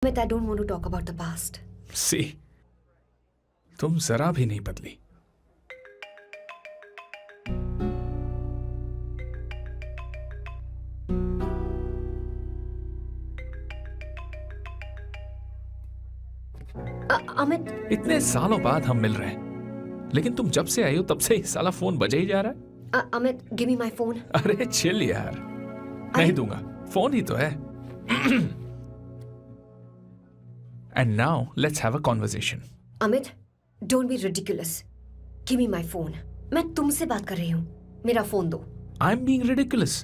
Amit, I don't want to talk about the past. सी, तुम जरा भी नहीं बदली. Amit, इतने सालों बाद हम मिल रहे हैं, लेकिन तुम जब से आई हो तब से ही साला फोन बजे ही जा रहा है. Amit, give me my phone. अरे चिल यार, नहीं दूंगा. फोन ही तो है. And now let's have a conversation. Amit, don't be ridiculous. Give me my phone. मैं तुमसे बात कर रही हूँ. मेरा फोन दो. I'm being ridiculous.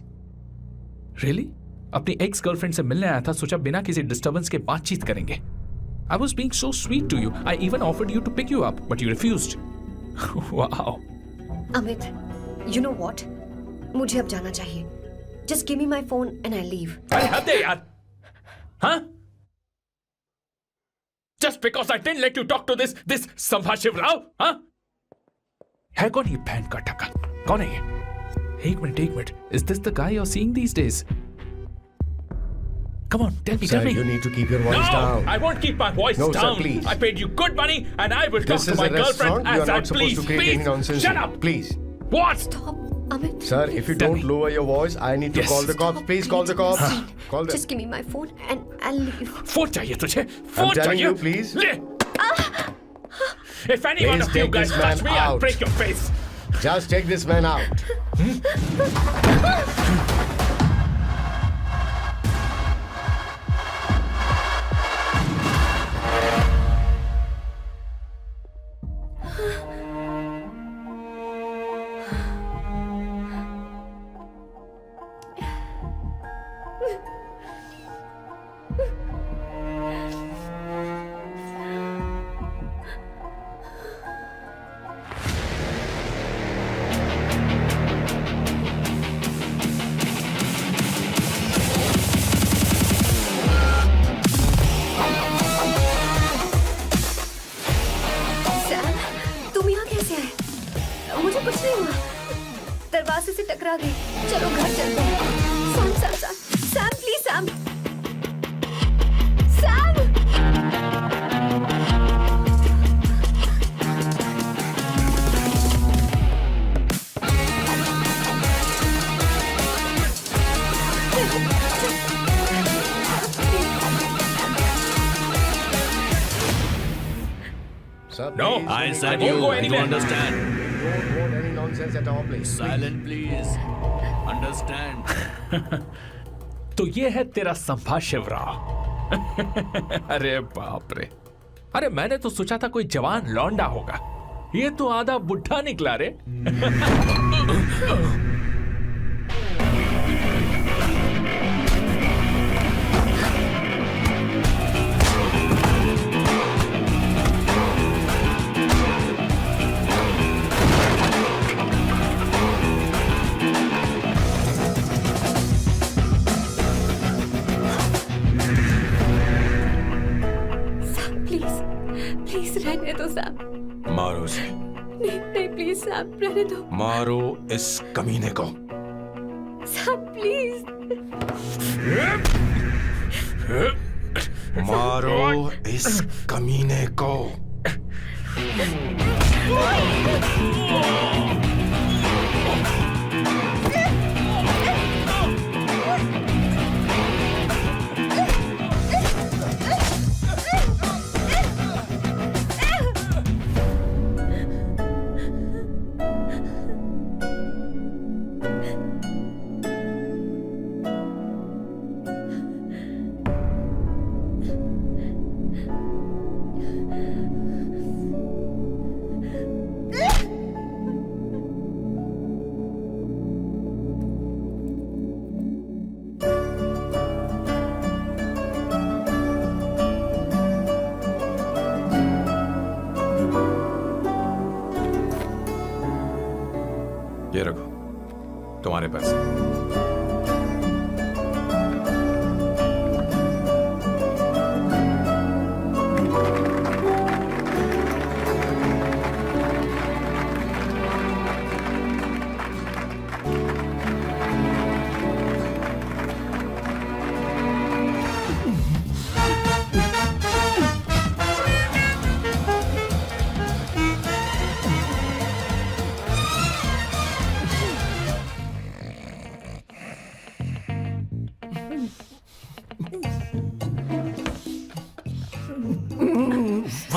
Really? अपनी एक्स गर्लफ्रेंड से मिलने आया था, सोचा बिना किसी डिस्टर्बेंस के बातचीत करेंगे. I was being so sweet to you. I even offered you to pick you up, but you refused. Wow. Amit, you know what? मुझे अब जाना चाहिए. Just give me my phone and I'll leave. अरे हद है यार. हाँ? Just because I didn't let you talk to this संभाशिव Rao, हाँ? है कौन ये बहन का टका? कौन है ये? एक minute. Is this the guy you're seeing these days? Come on, tell me. Sir, you need to keep your voice down. I won't keep my voice No, down. sir, please. I paid you good money and I will talk This to is my a girlfriend restaurant. You as are I not supposed please. to create any Please, nonsense. shut here. up. Please. What? Stop, Amit. Sir, if you Tell don't me. lower your voice, I need to Yes. call the cops. Stop, Please call the cops. please. Call them. Just give me my phone and I'll leave. Phone चाहिए तुझे? I'm phone telling चाहिए? you, please. ले. If any one Please of you take guys this man touch me, I'll out. break your face. Just take this man out. Sam, तुम यहाँ कैसे आए? मुझे कुछ नहीं हुआ. दरवाजे से टकरा गई. चलो घर चलते हैं. Sam, please Sam. Sam! Sir, No. please, I don't said won't you, go you anywhere. understand. want any nonsense at our place. Silent please. Understand. तो ये है तेरा संभाशिव राव. अरे बाप रे. अरे मैंने तो सोचा था कोई जवान लौंडा होगा. ये तो आधा बुढ़ा निकला रे. प्लीज रहने दो सैम. मारो उसे. नहीं प्लीज सैम, रहने दो. मारो इस कमीने को. Sam please. मारो इस कमीने को. ये रखो तुम्हारे पैसे.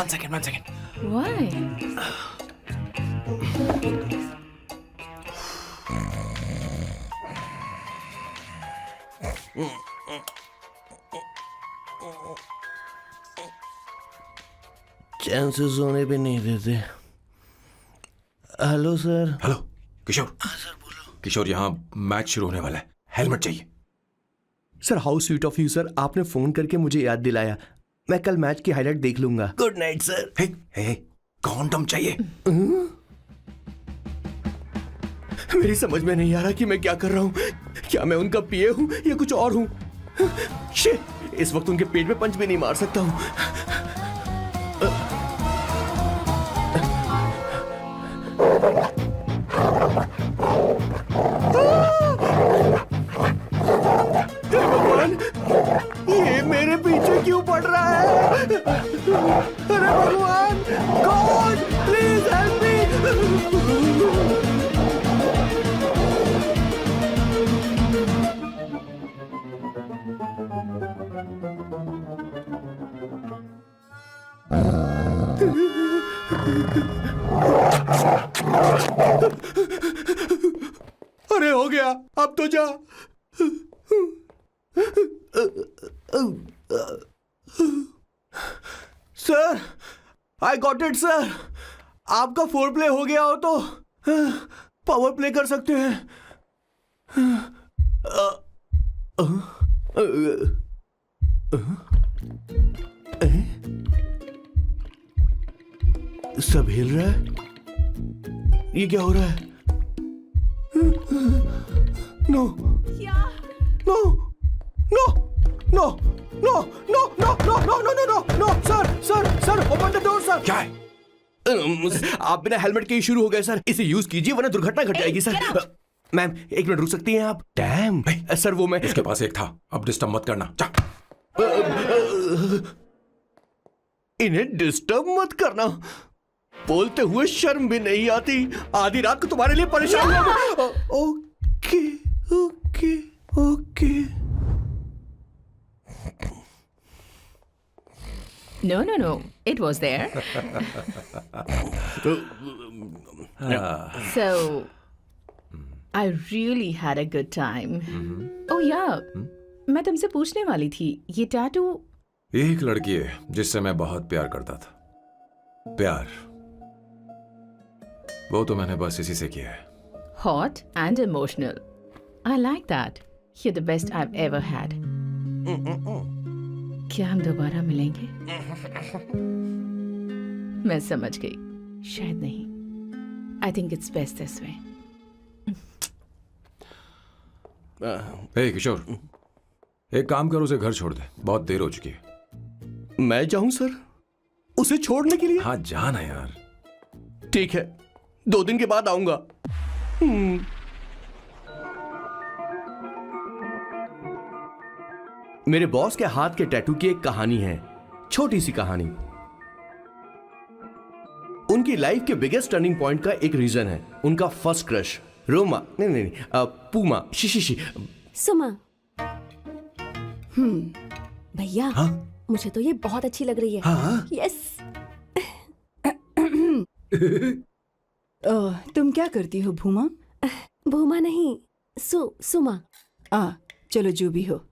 One second. Why? चैन से सोने भी नहीं देते। Hello sir. हेलो किशोर। सर बोलो। किशोर, यहाँ मैच शुरू होने वाला है, हेलमेट चाहिए। Sir how sweet of you sir, आपने फोन करके मुझे याद दिलाया। मैं कल मैच की हाईलाइट देख लूंगा। Good night sir. Hey, condom चाहिए। मेरी समझ में नहीं आ रहा कि मैं क्या कर रहा हूँ। क्या मैं उनका पीए हूँ या कुछ और हूँ? शिट, इस वक्त उनके पेट में पंच भी नहीं मार सकता हूँ। हे भगवान, ये मेरे पीछे क्यों पड़ रहा है? अरे भगवान, गॉड प्लीज हेल्प मी। अरे हो गया, अब तो जा। Sir, I got it sir. आपका फोर प्ले हो गया हो तो पावर प्ले कर सकते हैं। सब हिल रहा है, ये क्या हो रहा है? No no no no no no no no no no no no no sir open the door sir. क्या है? आप बिना हेलमेट के ही शुरू हो गए सर। इसे यूज कीजिए वरना दुर्घटना घट जाएगी सर। मैम एक मिनट रुक सकती हैं आप? डैम सर, वो मैं इसके पास एक था, अब डिस्टर्ब मत करना, जा। इन्हें डिस्टर्ब मत करना। बोलते हुए शर्म भी नहीं आती। आधी रात को तुम्हारे लिए परेशान हो। Okay okay okay. No. It was there. So, I really had a good time. Oh yeah, मैं तुमसे पूछने वाली थी, ये टैटू। एक लड़की है जिससे मैं बहुत प्यार करता था। प्यार, वो तो मैंने बस इसी से किया है। Hot and emotional. I like that. You're the best I've ever had. क्या हम दोबारा मिलेंगे? मैं समझ गई, शायद नहीं। I think it's best this way. हे किशोर, एक काम कर, उसे घर छोड़ दे, बहुत देर हो चुकी है। मैं जाऊं सर उसे छोड़ने के लिए? हाँ जाना यार। ठीक है, 2 दिन के बाद आऊंगा। मेरे बॉस के हाथ के टैटू की एक कहानी है, छोटी सी कहानी। उनकी लाइफ के बिगेस्ट टर्निंग पॉइंट का एक रीजन है उनका फर्स्ट क्रश रोमा, नहीं, पूमा, शिशिशी। सुमा। भैया, हाँ? मुझे तो ये बहुत अच्छी लग रही है। हाँ? यस। तुम क्या करती हो भूमा? भूमा नहीं, सुमा। चलो जो भी हो।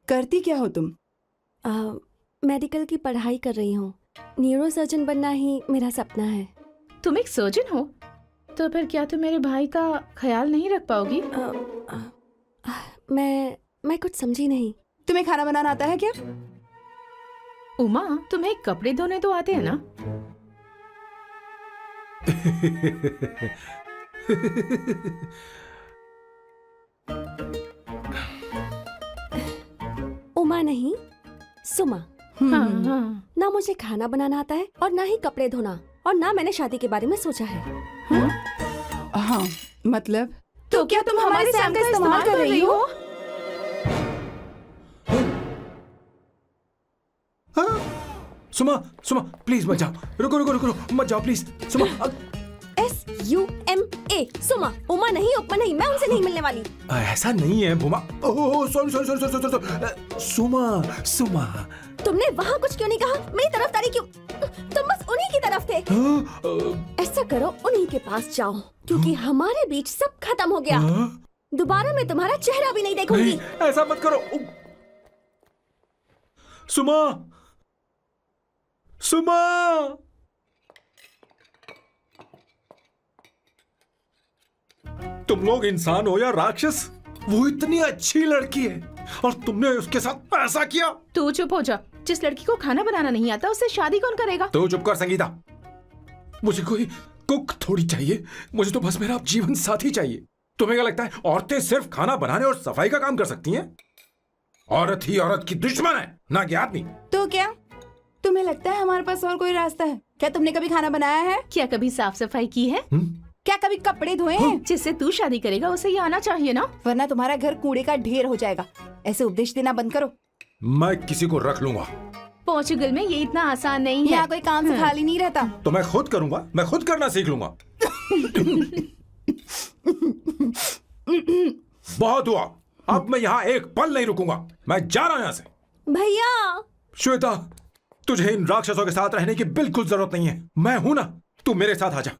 करती क्या हो तुम? मेडिकल की पढ़ाई कर रही हूँ। न्यूरो सर्जन बनना ही मेरा सपना है। तुम एक सर्जन हो, तो फिर क्या तुम मेरे भाई का ख्याल नहीं रख पाओगी? मैं कुछ समझी नहीं। तुम्हें खाना बनाना आता है क्या? उमा, तुम्हें कपड़े धोने तो आते हैं ना? उमा नहीं, सुमा। हाँ। ना मुझे खाना बनाना आता है और ना ही कपड़े धोना, और ना मैंने शादी के बारे में सोचा है। हाँ, मतलब? तो क्या तुम हमारे सैम का इस्तेमाल कर रही हो? सुमा प्लीज मत जाओ, रुको मत जाओ प्लीज। सुमा एस UMA सुमा। उमा नहीं, उपमा नहीं, मैं उनसे नहीं मिलने वाली। ऐसा नहीं है Bhuma. Oh sorry sorry sorry sorry sorry. Suma Suma. तुमने वहाँ कुछ क्यों नहीं कहा? मेरी तरफदारी क्यों? तुम बस उन्हीं की तरफ थे। ऐसा करो, उन्हीं के पास जाओ, क्योंकि हमारे बीच सब खत्म हो गया। दोबारा मैं तुम्हारा चेहरा भी नहीं देखूंगी। नहीं, ऐसा मत करो। सुमा सुमा। तुम लोग इंसान हो या राक्षस? वो इतनी अच्छी लड़की है और तुमने उसके साथ ऐसा किया। तू चुप हो जा। जिस लड़की को खाना बनाना नहीं आता उससे शादी कौन करेगा? तो चुप कर संगीता। मुझे कोई कुक थोड़ी चाहिए, मुझे तो बस मेरा जीवन साथी चाहिए। तुम्हें क्या लगता है औरतें सिर्फ खाना बनाने और सफाई का काम कर सकती हैं? औरत ही औरत की दुश्मन है, ना कि आदमी। तो क्या तुम्हें लगता है हमारे पास और कोई रास्ता है? क्या तुमने कभी खाना बनाया है? क्या कभी साफ सफाई की है? क्या कभी कपड़े धोए हैं? जिससे तू शादी करेगा उसे ये आना चाहिए ना। वरना तुम्हारा घर कूड़े का ढेर हो जाएगा। ऐसे उपदेश देना बंद करो। मैं किसी को रख लूंगा। पोर्चुगल में ये इतना आसान नहीं है। यहाँ कोई काम से खाली नहीं रहता। तो मैं खुद करूंगा, मैं खुद करना सीख लूंगा। बहुत हुआ, अब मैं यहाँ एक पल नहीं रुकूंगा। मैं जा रहा हूं यहाँ से। भैया श्वेता, तुझे इन राक्षसों के साथ रहने की बिल्कुल जरूरत नहीं है। मैं हूं ना, तू मेरे साथ आ जा।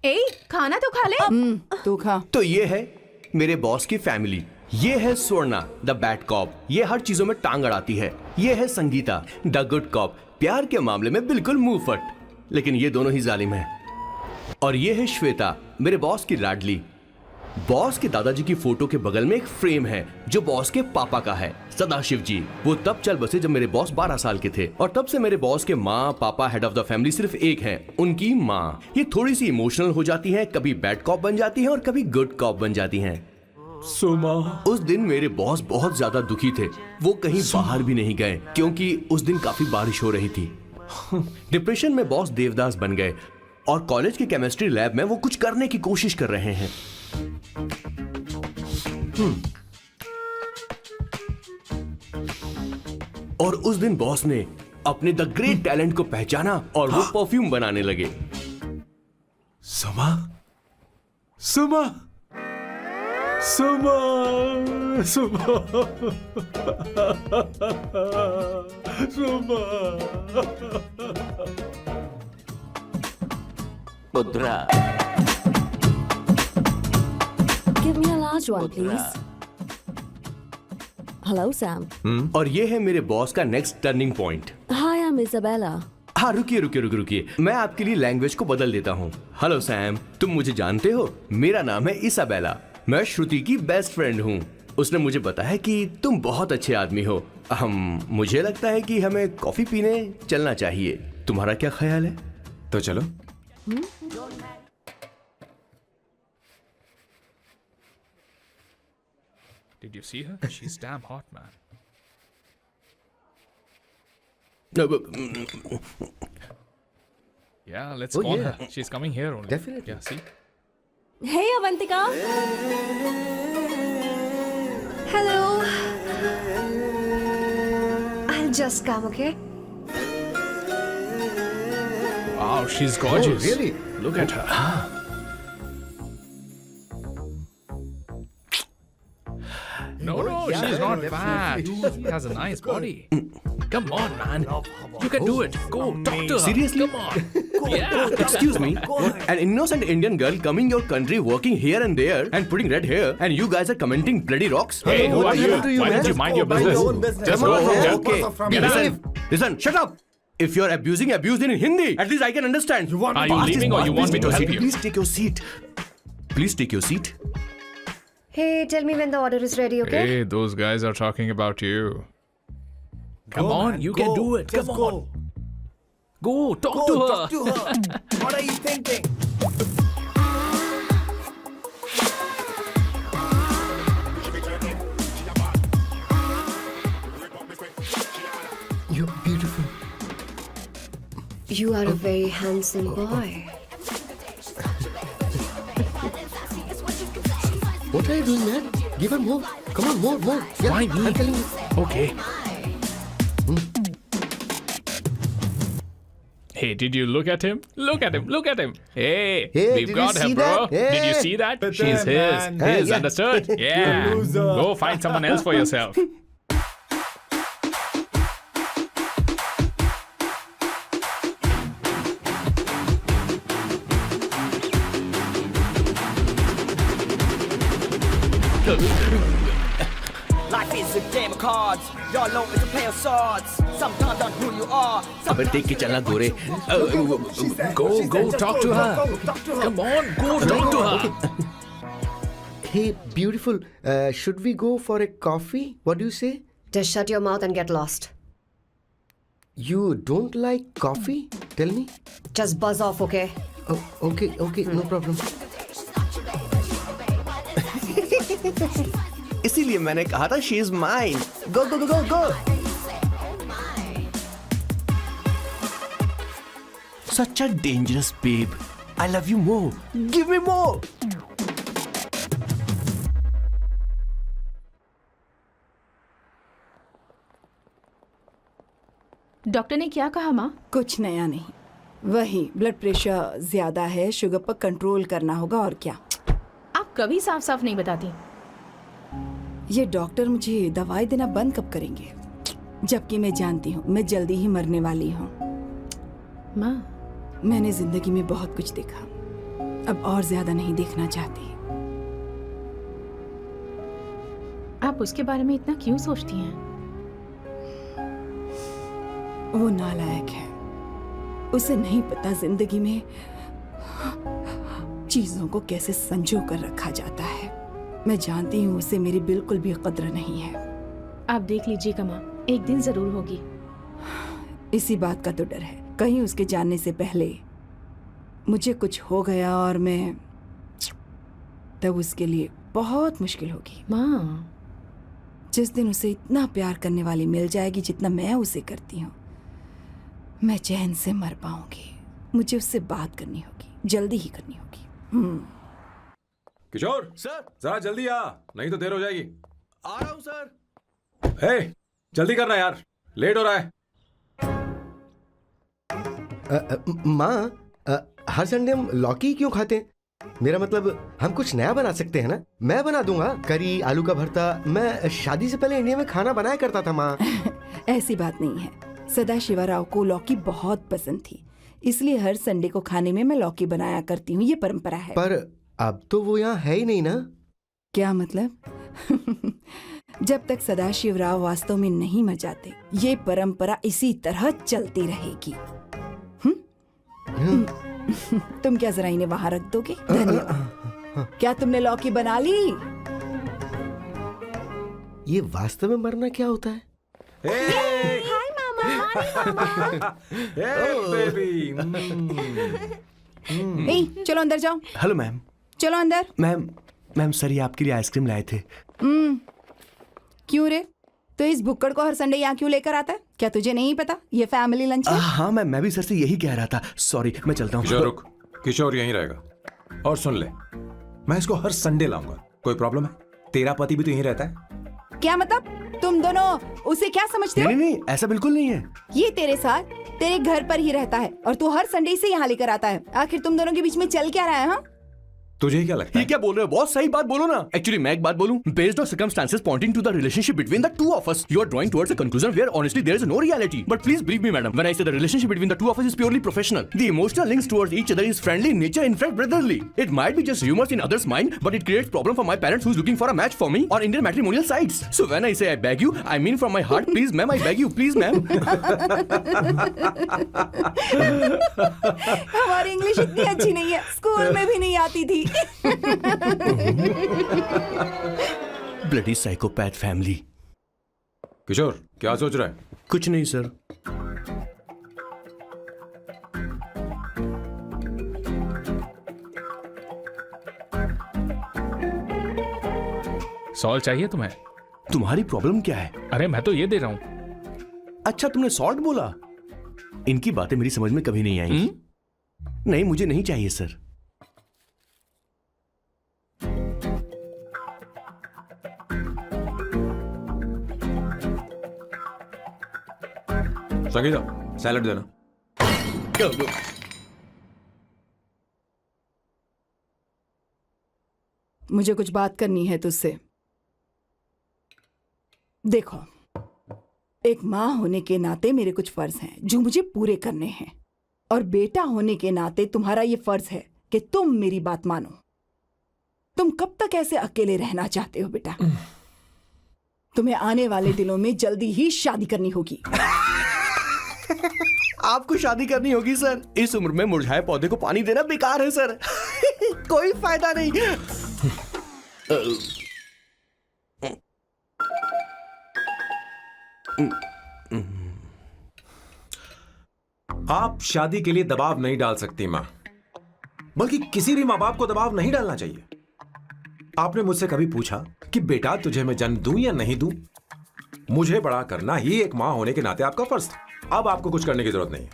ए, खाना तो खा ले। तू खा। तो ये है मेरे बॉस की फैमिली। ये है स्वर्णा द बैड कॉप, ये हर चीजों में टांग अड़ाती है। ये है संगीता द गुड कॉप, प्यार के मामले में बिल्कुल मुंह फट, लेकिन ये दोनों ही जालिम हैं। और ये है श्वेता, मेरे बॉस की लाडली। बॉस के दादाजी की फोटो के बगल में एक फ्रेम है जो बॉस के पापा का है, सदाशिव जी। वो तब चल बसे जब मेरे बॉस 12 साल के थे, और तब से मेरे बॉस के माँ पापा हेड ऑफ द फैमिली सिर्फ एक हैं, उनकी माँ। ये थोड़ी सी इमोशनल हो जाती हैं, कभी बैड कॉप बन जाती हैं और कभी गुड कॉप बन जाती हैं। सुमा, उस दिन मेरे बॉस बहुत ज्यादा दुखी थे। वो कहीं बाहर भी नहीं गए क्योंकि उस दिन काफी बारिश हो रही थी। डिप्रेशन में बॉस देवदास बन गए और कॉलेज के केमिस्ट्री लैब में वो कुछ करने की कोशिश कर रहे हैं। और उस दिन बॉस ने अपने द ग्रेट टैलेंट को पहचाना और वो परफ्यूम बनाने लगे। सुमा, सुमा, सुमा, सुमा, सुमा। Give me a large one, please. Hello, Sam. और ये है मेरे बॉस का next turning point. Hi, I'm Isabella. हाँ, रुकिए रुकिए रुकिए रुकिए, मैं आपके लिए लैंग्वेज को बदल देता हूँ। हेलो सैम, तुम मुझे जानते हो? मेरा नाम है इसाबेला। मैं श्रुति की बेस्ट फ्रेंड हूँ। उसने मुझे बताया कि तुम बहुत अच्छे आदमी हो। मुझे लगता है कि हमें कॉफी पीने चलना चाहिए। तुम्हारा क्या ख्याल है? तो चलो। Did you see her? She's damn hot, man. Yeah, let's call her. She's coming here only. Definitely. Yeah, see? Hey, Avantika. Hello. I'll just come, okay? Wow, she's gorgeous. Oh, really? Look at her. No, she's not fat. She has a nice body. Come on, man. You can do it. Go, talk to her. Seriously? Come on. Yeah. Excuse me, an innocent Indian girl coming your country, working here and there, and putting red hair, and you guys are commenting bloody rocks? Hey, who are you? happened to you, Why man? don't you mind your Mind your own business? business. Just Come go. on, Just Okay, Get out. listen, shut up. If you're abuse it in Hindi. At least I can understand. Are you leaving or you want me to help you? Please take your seat. Please take your seat. Hey, tell me when the order is ready, okay? Hey, those guys are talking about you. Come on, you can do it. Come on. Go, talk to her. What are you thinking? You're beautiful. You are a very handsome boy. What are you doing, man? Give her more. Come on, more, more. Yeah, Why me? I'm telling you. Okay. Hey, did you look at him? Look at him. Look at him. Hey, Hey, we've did you got see him, bro. that? Did you Hey. see that? That's She's it, his. man. His, Yeah. understood? Yeah. loser. Go find someone else for yourself. Life is a game of cards. Y'all know it's a play of swords. Sometimes on who you are. अबे देख के चलना गोरे. Go talk to her. Come on, go talk to her. Hey, beautiful. Should we go for a coffee? What do you say? Just shut your mouth and get lost. You don't like coffee? Tell me. Just buzz off, okay? Oh, okay, no problem. इसीलिए मैंने कहा था she is mine. Go, go, go, go, go. Such a dangerous babe. I love you more. Give me more. Doctor ने क्या कहा माँ? कुछ नया नहीं, वही ब्लड प्रेशर ज्यादा है, शुगर पर कंट्रोल करना होगा और क्या। आप कभी साफ साफ नहीं बताती। ये डॉक्टर मुझे दवाई देना बंद कब करेंगे, जबकि मैं जानती हूँ मैं जल्दी ही मरने वाली हूँ। माँ, मैंने जिंदगी में बहुत कुछ देखा, अब और ज्यादा नहीं देखना चाहती। आप उसके बारे में इतना क्यों सोचती हैं? वो नालायक है, उसे नहीं पता जिंदगी में चीजों को कैसे संजो कर रखा जाता है। मैं जानती हूँ उसे मेरी बिल्कुल भी कद्र नहीं है। आप देख लीजिएगा माँ, एक दिन जरूर होगी। इसी बात का तो डर है, कहीं उसके जानने से पहले मुझे कुछ हो गया और मैं, तब उसके लिए बहुत मुश्किल होगी। माँ, जिस दिन उसे इतना प्यार करने वाली मिल जाएगी जितना मैं उसे करती हूँ, मैं चैन से मर पाऊंगी। मुझे उससे बात करनी होगी, जल्दी ही करनी होगी। किशोर सर, जरा जल्दी आ, नहीं तो देर हो जाएगी। आ रहा हूँ सर. हे, जल्दी करना यार, लेट हो रहा है। माँ, हर संडे हम लौकी क्यों खाते हैं? मेरा मतलब हम कुछ नया बना सकते हैं ना? मैं बना दूंगा करी, आलू का भरता। मैं शादी से पहले इंडिया में खाना बनाया करता था माँ. ऐसी बात नहीं है, सदाशिवराव को लौकी बहुत पसंद थी, इसलिए हर संडे को खाने में मैं लौकी बनाया करती हूँ। ये परंपरा है। पर अब तो वो यहाँ है ही नहीं ना. क्या मतलब? जब तक सदाशिवराव वास्तव में नहीं मर जाते, ये परंपरा इसी तरह चलती रहेगी। तुम क्या जरा इन्हें वहां रख दोगे? धन्यवाद। क्या तुमने लौकी बना ली? ये वास्तव में मरना क्या होता है? हाय मामा। बेबी। ए, चलो अंदर जाओ। Hello ma'am. चलो अंदर। मैम सर ये आपके लिए आइसक्रीम लाए थे. क्यों रे? तो इस भुक्कड़ को हर संडे यहाँ क्यों लेकर आता है? क्या तुझे नहीं पता ये फैमिली लंच है? हाँ मैम, मैं भी सर से यही कह रहा था. सॉरी, मैं चलता किशोर हूँ. रुक, किशोर यहीं रहेगा। और सुन ले, मैं इसको हर संडे लाऊंगा। कोई प्रॉब्लम है? तेरा पति भी तो यहीं रहता है। क्या मतलब? तुम दोनों उसे क्या समझते हो? नहीं, ऐसा बिल्कुल नहीं है. ये तेरे साथ तेरे घर पर ही रहता है और तू हर संडे इसे यहाँ लेकर आता है। आखिर तुम दोनों के बीच में चल क्या रहा है? हाँ, तुझे क्या लगता ये है? क्या बोल रहे हो बॉस? सही बात बोलो ना. एक्चुअली मैं एक बात बोलूं, based on circumstances pointing to the relationship between the two of us, you are drawing towards a conclusion where honestly there is no reality. But please believe me madam, when I say the relationship between the two of us is purely professional. The emotional links towards each other is friendly in nature, in fact brotherly. It might be just rumors in others' mind, but it creates problem for my parents who's looking for a match for me on Indian matrimonial sites. So when I say I beg you, I mean from my heart. Please ma'am, I beg you, please ma'am. हमारी English इतनी अच्छी नहीं है, school में भी नहीं आती थी। Bloody psychopath family. किशोर क्या सोच रहा है? कुछ नहीं सर. सॉल्ट चाहिए तुम्हें? तुम्हारी प्रॉब्लम क्या है? अरे मैं तो ये दे रहा हूँ। अच्छा तुमने सॉल्ट बोला. इनकी बातें मेरी समझ में कभी नहीं आई. नहीं मुझे नहीं चाहिए सर. संगीता सैलड देना। मुझे कुछ बात करनी है तुझसे। देखो, एक माँ होने के नाते मेरे कुछ फर्ज हैं जो मुझे पूरे करने हैं, और बेटा होने के नाते तुम्हारा ये फर्ज है कि तुम मेरी बात मानो। तुम कब तक ऐसे अकेले रहना चाहते हो बेटा? तुम्हें आने वाले दिनों में जल्दी ही शादी करनी होगी। आपको शादी करनी होगी सर। इस उम्र में मुरझाए पौधे को पानी देना बेकार है सर। कोई फायदा नहीं। आप शादी के लिए दबाव नहीं डाल सकती मां, बल्कि किसी भी मां बाप को दबाव नहीं डालना चाहिए। आपने मुझसे कभी पूछा कि बेटा तुझे मैं जन्म दूं या नहीं दूं? मुझे बड़ा करना ही एक मां होने के नाते आपका फर्ज था। अब आपको कुछ करने की जरूरत नहीं है।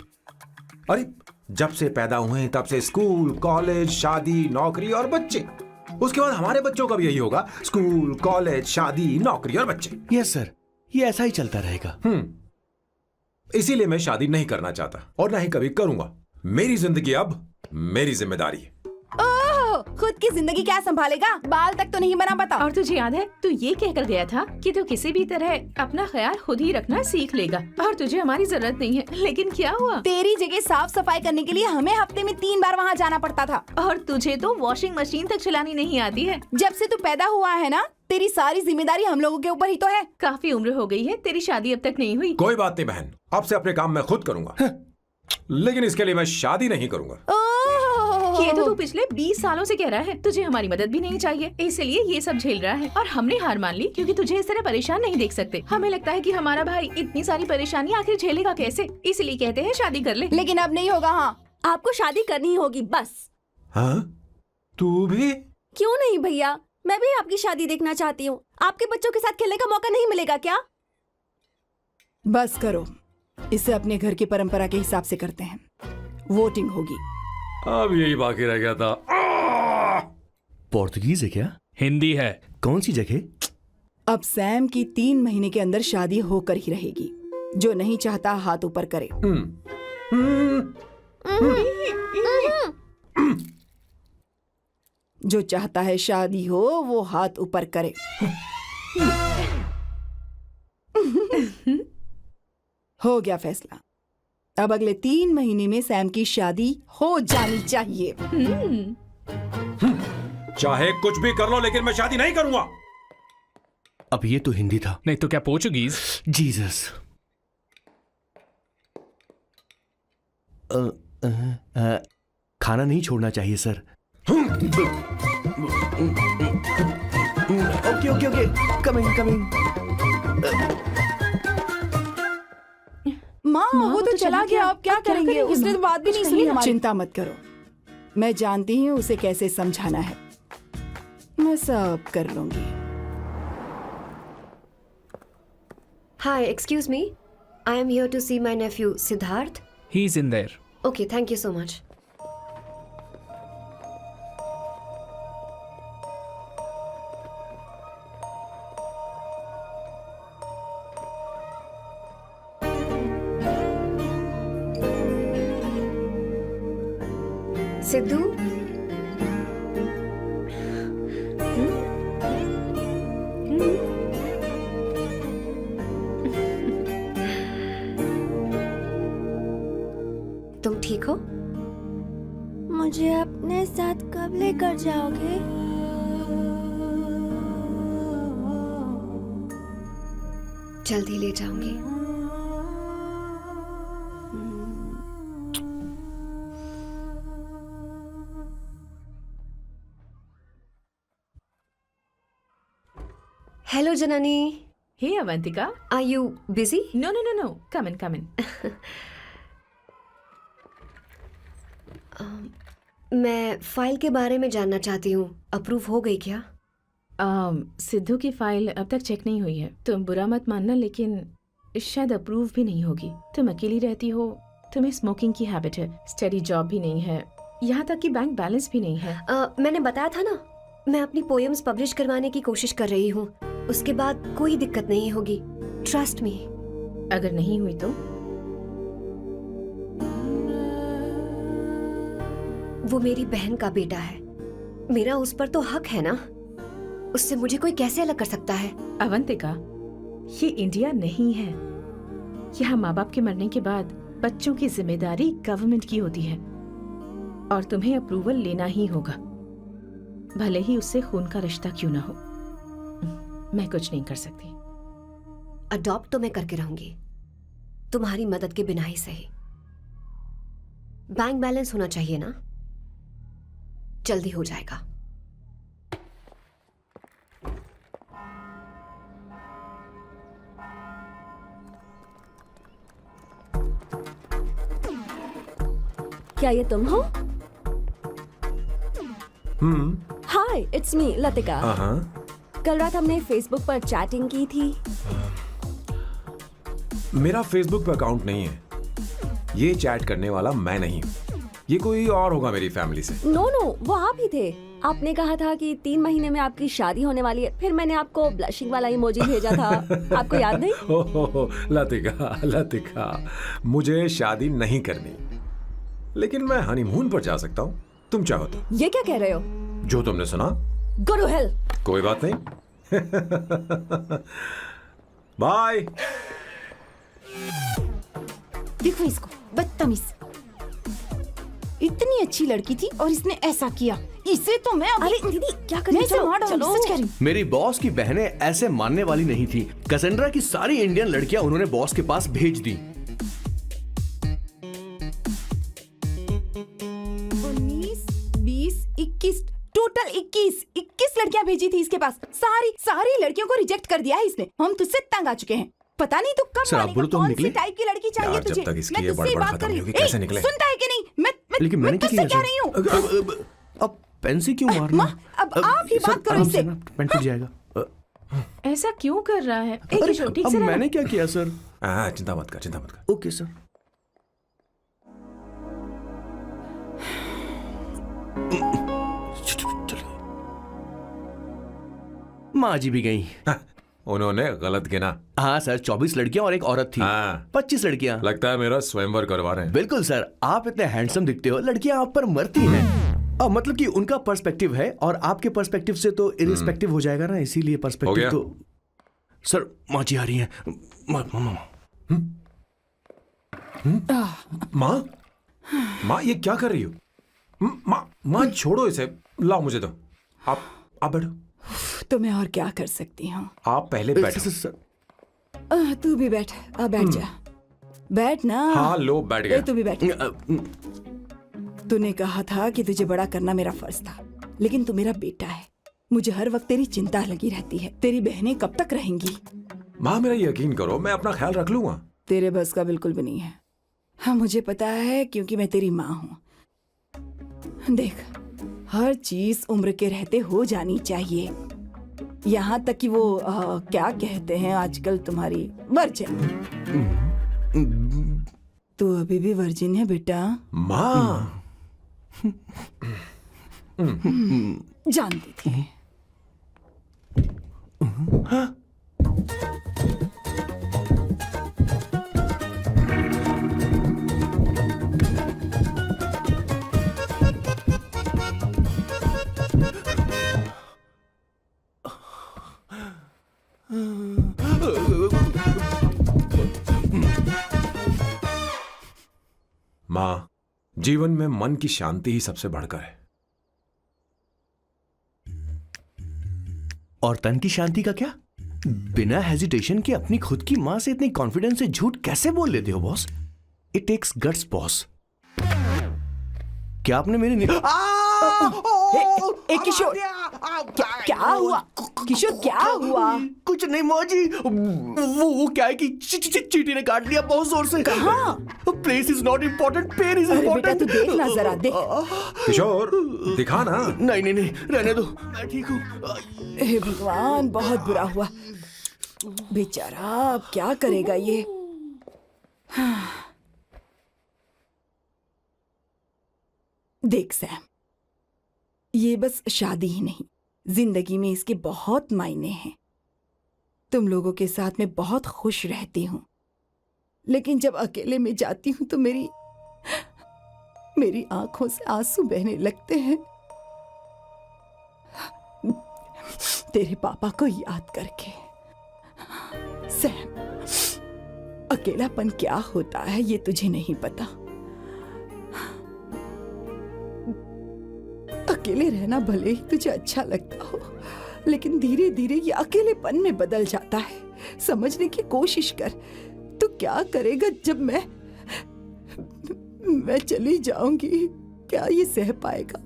अरे जब से पैदा हुए हैं तब से स्कूल, कॉलेज, शादी, नौकरी और बच्चे। उसके बाद हमारे बच्चों का भी यही होगा, स्कूल, कॉलेज, शादी, नौकरी और बच्चे। यस सर, ये ऐसा ही चलता रहेगा। इसीलिए मैं शादी नहीं करना चाहता और ना ही कभी करूंगा। मेरी जिंदगी अब मेरी जिम्मेदारी है। ओह, खुद की जिंदगी क्या संभालेगा? बाल तक तो नहीं बना पता। और तुझे याद है तू ये कहकर गया था कि तू किसी भी तरह अपना ख्याल खुद ही रखना सीख लेगा और तुझे हमारी जरूरत नहीं है। लेकिन क्या हुआ? तेरी जगह साफ सफाई करने के लिए हमें हफ्ते में 3 बार वहाँ जाना पड़ता था। और तुझे तो वॉशिंग मशीन तक चलानी नहीं आती है। जब से तू पैदा हुआ है ना, तेरी सारी जिम्मेदारी हम लोगों के ऊपर ही तो है। काफी उम्र हो गई है, तेरी शादी अब तक नहीं हुई। कोई बात नहीं बहन, अब से अपने काम मैं खुद करूंगा। लेकिन इसके लिए मैं शादी नहीं करूंगा। ये तो तू पिछले 20 सालों से कह रहा है। तुझे हमारी मदद भी नहीं चाहिए, इसलिए ये सब झेल रहा है। और हमने हार मान ली क्योंकि तुझे इस तरह परेशान नहीं देख सकते। हमें लगता है कि हमारा भाई इतनी सारी परेशानी आखिर झेलेगा कैसे, इसलिए कहते हैं शादी कर ले। लेकिन अब नहीं होगा। हाँ, आपको शादी करनी होगी बस। हाँ? तू भी? क्यों नहीं भैया, मैं भी आपकी शादी देखना चाहती हूँ। आपके बच्चों के साथ खेलने का मौका नहीं मिलेगा क्या? बस करो, इसे अपने घर की परंपरा के हिसाब से करते हैं। वोटिंग होगी। अब यही बाकी रह गया था। पोर्तुगीज है क्या? हिंदी है। कौन सी जगह? अब सैम की 3 महीने के अंदर शादी होकर ही रहेगी। जो नहीं चाहता हाथ ऊपर करे। जो चाहता है शादी हो वो हाथ ऊपर करे। हो गया फैसला। अब अगले 3 महीने में सैम की शादी हो जानी चाहिए। चाहे कुछ भी कर लो, लेकिन मैं शादी नहीं करूंगा। अब ये तो हिंदी था। नहीं तो क्या पोर्चुगीज? जीसस। खाना नहीं छोड़ना चाहिए sir. Okay okay okay, coming coming. माँ वो तो चला गया, अब क्या करेंगे? उसने तो बात भी नहीं सुनी हमारी। चिंता मत करो, मैं जानती हूँ उसे कैसे समझाना है। मैं सब कर लूंगी। Hi, excuse me. I am here to see my nephew Siddharth. He's in there. Okay, thank you so much. Sidhu, तुम ठीक हो? मुझे अपने साथ कब लेकर जाओगे? जल्दी ले जाऊंगी। Hello, Janani. Hey, Avantika. Are you busy? No. Come in, come in. मैं फाइल के बारे में जानना चाहती हूँ। अप्रूव हो गई क्या? सिद्धू की फाइल अब तक चेक नहीं हुई है। तुम बुरा मत मानना, लेकिन शायद अप्रूव भी नहीं होगी। तुम अकेली रहती हो, तुम्हें स्मोकिंग की हैबिट है, स्टडी जॉब भी नहीं है, यहाँ तक कि बैंक बैलेंस भी नहीं है। मैंने बताया था ना, मैं अपनी पोएम्स पब्लिश करवाने की कोशिश कर रही हूँ। उसके बाद कोई दिक्कत नहीं होगी, ट्रस्ट मी। अगर नहीं हुई तो? वो मेरी बहन का बेटा है, मेरा उस पर तो हक है ना। उससे मुझे कोई कैसे अलग कर सकता है? अवंतिका, ये इंडिया नहीं है। यहाँ माँ बाप के मरने के बाद बच्चों की जिम्मेदारी गवर्नमेंट की होती है और तुम्हें अप्रूवल लेना ही होगा, भले ही उससे खून का रिश्ता क्यों ना हो। मैं कुछ नहीं कर सकती। अडॉप्ट तो मैं करके रहूंगी, तुम्हारी मदद के बिना ही सही। बैंक बैलेंस होना चाहिए ना, जल्दी हो जाएगा। क्या ये तुम हो? हाय, इट्स मी लतिका। कल रात हमने फेसबुक पर चैटिंग की थी। मेरा फेसबुक पे अकाउंट नहीं है। ये चैट करने वाला मैं नहीं हूँ, ये कोई और होगा मेरी फैमिली से। नो नो, वो आप ही थे। आपने कहा था कि 3 महीने में आपकी शादी होने वाली है, फिर मैंने आपको ब्लशिंग वाला इमोजी भेजा था। आपको याद नहीं? ओहो लतिका, लतिका, मुझे शादी नहीं करनी, लेकिन मैं हनीमून पर जा सकता हूँ, तुम चाहो तो। ये क्या कह रहे हो? जो तुमने सुना। Go to hell. कोई बात नहीं। बाय। देखो इसको, बदतमीज। इतनी अच्छी लड़की थी और इसने ऐसा किया। इसे तो मैं अरे दीदी क्या कर रही हो? चलो सच कह रही हूँ। मेरी बॉस की बहनें ऐसे मानने वाली नहीं थी। कैसेंड्रा की सारी इंडियन लड़कियां उन्होंने बॉस के पास भेज दी। 19, 20, 21, टोटल 21 लड़कियां भेजी थी इसके पास। सारी लड़कियों को रिजेक्ट कर दिया है इसने। हम तुझसे तंग आ चुके हैं। पता नहीं तो कब सर, आप बोलो तो हम कौन सी निकले? टाइप की लड़की चाहिए यार, जब तुझे? तक इसकी मैं ये तुझसे ही बड़बड़ बात खत्म कर रही नहीं हूँ। होगी, कैसे निकले? सुनता है कि नहीं? लेकिन मैं मैंने क्या तुझसे किया कह रही हूँ। अब पेंसी क्यों मारना? अब आप ही सर, बात करो आराम इससे। से ना, पेन टूट जाएगा। ऐसा क्यों कर रहा है? एक अरे, किशोर, ठीक अब से रहना। मैंने क्या किया सर? चिंता मत कर, चिंता मत कर। Okay sir. चलिए। माँ जी भी गई। उन्होंने गलत गिना। हाँ सर, 24 लड़कियां और एक औरत थी। हाँ। 25 लड़कियां। लगता है मेरा स्वयंवर करवा रहे हैं। बिल्कुल सर, आप इतने हैंडसम दिखते हो, लड़कियां आप पर मरती हैं। मतलब कि उनका पर्सपेक्टिव है और आपके पर्सपेक्टिव से तो इरिस्पेक्टिव हो जाएगा ना, इसीलिए हो पर्सपेक्टिव गया? तो। सर माँ जी आ रही हैं। माँ, माँ ये क्या कर रही हो? माँ छोड़ो इसे, लाओ मुझे दो। आप बैठो। तो मैं और क्या कर सकती हूँ? आप पहले बैठो। सर, तू भी बैठ। अब बैठ जा। बैठ ना। हाँ लो, बैठ गया। तू भी बैठ। तूने कहा था कि तुझे बड़ा करना मेरा फर्ज था, लेकिन तू मेरा बेटा है। मुझे हर वक्त तेरी चिंता लगी रहती है। तेरी बहनें कब तक रहेंगी? माँ मेरा यकीन करो, मैं अपना ख्याल रख लूंगा। तेरे बस का बिल्कुल भी नहीं है। हाँ मुझे पता है, क्योंकि मैं तेरी माँ हूँ। देख, हर चीज उम्र के रहते हो जानी चाहिए, यहाँ तक कि वो क्या कहते हैं आजकल तुम्हारी वर्जिन। तू अभी भी वर्जिन है बेटा? माँ जानती थी। माँ, जीवन में मन की शांति ही सबसे बढ़कर है। और तन की शांति का क्या? बिना हेजिटेशन के अपनी खुद की माँ से इतनी कॉन्फिडेंस से झूठ कैसे बोल लेते हो boss? It takes guts boss. क्या आपने मेरी किशोर, क्या हुआ? किशोर क्या हुआ? कुछ नहीं मौजी, वो क्या है कि चींटी ने काट लिया बहुत जोर से। कहाँ? Place is not important, pen is अरे बेटा इम्पोर्टेंट। तू देख ना जरा, देख। किशोर दिखा ना। नहीं रहने दो, मैं ठीक हूँ। हे भगवान, बहुत बुरा हुआ बेचारा। अब क्या करेगा ये? देख सैम, ये बस शादी ही नहीं, जिंदगी में इसके बहुत मायने हैं। तुम लोगों के साथ मैं बहुत खुश रहती हूँ, लेकिन जब अकेले में जाती हूँ तो मेरी मेरी आंखों से आंसू बहने लगते हैं तेरे पापा को याद करके। सैम, अकेलापन क्या होता है ये तुझे नहीं पता। अकेले रहना भले ही तुझे अच्छा लगता हो, लेकिन धीरे धीरे ये अकेलेपन में बदल जाता है। समझने की कोशिश कर। तू क्या करेगा जब मैं चली जाऊंगी? क्या ये सह पाएगा?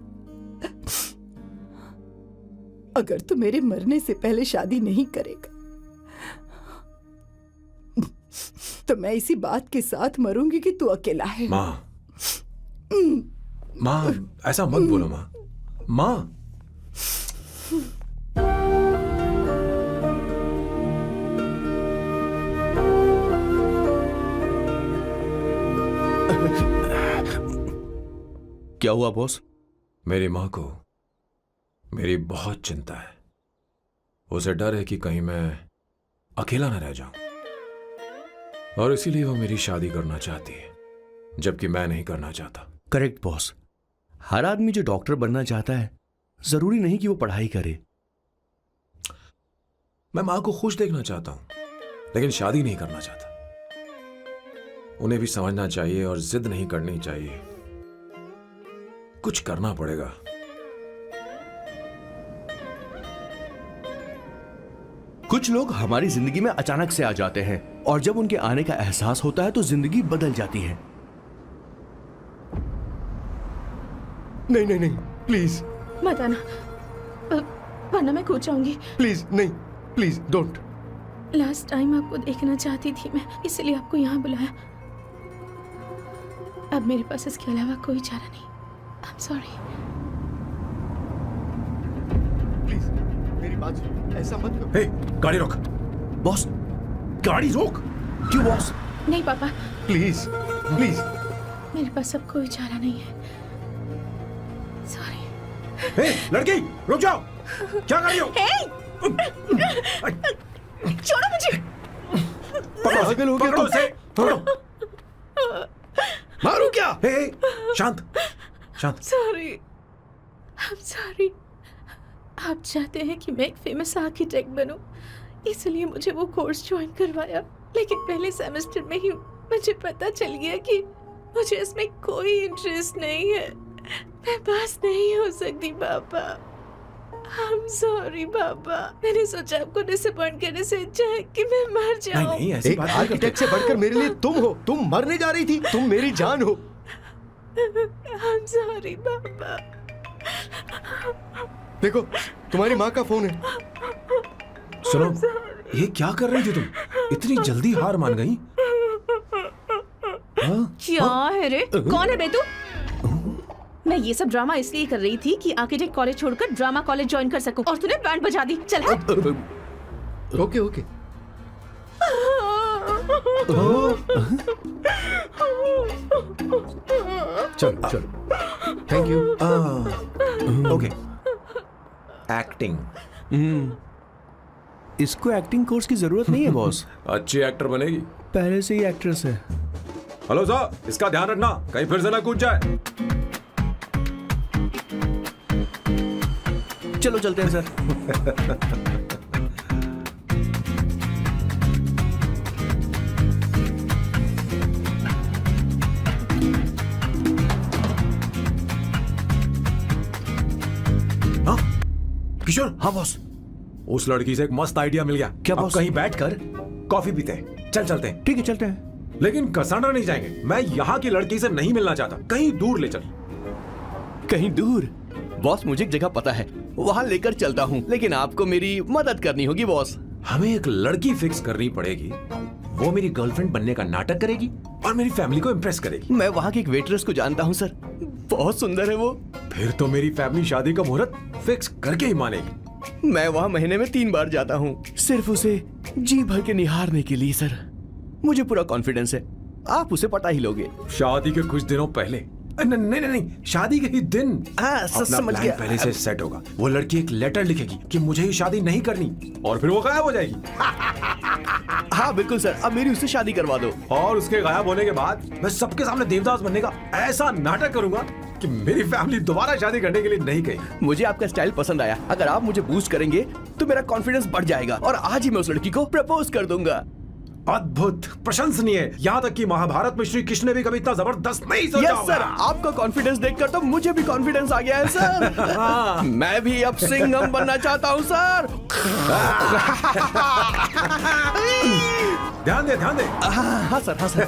अगर तू मेरे मरने से पहले शादी नहीं करेगा तो मैं इसी बात के साथ मरूंगी कि तू अकेला है। माँ, माँ ऐसा मत बोलो माँ। माँ, क्या हुआ बॉस? मेरी माँ को मेरी बहुत चिंता है। उसे डर है कि कहीं मैं अकेला न रह जाऊं, और इसीलिए वो मेरी शादी करना चाहती है, जबकि मैं नहीं करना चाहता। Correct boss. हर आदमी जो डॉक्टर बनना चाहता है जरूरी नहीं कि वो पढ़ाई करे। मैं माँ को खुश देखना चाहता हूं, लेकिन शादी नहीं करना चाहता। उन्हें भी समझना चाहिए और जिद नहीं करनी चाहिए। कुछ करना पड़ेगा। कुछ लोग हमारी जिंदगी में अचानक से आ जाते हैं और जब उनके आने का एहसास होता है तो जिंदगी बदल जाती है। नहीं नहीं नहीं, प्लीज मत आना, वरना मैं खो जाऊंगी। प्लीज नहीं, प्लीज डोंट। लास्ट टाइम आपको देखना चाहती थी मैं, इसलिए आपको यहाँ बुलाया। अब मेरे पास इसके अलावा कोई चारा नहीं। आई एम सॉरी। प्लीज मेरी बात सुनो, ऐसा मत करो। हे, गाड़ी रोक। बॉस, गाड़ी रोक। क्यों बॉस? नहीं पापा, प्लीज प्लीज। मेरे पास अब कोई चारा नहीं है। सॉरी। हे, लड़की रुक जाओ। क्या कर रही हो? छोड़ो मुझे। पागल हो गया पकड़ो तुम? उसे, पकड़ो। मारू क्या? हे, शांत शांत। Sorry, I am sorry. आप चाहते हैं कि मैं एक फेमस आर्किटेक्ट बनूं, इसलिए मुझे वो कोर्स ज्वाइन करवाया, लेकिन पहले सेमेस्टर में ही मुझे पता चल गया कि मुझे इसमें कोई इंटरेस्ट नहीं है। मैं पास नहीं हो सकती पापा। आई एम सॉरी पापा। मैंने सोचा आपको डिसअपॉइंट करने से अच्छा है कि मैं मर जाऊं। नहीं नहीं, ऐसी एक बात नहीं करते। आर्किटेक्ट से बढ़कर मेरे लिए तुम हो। तुम मरने जा रही थी, तुम मेरी जान हो। आई एम सॉरी पापा। देखो, तुम्हारी माँ का फोन है। सुनो, ये क्या कर रही थी तुम? इतनी जल्दी हार मान गई? हाँ? क्या है रे? कौन है बे तू? मैं ये सब ड्रामा इसलिए कर रही थी कि आर्किटेक्ट कॉलेज छोड़कर ड्रामा कॉलेज ज्वाइन कर सकूं, और तूने बैंड बजा दी। चल हट। Okay okay. चलो चलो, थैंक यू। ओके। एक्टिंग। इसको एक्टिंग कोर्स की जरूरत नहीं है बॉस। अच्छी एक्टर बनेगी। पहले से ही एक्ट्रेस है। हेलो सर, इसका ध्यान रखना, कहीं फिर से ना कूद जाए। चलो चलते हैं सर। हाँ किशोर। हाँ बॉस। उस लड़की से एक मस्त आइडिया मिल गया। क्या अब बॉस? कहीं बैठकर कॉफी पीते हैं। चल चलते हैं। ठीक है चलते हैं। लेकिन कसांड्रा नहीं जाएंगे। मैं यहाँ की लड़की से नहीं मिलना चाहता। कहीं दूर ले चल। कहीं दूर? बॉस मुझे एक जगह पता है, वहां लेकर चलता हूँ, लेकिन आपको मेरी मदद करनी होगी बॉस। हमें एक लड़की फिक्स करनी पड़ेगी। वो मेरी गर्लफ्रेंड बनने का नाटक करेगी और मेरी फैमिली को इम्प्रेस करेगी। मैं वहाँ की एक वेट्रेस को जानता हूँ सर, बहुत सुंदर है वो। फिर तो मेरी फैमिली शादी का मुहूर्त फिक्स करके ही मानेगी। मैं वहाँ महीने में 3 बार जाता हूँ, सिर्फ उसे जी भर के निहारने के लिए सर। मुझे पूरा कॉन्फिडेंस है आप उसे पटा ही लोगे। शादी के कुछ दिनों पहले नहीं नहीं नहीं, शादी के ही दिन हाँ, अपना समझ प्लान गया। पहले से सेट होगा। वो लड़की एक लेटर लिखेगी कि मुझे ही शादी नहीं करनी, और फिर वो गायब हो जाएगी। हाँ बिल्कुल सर, अब मेरी उससे शादी करवा दो। और उसके गायब होने के बाद मैं सबके सामने देवदास बनने का ऐसा नाटक करूंगा कि मेरी फैमिली दोबारा शादी करने के लिए नहीं कही। मुझे आपका स्टाइल पसंद आया। अगर आप मुझे बूस्ट करेंगे तो मेरा कॉन्फिडेंस बढ़ जाएगा और आज ही मैं उस लड़की को प्रपोज कर दूंगा। अद्भुत, प्रशंसनीय। यहाँ तक कि महाभारत में श्री कृष्ण ने भी कभी इतना जबरदस्त नहीं सोचा यस सर, आपका कॉन्फिडेंस देखकर तो मुझे भी कॉन्फिडेंस आ गया है सर। मैं भी अब सिंघम बनना चाहता हूँ सर। ध्यान दे, ध्यान दे। हाँ सर, हाँ sir.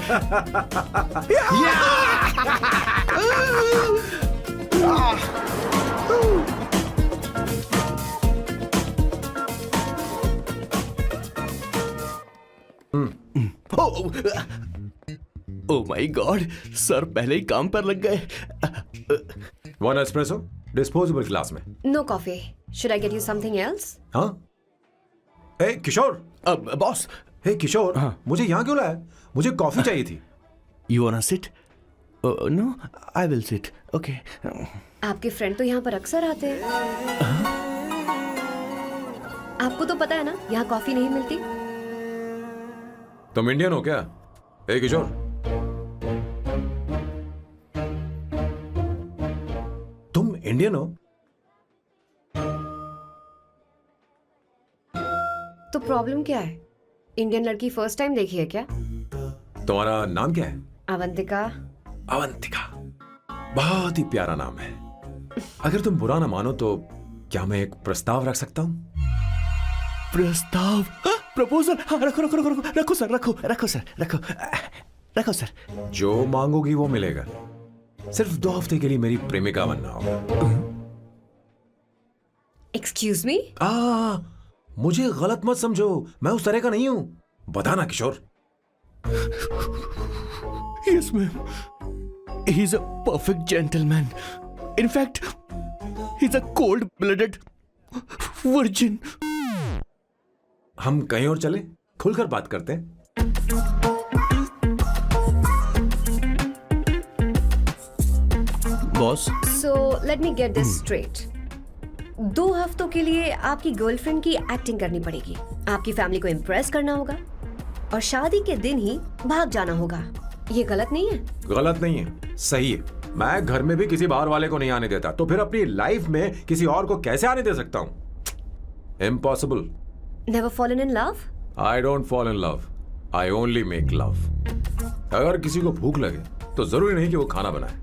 Oh my God, sir पहले ही काम पर लग गए। 1 एस्प्रेसो डिस्पोजेबल ग्लास में। No coffee. Should I get you something else? हाँ? ए किशोर, अब बॉस, हे किशोर, मुझे यहाँ क्यों लाया? मुझे कॉफी चाहिए थी। You want sit? No, I will sit. Okay. आपके फ्रेंड तो यहाँ पर अक्सर आते हैं। आपको तो पता है ना, यहाँ कॉफी नहीं मिलती। तुम इंडियन हो क्या? ए किशोर, तुम इंडियन हो? तो प्रॉब्लम क्या है? इंडियन लड़की फर्स्ट टाइम देखी है क्या? तुम्हारा नाम क्या है? अवंतिका। अवंतिका, बहुत ही प्यारा नाम है। अगर तुम बुरा ना मानो तो क्या मैं एक प्रस्ताव रख सकता हूँ? प्रस्ताव? प्रपोजल? हाँ, रखो रखो रखो रखो रखो सर, रखो रखो सर, रखो रखो सर। जो मांगोगी वो मिलेगा। सिर्फ 2 हफ्ते के लिए मेरी प्रेमिका बनना होगा। Excuse me? मुझे गलत मत समझो, मैं उस तरह का नहीं हूं। बताना किशोर। Yes, ma'am. He's a perfect gentleman. In fact, he's a cold-blooded virgin. हम कहीं और चले, खुलकर बात करते हैं। Boss, So let me get this straight. 2 हफ्तों के लिए आपकी गर्लफ्रेंड की एक्टिंग करनी पड़ेगी, आपकी फैमिली को इम्प्रेस करना होगा और शादी के दिन ही भाग जाना होगा। ये गलत नहीं है? गलत नहीं है, सही है। मैं घर में भी किसी बाहर वाले को नहीं आने देता, तो फिर अपनी लाइफ में किसी और को कैसे आने दे सकता हूं? Impossible. Never fallen in love? I don't fall in love, I only make love. अगर किसी को भूख लगे तो जरूरी नहीं कि वो खाना बनाए।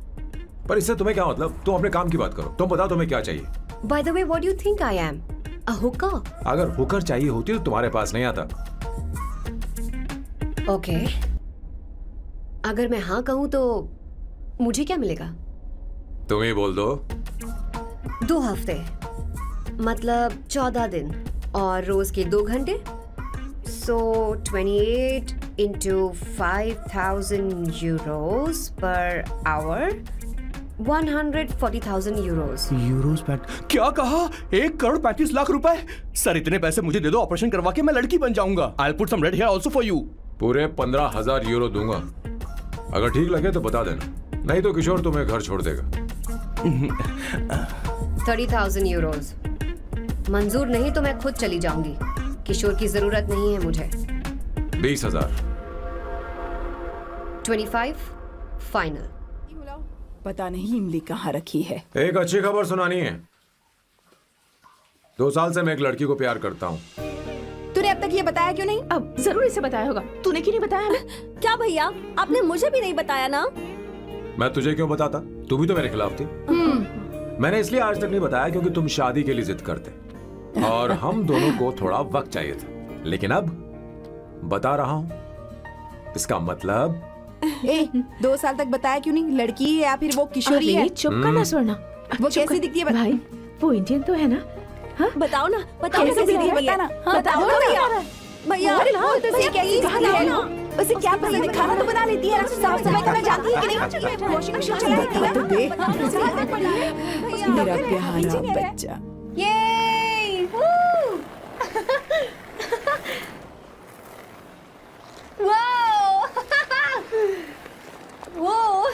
पर इससे तुम्हें क्या मतलब? तुम अपने काम की बात करो। तुम बताओ तुम्हें क्या चाहिए? By the way, what do you think I am? A hooker? अगर हुकर चाहिए होती तो तुम्हारे पास नहीं आता। Okay. अगर मैं हाँ कहूँ तो मुझे क्या मिलेगा? तुम ही बोल दो। 2 हफ्ते मतलब 14 दिन और रोज के 2 घंटे। So 28 into 5,000 euros per hour, 140,000 euros. Euros PAT? क्या कहा? 1,35,00,000 रुपए? सर इतने पैसे मुझे दे दो, ऑपरेशन करवा के मैं लड़की बन जाऊंगा। I'll put some red hair also for you. पूरे 15,000 यूरो दूंगा। अगर ठीक लगे तो बता देना, नहीं तो किशोर तुम्हें घर छोड़ देगा। 30,000 euros. मंजूर नहीं तो मैं खुद चली जाऊंगी। किशोर की जरूरत नहीं है मुझे। 20,000। 25 फाइनल। पता नहीं इमली कहाँ रखी है। एक अच्छी खबर सुनानी है। 2 साल से मैं एक लड़की को प्यार करता हूँ। तूने अब तक ये बताया क्यों नहीं? अब जरूर इसे बताया होगा। तूने क्यों नहीं बताया हमें? क्या भैया, आपने मुझे भी नहीं बताया ना? मैं तुझे क्यों बताता? तू भी तो मेरे खिलाफ थी। मैंने इसलिए आज तक नहीं बताया क्योंकि तुम शादी के लिए जिद करते और हम दोनों को थोड़ा वक्त चाहिए था। लेकिन अब बता रहा हूँ। इसका मतलब 2 साल तक बताया क्यों नहीं? लड़की है या फिर वो किशोरी है? अरे चुप करना स्वर्णा। वो चुप कैसी कर। दिखती है? भाई वो इंडियन तो है ना? हाँ? बताओ ना, बताओ कैसे कैसी दिखती है? दिख रही है? बताना। हाँ, बताओ ना भैया। भैया, उसे कैसी दिखती है ना? उसे क्या पसंद है? खाना तो बना लेती है, साफ सफाई करना जानती है कि नहीं? वॉशिंग मशीन चला लेती है? तो देख मेरा प्यारा बच्चा। ये वो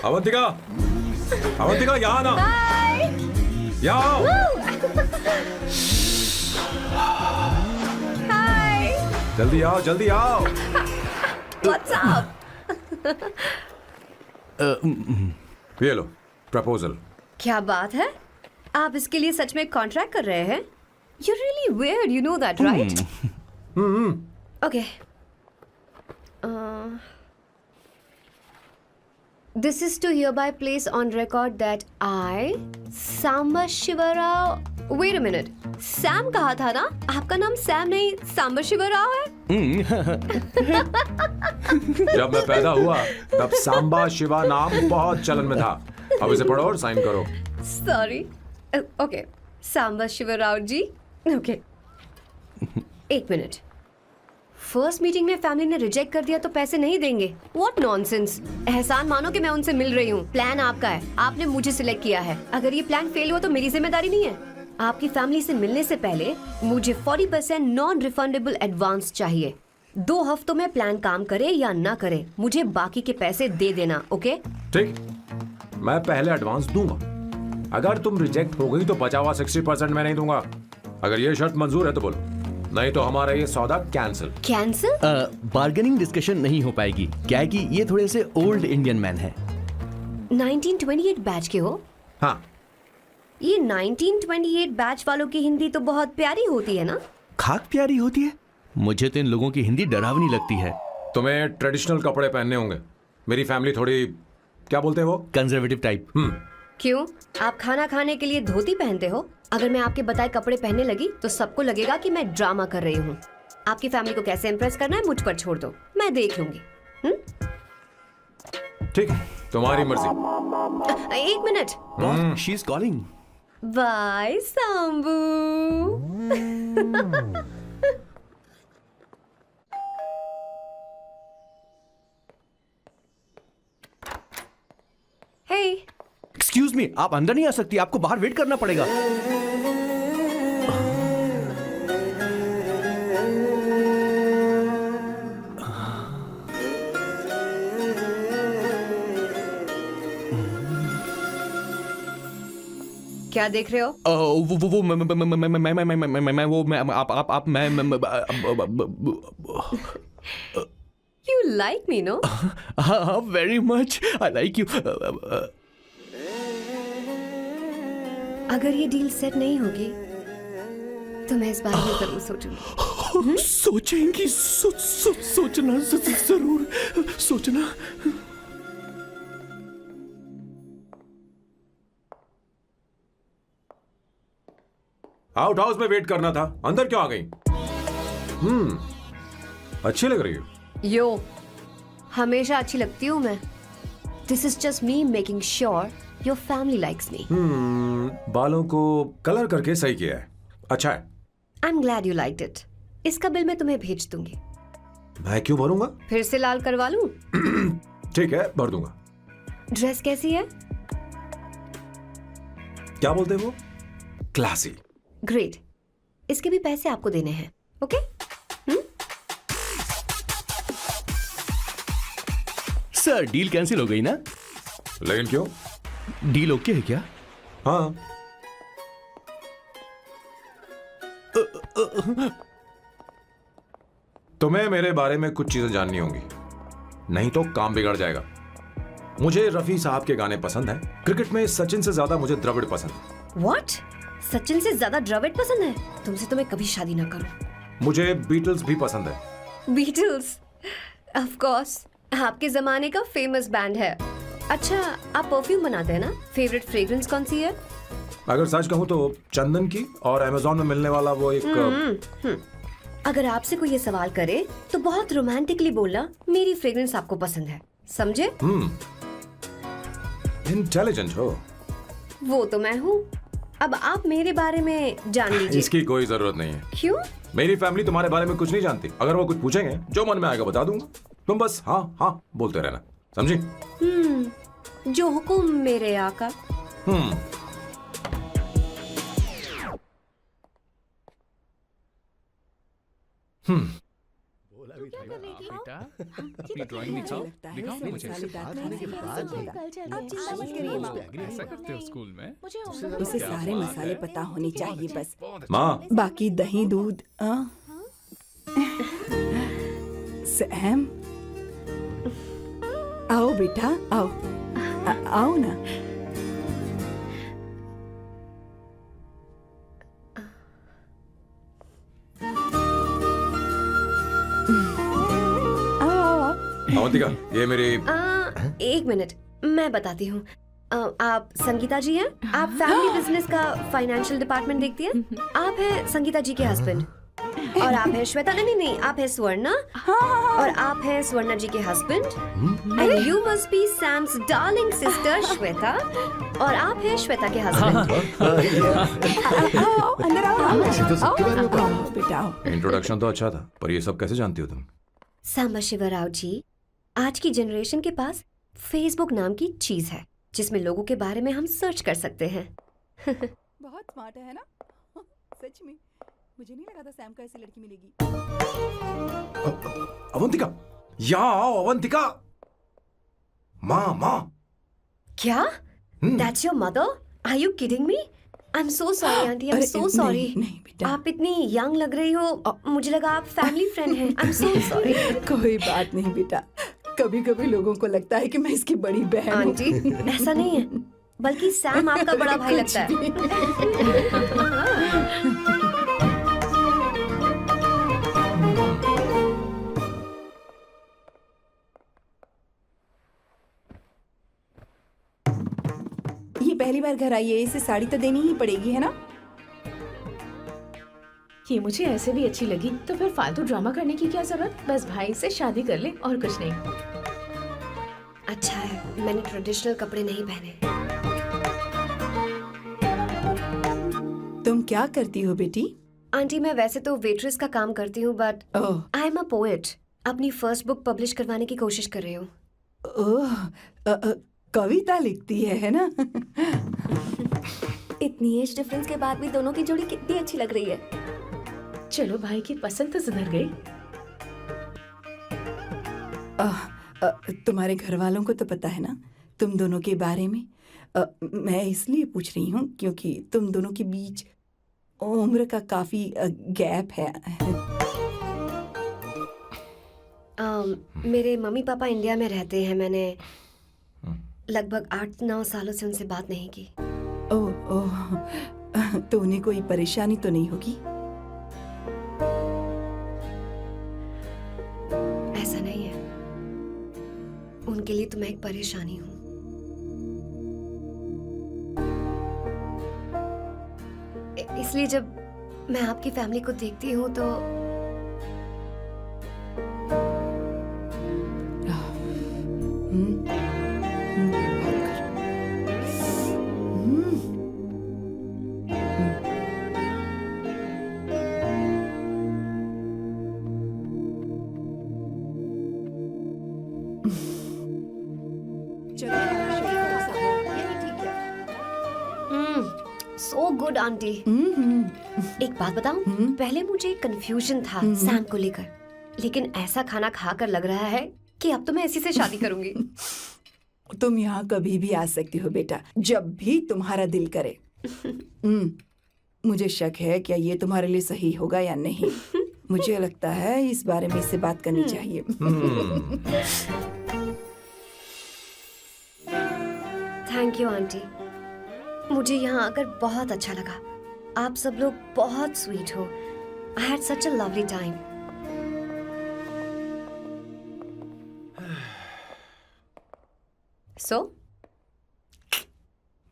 अवंतिका, अवंतिका यहाँ ना, यहाँ आओ। जल्दी आओ, जल्दी आओ। What's up? ये लो प्रपोजल। क्या बात है? आप इसके लिए सच में कॉन्ट्रैक्ट कर रहे हैं? You're really weird, you know that, right? Okay. This is to hereby place on record that I, Samba Shivarao. Wait a minute. Sam कहा था ना? आपका नाम सैम नहीं सांबा शिवराव है? जब मैं पैदा हुआ तब सांबा शिवा नाम बहुत चलन में था। अब इसे पढ़ो और साइन करो। Sorry. Okay. सांबा शिवराव जी. Okay. एक मिनट। फर्स्ट मीटिंग में फैमिली ने रिजेक्ट कर दिया तो पैसे नहीं देंगे? What nonsense! एहसान मानो कि मैं उनसे मिल रही हूँ। प्लान आपका है, आपने मुझे सिलेक्ट किया है। अगर ये प्लान फेल हुआ तो मेरी जिम्मेदारी नहीं है। आपकी फैमिली से मिलने से पहले मुझे 40% नॉन रिफंडेबल एडवांस चाहिए। 2 हफ्तों में प्लान काम करे या ना करे, मुझे बाकी के पैसे दे देना, ओके? ठीक, मैं पहले एडवांस दूंगा। अगर तुम रिजेक्ट हो गई तो बचा हुआ 60% मैं नहीं दूंगा। अगर ये शर्त मंजूर है तो बोलो, नहीं तो हमारा ये सौदा कैंसिल। कैंसिल? बार्गेनिंग डिस्कशन नहीं हो पाएगी। क्या है कि ये थोड़े से ओल्ड इंडियन मैन है। 1928 बैच के हो? हाँ। ये 1928 बैच वालों की हिंदी तो बहुत प्यारी होती है ना? खाक प्यारी होती है? मुझे तो इन लोगों की हिंदी डरावनी लगती है। तुम्हें ट्रेडिशनल कपड़े पहनने होंगे। मेरी फैमिली थोड़ी, क्या बोलते हैं वो, कंजर्वेटिव टाइप। क्यों? आप खाना खाने के लिए धोती पहनते हो? अगर मैं आपके बताए कपड़े पहनने लगी तो सबको लगेगा कि मैं ड्रामा कर रही हूँ। आपकी फैमिली को कैसे इम्प्रेस करना है मुझ पर छोड़ दो, मैं देख लूंगी। ठीक है, तुम्हारी मर्जी। एक minute. She is calling. Bye Sambu. Hey, excuse me, आप अंदर नहीं आ सकती, आपको बाहर वेट करना पड़ेगा। क्या देख रहे हो? वो मैं You like me, no? very much. I like you. अगर ये डील सेट नहीं होगी तो मैं इस बारे में जरूर सोचूंगी। सोचेंगी, सोचना जरूर सोचना। आउट हाउस में वेट करना था, अंदर क्यों आ गई? अच्छी लग रही हो। यो, हमेशा अच्छी लगती हूँ मैं। This is just me making sure your family likes me. बालों को कलर करके सही किया है, अच्छा है। I am glad you liked it. इसका बिल मैं तुम्हें भेज दूंगी। मैं क्यों भरूंगा? फिर से लाल करवा लूं? ठीक है, भर दूंगा। ड्रेस कैसी है? क्या बोलते हैं वो? क्लासी। ग्रेट। इसके भी पैसे आपको देने हैं, ओके? सर, डील कैंसिल हो गई ना? लेकिन क्यों? डील ओके है क्या? हाँ। तुम्हें मेरे बारे में कुछ चीजें जाननी होंगी, नहीं तो काम बिगड़ जाएगा। मुझे रफी साहब के गाने पसंद हैं। क्रिकेट में सचिन से ज्यादा मुझे द्रविड़ पसंद है। What? सचिन से ज्यादा द्रविड़ पसंद है? तुमसे तो मैं कभी शादी ना करूं। मुझे बीटल्स भी पसंद है। बीटल्स? ऑफ कोर्स, आपके जमाने का फेमस बैंड है। अच्छा, आप परफ्यूम बनाते हैं ना? फेवरेट फ्रेग्रेंस कौन सी है? अगर सच कहूं तो चंदन की, और अमेज़न में मिलने वाला वो एक अगर आपसे कोई ये सवाल करे तो बहुत रोमांटिकली बोलना मेरी फ्रेग्रेंस आपको पसंद है, समझे? इंटेलिजेंट हो। वो तो मैं हूँ। अब आप मेरे बारे में जान लीजिए। इसकी कोई जरूरत नहीं है। क्यों? मेरी फैमिली तुम्हारे बारे में कुछ नहीं जानती। अगर वो कुछ पूछेंगे, जो मन में आएगा बता दूंगा। तुम बस हाँ हाँ बोलते रहना, समझी? जो हुकुम मेरे आका। बेटा अपनी ड्राइंग दिखाओ लगता है दिखाओ ना मुझे मसालेदार खाने के खाना बाद चाहिए। कल चल आप चिंता मत करिए माँ। ऐसा करते हो स्कूल में मुझे उसे सारे मसाले पता होने चाहिए बस। माँ बाकी दही दूध सैम आओ बेटा आओ आओ ना। आओ आओ आओ। अवंतिका ये मेरी एक मिनट मैं बताती हूँ। आप संगीता जी हैं? आप फैमिली बिजनेस का फाइनेंशियल डिपार्टमेंट देखती हैं? आप हैं संगीता जी के हस्बैंड और आप हैं श्वेता। नहीं आप हैं स्वर्णा और आप हैं स्वर्णा जी के husband and you must be Sam's darling sister Shweta और आप हैं श्वेता के हस्बैंड। आओ अंदर आओ आओ इसे तो सबके बारे में पता है। आओ बेटा आओ। इंट्रोडक्शन तो अच्छा था पर ये सब कैसे जानती हो तुम? सांबा शिवराव जी, आज की जनरेशन के पास फेसबुक नाम की चीज है जिसमें लोगों के बारे में हम सर्च कर सकते हैं। बहुत स्मार्ट है ना? सच में मुझे नहीं लगा था सैम को ऐसी लड़की मिलेगी। अवंतिका यहाँ आओ अवंतिका। माँ क्या? That's your mother? Are you kidding me? I'm so sorry aunty, I'm अरे, so sorry. नहीं बेटा। आप इतनी यंग लग रही हो, मुझे लगा आप फैमिली फ्रेंड हैं। I'm so sorry. कोई बात नहीं बेटा, कभी कभी लोगों को लगता है कि मैं इसकी बड़ी बहन हूँ। आंटी ऐसा नहीं है, बल्कि सैम आपका बड़ा भाई लगता है। ये पहली बार घर आई है, इसे साड़ी तो देनी ही पड़ेगी है ना? ये मुझे ऐसे भी अच्छी लगी, तो फिर फालतू ड्रामा करने की क्या जरूरत? बस भाई से शादी कर ले और कुछ नहीं। अच्छा है मैंने ट्रेडिशनल कपड़े नहीं पहने। तुम क्या करती हो बेटी? आंटी मैं वैसे तो वेट्रेस का काम करती हूँ but oh I am a poet. अपनी फर्स्ट बुक पब्लिश करवाने की कोशिश कर रही हूँ। ओह कविता लिखती है ना? इतनी एज डिफरेंस के बाद भी दोनों की जोड़ी कितनी अच्छी लग रही है। चलो भाई की पसंद तो सुधर गई। तुम्हारे घर वालों को तो पता है ना तुम दोनों के बारे में? मैं इसलिए पूछ रही हूँ क्योंकि तुम दोनों के बीच उम्र का काफी गैप है। मेरे मम्मी पापा इंडिया में रहते हैं। मैंने लगभग 8-9 सालों से उनसे बात नहीं की। ओह ओह तो उन्हें कोई परेशानी तो नहीं होगी? ऐसा नहीं है, उनके लिए तो मैं एक परेशानी हूँ। इसलिए जब मैं आपकी फैमिली को देखती हूँ तो सो गुड आंटी। एक बात बताऊं, पहले मुझे कंफ्यूजन था सैम को लेकर, लेकिन ऐसा खाना खाकर लग रहा है कि अब तो मैं इसी से शादी करूंगी। तुम यहाँ कभी भी आ सकती हो बेटा, जब भी तुम्हारा दिल करे। मुझे शक है क्या ये तुम्हारे लिए सही होगा या नहीं। मुझे लगता है इस बारे में इससे बात करनी चाहिए। थैंक यू आंटी, मुझे यहाँ आकर बहुत अच्छा लगा। आप सब लोग बहुत स्वीट हो। I had such a lovely time. So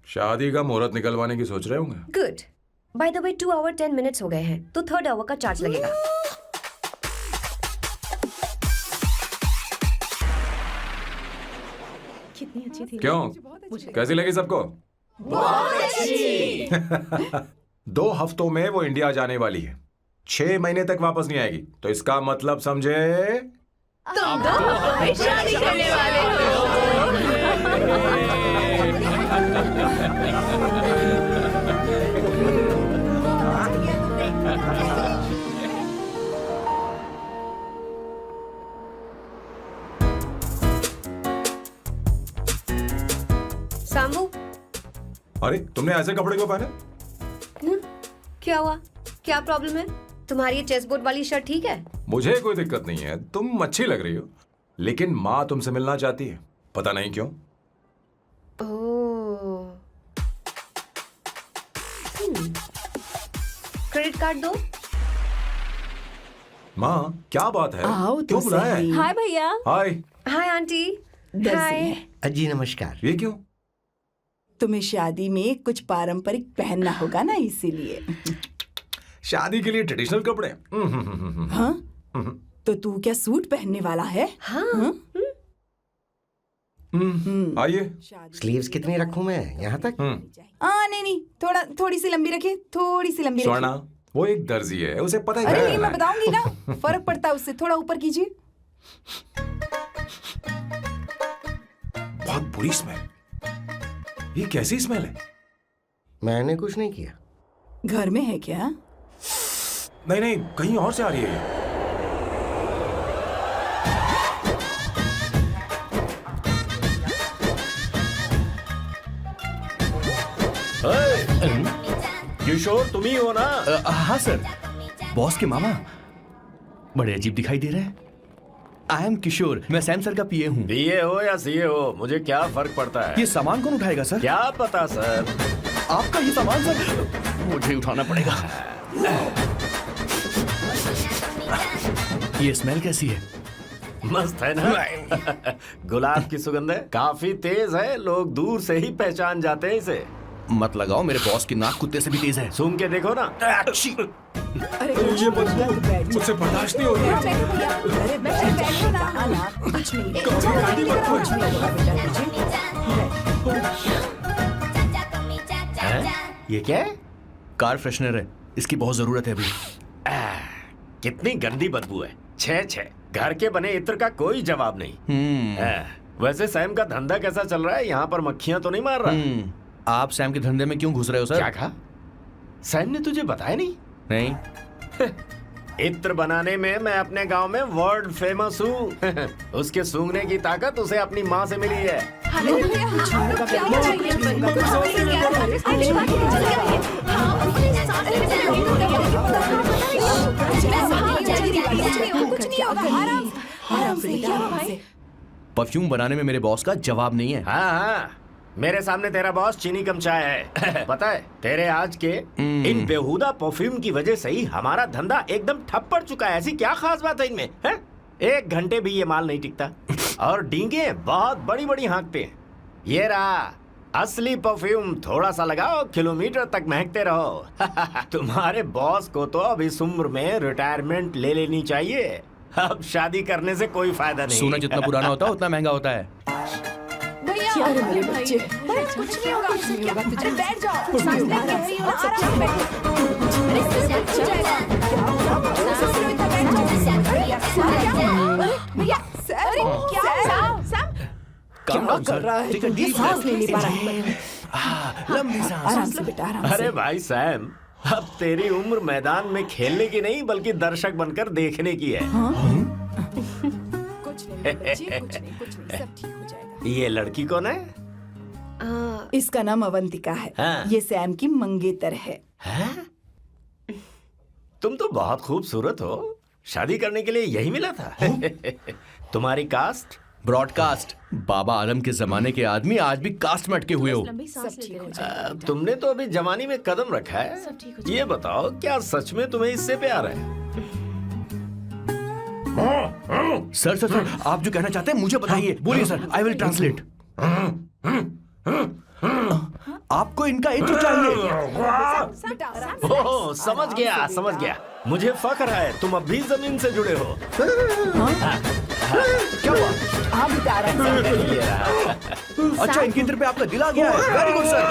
शादी का मुहूर्त निकलवाने की सोच रहे होंगे। Good. By the way 2 hour 10 minutes हो गए हैं, तो 3rd आवर का चार्ज लगेगा। कितनी अच्छी थी। क्यों कैसी लगी सबको? बहुत अच्छी। 2 हफ्तों में वो इंडिया जाने वाली है, 6 महीने तक वापस नहीं आएगी, तो इसका मतलब समझे तुम दो शादी करने वाले हो। शंभू, अरे तुमने ऐसे कपड़े क्यों पहने? क्या हुआ? क्या प्रॉब्लम है? तुम्हारी ये चेस बोर्ड वाली शर्ट ठीक है? मुझे कोई दिक्कत नहीं है, तुम अच्छी लग रही हो, लेकिन माँ तुमसे मिलना चाहती है, पता नहीं क्यों। ओह। क्रेडिट कार्ड दो। माँ क्या बात है? आओ तो क्यों बुलाया है? सही। हाय भैया। हाय। Hi aunty. दर्जी हाय। है। जी नमस्कार। ये क्यों? तुम्हें शादी में कुछ पारंपरिक पहनना होगा ना, इसीलिए। शादी के लिए ट्रेडिशनल कपड़े? हाँ? तो तू क्या सूट पहनने वाला है? हाँ। आइए। स्लीव्स कितनी रखूं मैं? यहाँ तक? नहीं, थोड़ी सी लंबी रखिए, थोड़ी सी लंबी स्वर्णा, रखिए। वो एक दर्जी है, उसे पता है अरे क्या नहीं, करना मैं है। बताऊंगी ना, फर्क पड़ता है उससे। थोड़ा ऊपर कीजिए। बहुत बुरी स्मेल। ये कैसी स्मेल है? मैंने कुछ नहीं किया। घर में है क्या? नहीं नहीं, कहीं और से आ रही है ये। किशोर तुम ही हो ना? हाँ सर, बॉस के मामा बड़े अजीब दिखाई दे रहे हैं। आई एम किशोर, मैं सैम सर का पीए हूँ। बीए हो या सीए हो, मुझे क्या फर्क पड़ता है? ये सामान कौन उठाएगा सर? क्या पता सर। आपका ही सामान सर, मुझे उठाना पड़ेगा। ये स्मेल कैसी है? मस्त है ना? गुलाब की सुगंध है, काफी तेज है, लोग दूर से ही पहचान जाते हैं इसे। मत लगाओ, मेरे बॉस की नाक कुत्ते से भी तेज है। सूंघ के देखो ना। अरे ये बदबू मुझसे बर्दाश्त नहीं हो रही है। अरे बैठो ना। कुछ नहीं, कुछ नहीं होगा बेटा तुझे। ये क्या है? कार फ्रेशनर है, इसकी बहुत जरूरत है अभी। कितनी गंदी बदबू है। छे छे, घर के बने इत्र का कोई जवाब नहीं। वैसे सैम का धंधा कैसा चल रहा है? यहाँ पर मक्खियां तो नहीं मार रहा? आप सैम के धंधे में क्यों घुस रहे हो सर? क्या कहा? सैम ने तुझे बताया नहीं? नहीं। इत्र बनाने में मैं अपने गांव में वर्ल्ड फेमस हूँ। उसके सूंघने की ताकत उसे अपनी माँ से मिली है। परफ्यूम बनाने में मेरे बॉस का जवाब नहीं है। हाँ हाँ, मेरे सामने तेरा बॉस चीनी कम चाय है। पता है, तेरे आज के इन बेहुदा परफ्यूम की वजह से ही हमारा धंधा एकदम ठप पड़ चुका है। ऐसी क्या खास बात है इनमें? है? 1 घंटे भी ये माल नहीं टिकता और डींगे बहुत बड़ी बड़ी हाँकते हैं। ये रहा असली परफ्यूम, थोड़ा सा लगाओ, किलोमीटर तक महकते रहो। तुम्हारे बॉस को तो अब इस उम्र में रिटायरमेंट ले लेनी चाहिए। अब शादी करने से कोई फायदा नहीं। सोना जितना पुराना होता है उतना महंगा होता है। क्या रे मेरे बच्चे? कुछ नहीं होगा, कुछ नहीं होगा तुझे। बैठ जाओ। सांस ले, आराम से बैठो। अरे हो जाएगा। भैया, अरे क्या काम डाउन कर रहा है? Take a ये deep सांस नहीं ले breath. पा रहा है। लंबी सांस। आराम से बेटा, आराम अरे से। भाई सैम, अब तेरी उम्र मैदान में खेलने की नहीं बल्कि दर्शक बनकर देखने की है। कुछ नहीं बच्चे, कुछ नहीं, सब ठीक हो जाएगा। ये लड़की कौन है? इसका नाम अवंतिका है। हाँ। ये सैम की मंगेतर है। हैं? तुम तो बहुत खूबसूरत हो, शादी करने के लिए यही मिला था। तुम्हारी कास्ट? ब्रॉडकास्ट। बाबा आदम के जमाने के आदमी आज भी कास्ट में अटके हुए हो। लंबी सांस लेते रहो। तुमने तो अभी जवानी में कदम रखा है। ये बताओ, क्या सच में तुम्हें इससे प्यार है? सर सर सर, आप जो कहना चाहते हैं मुझे बताइए। बोलिए सर, आई विल ट्रांसलेट। आपको इनका इत्र चाहिए। ओह, समझ गया समझ गया। मुझे फख्र है तुम अब भी जमीन से जुड़े हो। क्या हुआ? हाँ बेटा, आराम से। ये रहा। अच्छा, इनके इत्र पे आपका दिल आ गया है। Very good sir.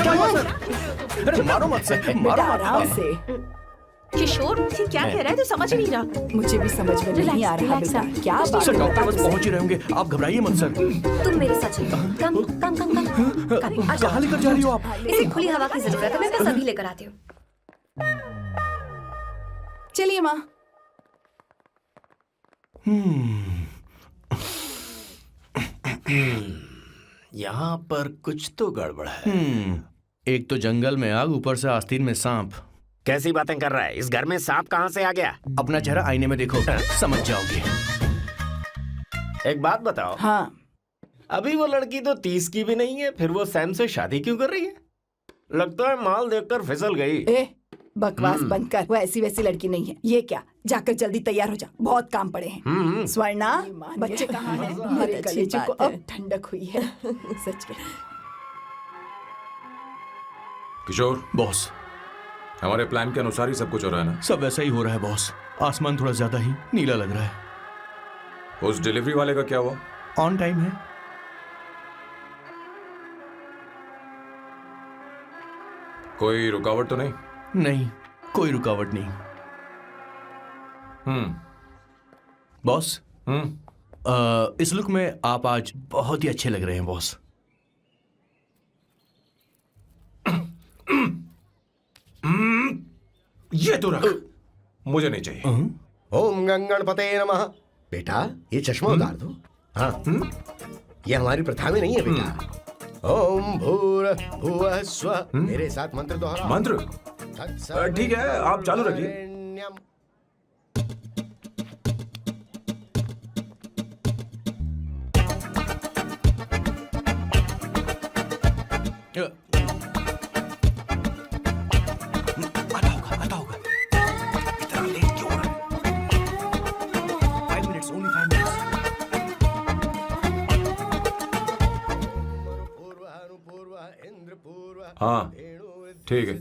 क्या हुआ सर? अरे मारो मत सर, मारो बेटा, मत। आराम से। किशोर, ये क्या कह रहा है? तो समझ नहीं रहा। मुझे भी समझ में नहीं आ रहा Relax, बेटा। relax, क्या बात सर है? डॉक्टर बस पहुंच ही रहे होंगे, आप घबराइए मत सर। तुम मेरे साथ चलो। कम कम कम कम। कहाँ लेकर जा रही हो आप? इसे खुली हवा की जरूरत है, मैं बस अभी लेकर आती हूँ। चलिए माँ। यहाँ पर कुछ तो गड़बड़ है। एक तो जंगल में आग, ऊपर से आस्तीन में सांप। कैसी बातें कर रहा है? इस घर में सांप कहाँ से आ गया? अपना चेहरा आईने में देखो, समझ जाओगे। एक बात बताओ। हाँ, अभी वो लड़की तो 30 की भी नहीं है, फिर वो सैम से शादी क्यों कर रही है? लगता है माल देखकर फिसल गई। ए बकवास बंद कर, वो ऐसी वैसी लड़की नहीं है। ये क्या, जाकर जल्दी तैयार हो जा, बहुत काम पड़े हैं। स्वर्णा, बच्चे कहाँ हैं? मेरे कलेजे को अब ठंडक हुई है। सच में। किशोर, बॉस, हमारे प्लान के अनुसार ही सब कुछ हो रहा है ना? सब वैसा ही हो रहा है बॉस। आसमान थोड़ा ज्यादा ही नीला लग रहा है। उस डिलीवरी वाले का क्या हुआ? ऑन टाइम है। कोई रुकावट तो नहीं? नहीं, कोई रुकावट नहीं। बॉस, इस लुक में आप आज बहुत ही अच्छे लग रहे हैं बॉस। ये तो रख, मुझे नहीं चाहिए। ओम गंगणपते नमः। बेटा, ये चश्मा उतार दो। हाँ, ये हमारी प्रथा में नहीं है बेटा। ओम भूर्भुवः स्वः। मेरे साथ मंत्र दोहराओ। मंत्र? ठीक है, आप चालू रखिए। आता होगा। इतना लेट क्यों हो रहा है? 5 minutes, only 5 minutes। हाँ, ठीक है।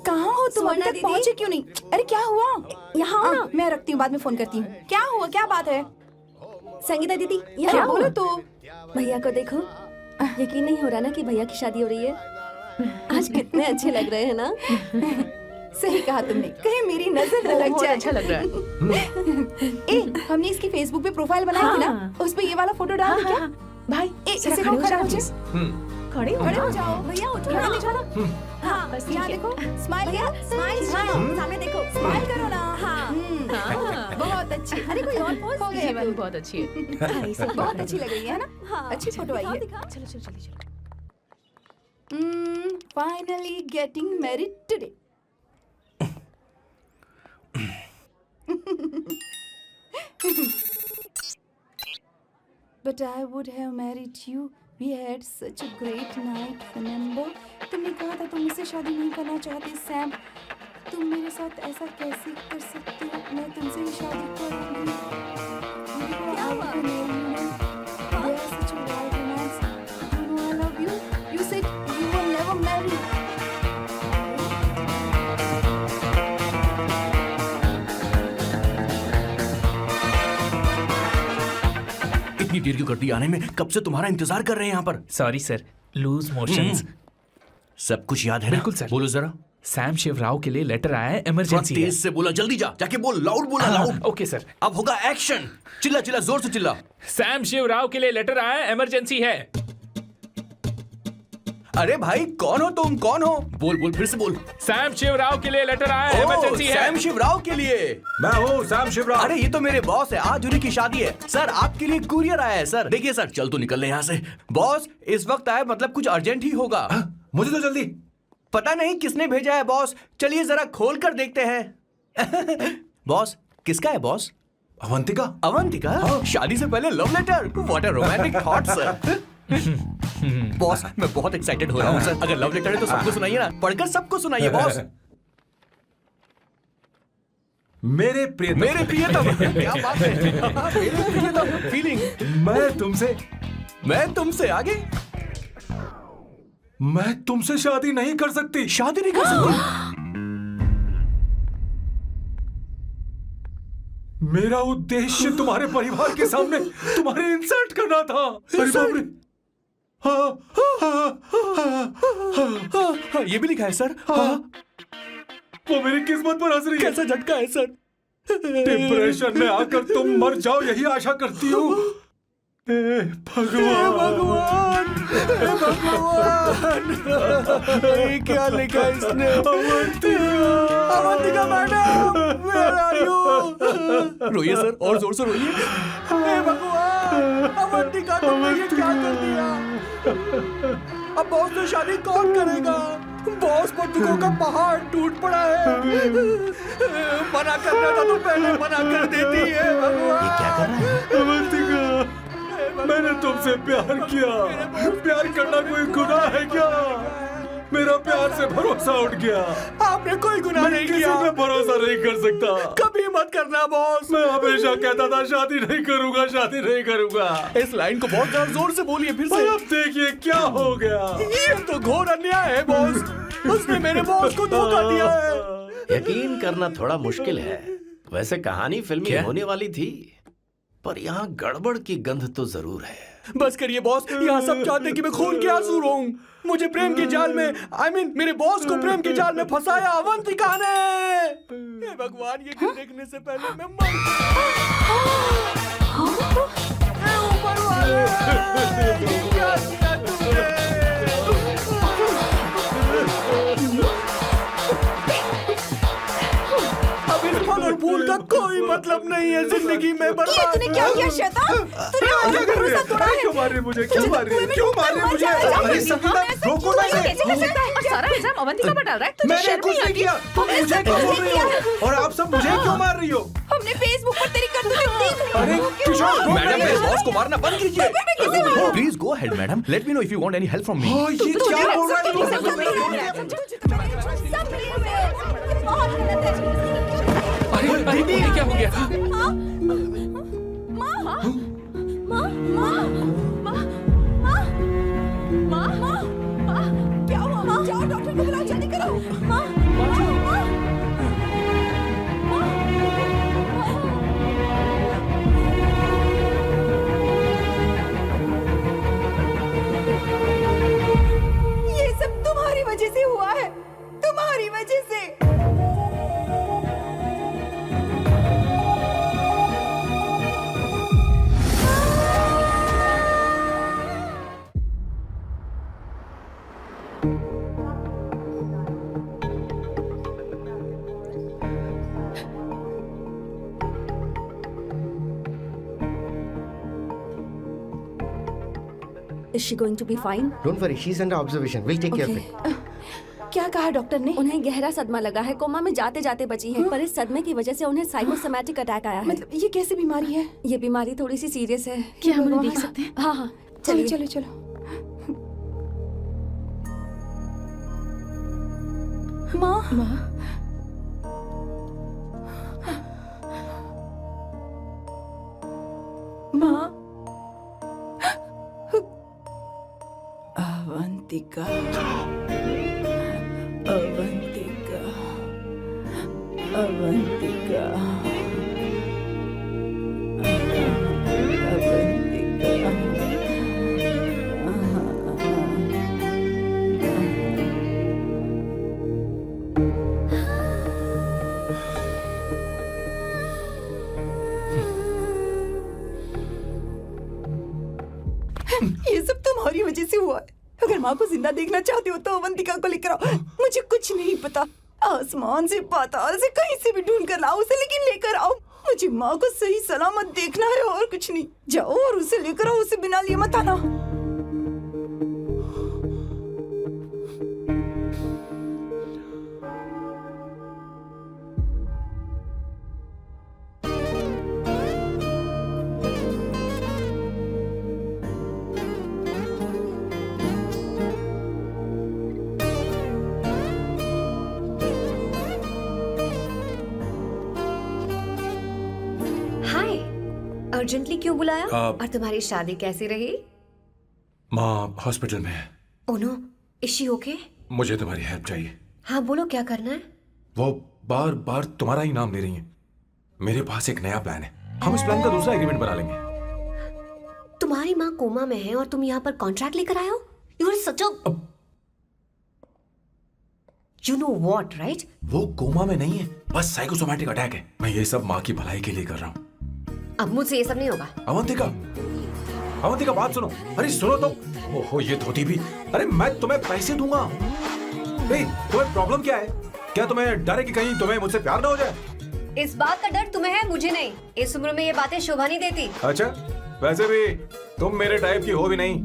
कहाँ हो तुम? अभी तक पहुँचे क्यों नहीं? अरे क्या हुआ? यहाँ आओ ना, मैं रखती हूँ, बाद में फोन करती हूँ। क्या हुआ, क्या बात है? संगीता दीदी, क्या यहाँ बोलो बोलो तो। भैया को देखो। यकीन नहीं हो रहा ना कि भैया की शादी हो रही है। आज कितने अच्छे लग रहे हैं ना। सही कहा तुमने, कहीं मेरी नजर न लग बहुत जाए। अच्छा लग रहा है। ए, हमने इसकी फेसबुक पे प्रोफाइल बनाई थी ना, उस पे ये वाला फोटो डाल क्या? भाई, ए, जरा इसे खड़े हो खड़ा जाओ हो please। खड़े हो खड़े हो जाओ। जाओ भैया, उठो यहाँ ना। देखो ना। हाँ, बस यहाँ ठीक है। देखो, स्माइल भैया, स्माइल सामने देखो। स्माइल करो ना। हाँ। बहुत अच्छी। अरे कोई और पोज हो ये गया। वाली बहुत अच्छी है। बहुत अच्छी लग रही है ना? हाँ, अच्छी फोटो आई है। चलो चलो जल्दी चलो। Finally getting married today. But I would have married you. We had such a great night, remember? तुमने कहा था तुम मुझसे शादी नहीं करना चाहते, सैम। तुम मेरे साथ ऐसा कैसे कर सकते हो? मैं तुमसे ही शादी करूंगी। क्या हुआ? They are such a wild romance. You know I love you. You said you will never marry. इतनी देर क्यों कर दी आने में? कब से तुम्हारा इंतजार कर रहे हैं यहाँ पर। Sorry sir, loose motions. सब कुछ याद है ना? बिल्कुल सर। बोलो जरा। सैम शिवराव के लिए लेटर आया है, थोड़ा इमरजेंसी है। तेज से बोला, जल्दी जा, जाके बोल, लाउड बोला, लाउड। Okay sir. अब होगा एक्शन। चिल्ला चिल्ला, जोर से चिल्ला। सैम शिवराव के लिए लेटर आया है, इमरजेंसी है। अरे भाई, कौन हो तुम? कौन हो? बोल बोल, फिर से बोल। सैम शिवराव के लिए लेटर आया है, इमरजेंसी है। सैम शिवराव के लिए। मैं हूँ सैम शिवराव। अरे ये तो मेरे बॉस है, आज उन्हीं की शादी है। सर, आपके लिए कुरियर आया है सर। देखिए सर, चल तो निकल ले यहाँ से। बॉस इस वक्त आए, मतलब कुछ अर्जेंट ही होगा। मुझे तो जल्दी। पता नहीं किसने भेजा है बॉस, चलिए जरा खोल कर देखते हैं। बॉस, किसका है बॉस? अवंतिका। अवंतिका? शादी से पहले love letter? What a romantic thought sir. Boss, मैं बहुत एक्साइटेड हो रहा हूँ सर। अगर लव लेटर है तो सबको सुनाइए ना, पढ़कर सबको सुनाइए बॉस। मेरे प्रियतम। मेरे प्रियतम, क्या बात है। मेरे प्रियतम, फीलिंग। मैं तुमसे आगे। मैं तुमसे शादी नहीं कर सकती। शादी नहीं कर सकती? मेरा उद्देश्य तुम्हारे परिवार के सामने तुम्हारे इंसल्ट करना था। अरे बाप रे। हाँ, ये भी लिखा है सर। हाँ। वो मेरी किस्मत पर हंस रही है। कैसा झटका है सर। डिप्रेशन में आकर तुम मर जाओ, यही आशा करती हूँ। भगवान, भगवान, ये क्या लिखा इसने? Avantika madam, where are you? रोइए सर, और जोर से रोइए। हे भगवान, अवंतिका तुमने ये क्या कर दिया? अब बॉस से शादी कौन करेगा? बॉस पर दुखों का पहाड़ टूट पड़ा है। मना करना था तो पहले मना कर देती है भगवान। ये क्या कर रहा है? अवंतिका, मैंने तुमसे प्यार किया। प्यार करना कोई गुनाह है क्या? मेरा प्यार से भरोसा उठ गया। आपने कोई गुनाह नहीं किसी किया। पे भरोसा नहीं कर सकता। कभी मत करना बॉस। मैं हमेशा कहता था शादी नहीं करूंगा, शादी नहीं करूंगा। इस लाइन को बहुत ज्यादा जोर से बोलिए फिर पर से। अब देखिए क्या हो गया। ये तो घोर अन्याय है बॉस। उसने मेरे बॉस को धोखा दिया है। यकीन करना थोड़ा मुश्किल है। वैसे कहानी फिल्मी होने वाली थी, पर यहाँ गड़बड़ की गंध तो जरूर है। बस करिए बॉस, यहाँ सब चाहते हैं कि मैं खून के आंसू रोऊं। मुझे प्रेम के जाल में, मेरे बॉस को प्रेम के जाल में फंसाया अवंतिका ने। हे भगवान, ये दिन देखने से पहले मैं मर। हे ऊपर वाले, क्या किया तुमने? अब इस फल और फूल का कोई मतलब नहीं है जिंदगी में। बर्बाद। तूने क्या किया शैतान? तूने हमारा भरोसा तोड़ा है। क्यों मार रही है मुझे? क्यों मार रही है? क्यों मार रही है मुझे? अरे संगीता, रोको ना इसे। कैसे कर सकता है? और सारा इल्जाम अवंतिका पर डाल रहा है। तुझे मैंने शर्म कुछ नहीं नहीं आती? किया। तुम मुझे क्यों बोल रही हो? और आप सब मुझे क्यों मार रही हो? हमने फेसबुक पर तेरी करतूतें देख ली। अरे किशोर, मैडम, मेरे बॉस को मारना बंद कीजिए। Please go ahead madam, let me know if you want any help from me. ये क्या बोल रहा है तू? सब मिले हुए हैं। ये बहुत गलत है। अरे ये क्या हो गया? माँ, माँ, माँ, माँ, माँ, माँ, माँ, माँ, माँ, क्या हुआ? माँ, जाओ डॉक्टर को बुलाओ, जल्दी करो। माँ, माँ, माँ, ये सब तुम्हारी वजह से हुआ है, तुम्हारी वजह से। Is she going to be fine? Don't worry, she's under observation. We'll take care of it. क्या कहा डॉक्टर ने? उन्हें गहरा सदमा लगा है, कोमा में जाते जाते बची है, पर इस सदमे की वजह से उन्हें साइकोसोमैटिक अटैक आया है। मतलब ये कैसी बीमारी है? ये बीमारी थोड़ी सी सीरियस है। क्या हम उन्हें देख सकते हैं? हाँ हाँ, चलो चलिए। चलो चलो। माँ, माँ, माँ, अवंतिका, अवंतिका, अवंतिका, ये सब तुम्हारी वजह से हुआ है। अगर माँ को जिंदा देखना चाहते हो तो अवंतिका को लेकर आओ। मुझे कुछ नहीं पता, आसमान से पाताल से कहीं से भी ढूंढ कर लाओ उसे, लेकिन लेकर आओ। मुझे माँ को सही सलामत देखना है और कुछ नहीं। जाओ और उसे लेकर आओ, उसे बिना लिए मत आना। हाय, अर्जेंटली क्यों बुलाया? आप- और तुम्हारी शादी कैसी रही? माँ हॉस्पिटल में है। Oh no, is she okay? मुझे तुम्हारी हेल्प चाहिए। हाँ बोलो, क्या करना है? वो बार बार तुम्हारा ही नाम ले रही हैं। मेरे पास एक नया प्लान है, हम इस प्लान का दूसरा एग्रीमेंट बना लेंगे। तुम्हारी माँ कोमा में है और तुम यहाँ पर कॉन्ट्रैक्ट लेकर आए हो? You are such a you know what, right? वो कोमा में नहीं है, बस साइकोसोमैटिक अटैक है। मैं ये सब माँ की भलाई के लिए कर रहा हूँ। अब मुझसे ये सब नहीं होगा। अवंतिका, अवंतिका बात सुनो। अरे सुनो तो। ओहो ये धोती भी। अरे मैं तुम्हें पैसे दूंगा। तुम्हें प्रॉब्लम क्या है? क्या तुम्हें डर है कि कहीं तुम्हें मुझसे प्यार ना हो जाए? इस बात का डर तुम्हें है, मुझे नहीं। इस उम्र में ये बातें शोभा नहीं देती। अच्छा, वैसे भी तुम मेरे टाइप की हो भी नहीं।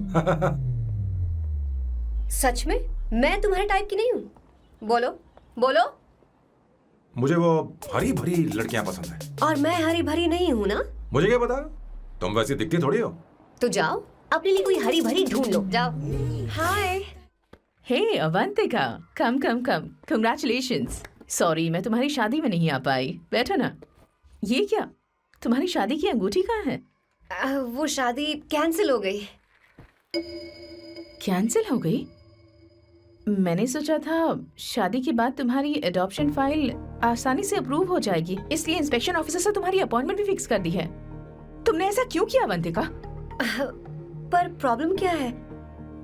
सच में मैं तुम्हारे टाइप की नहीं हूँ? बोलो बोलो। मुझे वो हरी भरी लड़कियां पसंद है। और मैं हरी भरी नहीं हूँ ना? मुझे क्या पता, तुम वैसी दिखती थोड़ी हो। तो जाओ अपने लिए कोई हरी भरी ढूंढ लो, जाओ। हाय। हे अवंतिका, कम कम कम, कंग्रेचुलेशंस। सॉरी मैं तुम्हारी शादी में नहीं आ पाई। बैठो ना। ये क्या, तुम्हारी शादी की अंगूठी कहाँ है? वो शादी कैंसिल हो गई। कैंसिल हो गई? मैंने सोचा था शादी के बाद तुम्हारी एडॉप्शन फाइल आसानी से अप्रूव हो जाएगी, इसलिए इंस्पेक्शन ऑफिसर से तुम्हारी अपॉइंटमेंट भी फिक्स कर दी है। तुमने ऐसा क्यों किया अवंतिका? पर प्रॉब्लम क्या है?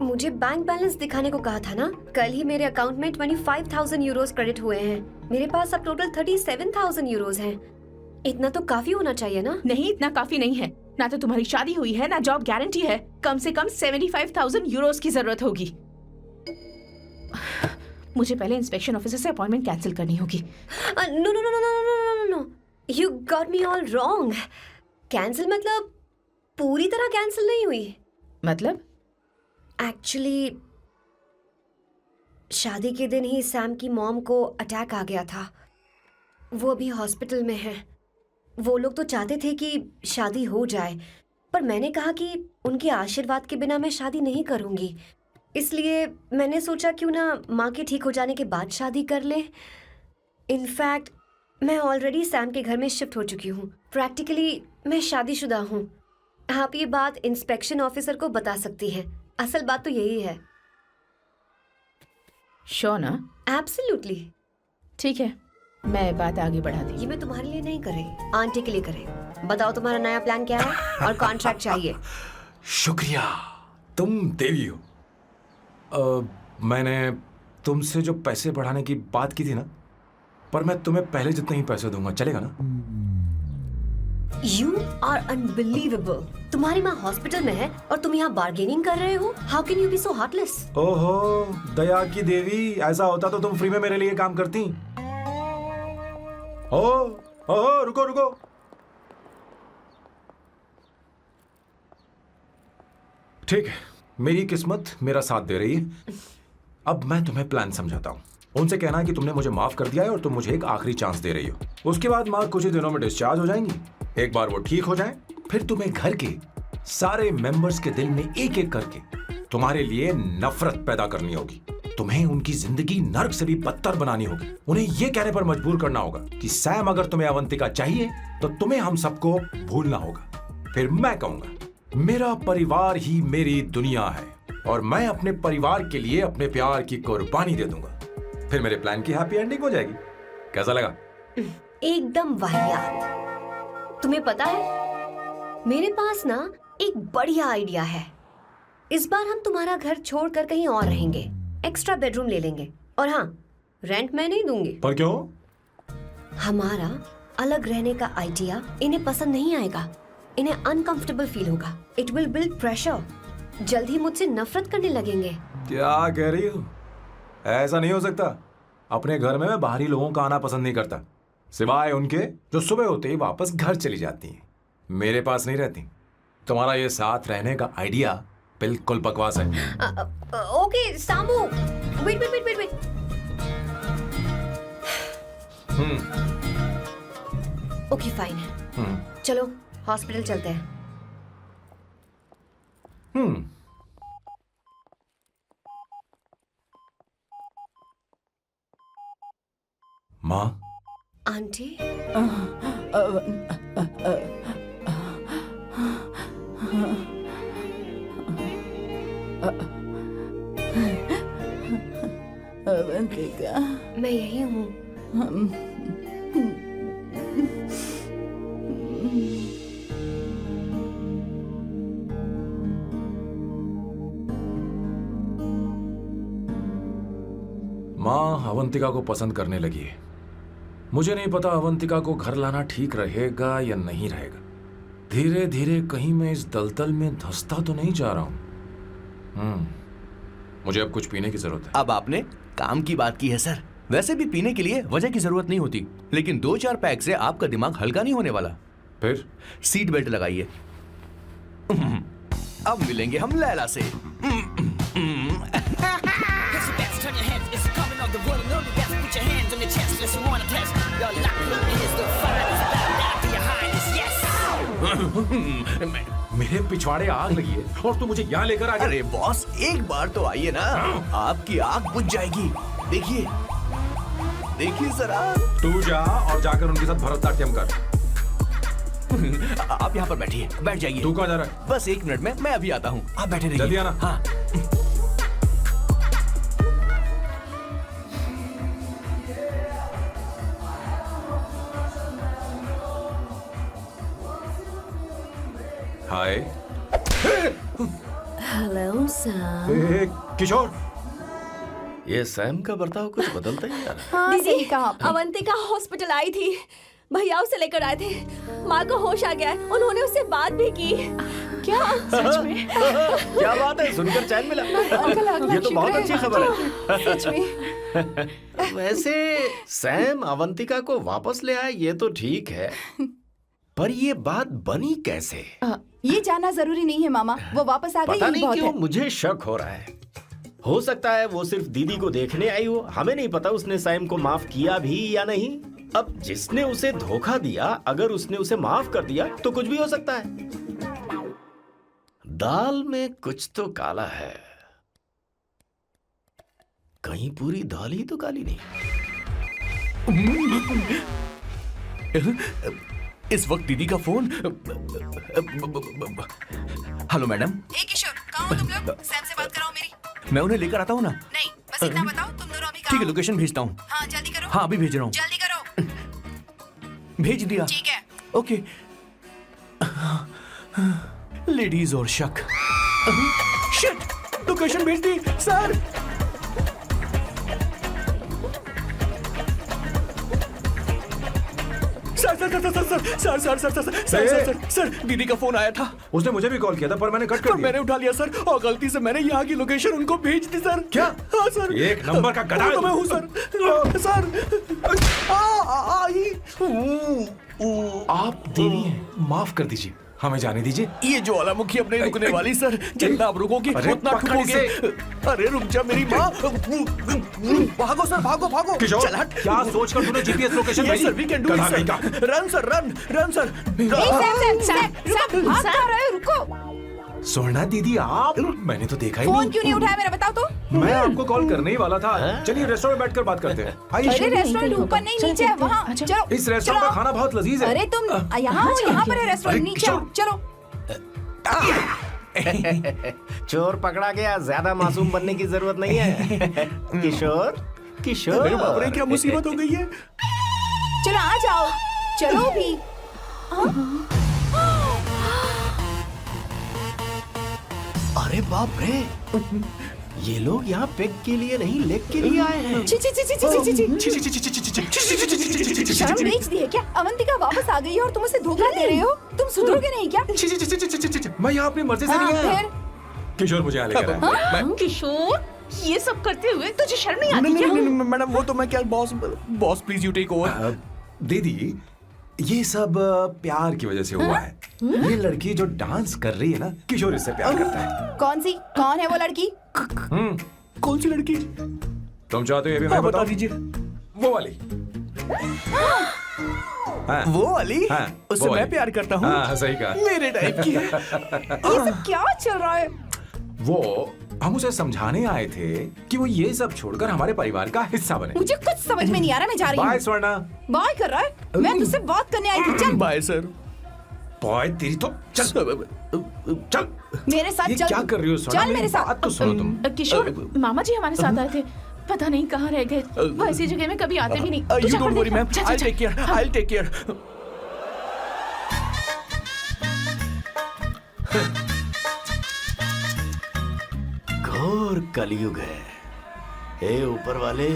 मुझे बैंक बैलेंस दिखाने को कहा था ना। कल ही मेरे अकाउंट में 25,000 यूरोस क्रेडिट हुए हैं। मेरे पास अब टोटल 37,000 यूरोस हैं। इतना तो काफी होना चाहिए ना? नहीं, इतना काफी नहीं है। ना तो तुम्हारी शादी हुई है, ना जॉब गारंटी है। कम से कम 75,000 यूरोस की जरूरत होगी। मुझे पहले इंस्पेक्शन ऑफिसर से अपॉइंटमेंट कैंसिल करनी होगी। No no no no no no no no, you got me all wrong. Cancel मतलब पूरी तरह कैंसिल नहीं हुई। मतलब? एक्चुअली शादी के दिन ही सैम की मॉम को अटैक आ गया था। वो अभी हॉस्पिटल में है। वो लोग तो चाहते थे कि शादी हो जाए, पर मैंने कहा कि उनके आशीर्वाद के बिना मैं शादी नहीं करूंगी। इसलिए मैंने सोचा क्यों ना माँ के ठीक हो जाने के बाद शादी कर ले। इनफैक्ट मैं ऑलरेडी सैम के घर में शिफ्ट हो चुकी हूँ। प्रैक्टिकली मैं शादीशुदा हूँ। आप ये बात इंस्पेक्शन ऑफिसर को बता सकती हैं। असल बात तो यही है। श्योर ना? एब्सोल्युटली। ठीक है, मैं बात आगे बढ़ाती हूँ। ये मैं तुम्हारे लिए नहीं कर रही, आंटी के लिए कर रही। बताओ तुम्हारा नया प्लान क्या है और कॉन्ट्रैक्ट चाहिए। शुक्रिया, तुम देवी हो। मैंने तुमसे जो पैसे बढ़ाने की बात की थी ना, पर मैं तुम्हें पहले जितने ही पैसे दूंगा, चलेगा ना? You are unbelievable. तुम्हारी माँ हॉस्पिटल में है और तुम यहाँ बार्गेनिंग कर रहे हो? How can you be so heartless? ओहो दया की देवी, ऐसा होता तो तुम फ्री में मेरे लिए काम करती। ओहो रुको रुको। ठीक है, मेरी किस्मत मेरा साथ दे रही है। अब मैं तुम्हें प्लान समझाता हूँ। उनसे कहना है कि तुमने मुझे माफ कर दिया है और तुम मुझे एक आखिरी चांस दे रही हो। उसके बाद माँ कुछ ही दिनों में डिस्चार्ज हो जाएंगी। एक बार वो ठीक हो जाए, फिर तुम्हें घर के सारे मेंबर्स के दिल में एक एक करके तुम्हारे लिए नफरत पैदा करनी होगी। तुम्हें उनकी जिंदगी नर्क से भी बदतर बनानी होगी। उन्हें यह कहने पर मजबूर करना होगा कि सैम अगर तुम्हें अवंतिका चाहिए तो तुम्हें हम सबको भूलना होगा। फिर मैं कहूंगा मेरा परिवार ही मेरी दुनिया है और मैं अपने परिवार के लिए अपने प्यार की कुर्बानी दे दूंगा। फिर मेरे प्लान की हैप्पी एंडिंग हो जाएगी। कैसा लगा? एकदम वाहियात। तुम्हें पता है मेरे पास ना एक बढ़िया आइडिया है। इस बार हम तुम्हारा घर छोड़कर कहीं और रहेंगे, एक्स्ट्रा बेडरूम ले लेंगे। और हाँ, रेंट मैं नहीं दूंगी। पर क्यों? हमारा अलग रहने का आइडिया इन्हें पसंद नहीं आएगा। इन्हें अनकंफर्टेबल फील होगा। It will build pressure. जल्द ही मुझसे नफरत करने लगेंगे। क्या कह रही हो? ऐसा नहीं हो सकता। अपने घर में मैं बाहरी लोगों का आना पसंद नहीं करता, सिवाय उनके जो सुबह होते ही वापस घर चली जाती हैं, मेरे पास नहीं रहती। तुम्हारा ये साथ रहने का आइडिया बिल्कुल बकवास है। Okay Samu, wait wait wait wait wait. Okay fine है। चलो हॉस्पिटल चलते हैं। माँ, आंटी, अवंतिका, मैं यही हूँ। माँ अवंतिका को पसंद करने लगी है। मुझे नहीं पता अवंतिका को घर लाना ठीक रहेगा या नहीं रहेगा। धीरे धीरे कहीं मैं इस दलदल में धंसता तो नहीं जा रहा हूँ। मुझे अब कुछ पीने की जरूरत है। अब आपने काम की बात की है सर। वैसे भी पीने के लिए वजह की जरूरत नहीं होती, लेकिन 2-4 पैक से आपका दिमाग हल्का नहीं होने वाला। फिर सीट बेल्ट लगाइए। अब मिलेंगे हम लैला से। Push your backs, turn your heads. It's coming off the road. You know the best. Put your hands on your chest. Let's wanna test. Your luck is the fire. It's about that to your highness. Yes. मेरे पिछवाड़े आग लगी है और तू मुझे यहाँ लेकर आ गया। अरे बॉस, एक बार तो आइए ना, आपकी आग बुझ जाएगी। देखिए देखिए जरा। तू जा और जाकर उनके साथ भरतनाट्यम कर। आप यहाँ पर बैठिए, बैठ जाइए। तू कहाँ जा रहा है? बस 1 मिनट में मैं अभी आता हूँ, आप बैठे रहिए। जल्दी आना। हाँ। हाय। Hello Sam. ए, किशोर। ये सैम का बर्ताव कुछ बदलता ही जा रहा हाँ, दीदी सही कहा आपने। अवंतिका हॉस्पिटल आई थी, भैया उसे लेकर आए थे। माँ को होश आ गया है, उन्होंने उससे बात भी की। क्या सच में? है। क्या बात है, सुनकर चैन मिला। ये तो बहुत अच्छी खबर है। सच में। वैसे सैम अवंतिका को वापस ले आए ये तो ठीक है, पर ये बात बनी कैसे? ये जानना जरूरी नहीं है मामा, वो वापस आ गई पता यही नहीं बहुत क्यों है। मुझे शक हो रहा है। हो सकता है वो सिर्फ दीदी को देखने आई हो, हमें नहीं पता उसने सैम को माफ किया भी या नहीं। अब जिसने उसे धोखा दिया, अगर उसने उसे माफ कर दिया तो कुछ भी हो सकता है। दाल में कुछ तो काला है, कहीं पूरी दाल ही तो काली नहीं। इस वक्त दीदी का फोन। Hello madam. ए किशोर, कहाँ हो तुम लोग? सैम से बात कराओ मेरी। मैं उन्हें लेकर आता हूँ ना। नहीं, बस इतना बताओ तुम दोनों अभी ठीक कहाँ है, हो? लोकेशन भेजता हूँ। हाँ जल्दी करो। हाँ अभी भेज रहा हूँ। जल्दी करो। भेज दिया। ठीक है। ओके। लेडीज और शक। शिट, लोकेशन भेज दी सर। सर दीदी का फोन आया था। उसने मुझे भी कॉल किया था पर मैंने कट कर पर दिया। मैंने उठा लिया सर, और गलती से मैंने यहाँ की लोकेशन उनको भेज दी सर। क्या? हाँ सर। एक नंबर का गधा है तो तू। मैं हूँ सर। सर आप देवी हैं, माफ कर दीजिए, हमें जाने दीजिए। ये ज्वालामुखी अब नहीं रुकने वाली सर, जितना आप रुकोगे अरे उतना पकड़ ठुकोगे। अरे रुक जा मेरी माँ। भागो सर, भागो भागो। किशोर, चल हट। क्या सोचकर तूने जीपीएस लोकेशन भेजी? Sir we can do it sir. Run sir, run run sir. भाग कहाँ रहे हो? रुको। सोना दीदी आप, मैंने तो देखा ही फोन नहीं। क्यों नहीं उठाया मेरा, बताओ तो। मैं आपको कॉल करने ही वाला था। चलिए रेस्टोरेंट में बैठकर बात करते हैं। अरे आइए। रेस्टोरेंट ऊपर नहीं, नीचे है, वहाँ। चलो इस रेस्टोरेंट का चलो। खाना बहुत लजीज है। अरे तुम यहाँ हो, यहाँ पर है रेस्टोरेंट, नीचे आओ, चलो। चोर पकड़ा गया, ज्यादा मासूम बनने की जरूरत नहीं है। किशोर, किशोर। अरे बाप रे, क्या मुसीबत हो गई है। चलो आ जाओ, चलो भी। अरे बाप रे, ये लोग यहाँ पेग के लिए नहीं लेग के लिए आए हैं। ची ची ची ची ची ची ची। शर्म बेच दी है क्या? अवंतिका वापस आ गई है और तुम उसे धोखा दे रहे हो? तुम सुधरोगे नहीं क्या? मैं यहाँ अपनी मर्जी से हाँ, नहीं आया। फिर? किशोर मुझे यहाँ लेकर आया। किशोर, ये सब करते हुए तुझे शर्म नहीं आती नहीं क्या? नहीं नहीं मैडम, वो तो मैं क्या, boss please you take over. दीदी, ये सब प्यार की वजह से हुआ है। ये लड़की जो डांस कर रही है ना, किशोर इससे प्यार करता है। कौन सी? कौन है वो लड़की? कौन सी लड़की? तुम चाहते हो ये भी मैं हाँ, बता बताऊं? दीजिए। वो वाली। हाँ, वो वाली? हाँ, उससे वो मैं वाली। प्यार करता हूँ। हाँ, सही कहा। मेरे टाइप की है। ये सब क्या चल रहा है? वो हम उसे समझाने आए थे कि वो ये सब छोड़कर हमारे परिवार का हिस्सा बने। मुझे कुछ समझ में नहीं आ रहा, मैं जा रही बाय हूँ। स्वर्णा। बाय कर रहा है? मैं तुझसे बात करने आई थी, चल। Bye sir. बॉय तेरी तो चल चल। मेरे साथ ये चल। क्या कर रही हो स्वर्णा? चल मेरे मेरी साथ। बात तो सुनो तुम। किशोर, मामा जी हमारे साथ आए थे, पता नहीं कहाँ रह गए। वो ऐसी जगह में कभी आते भी नहीं। तू यू जा डोंट कर वरी देखना। मैम, चल, आई चल, टेक केयर, हाँ। I take care. घोर कलयुग है। हे ऊपर वाले,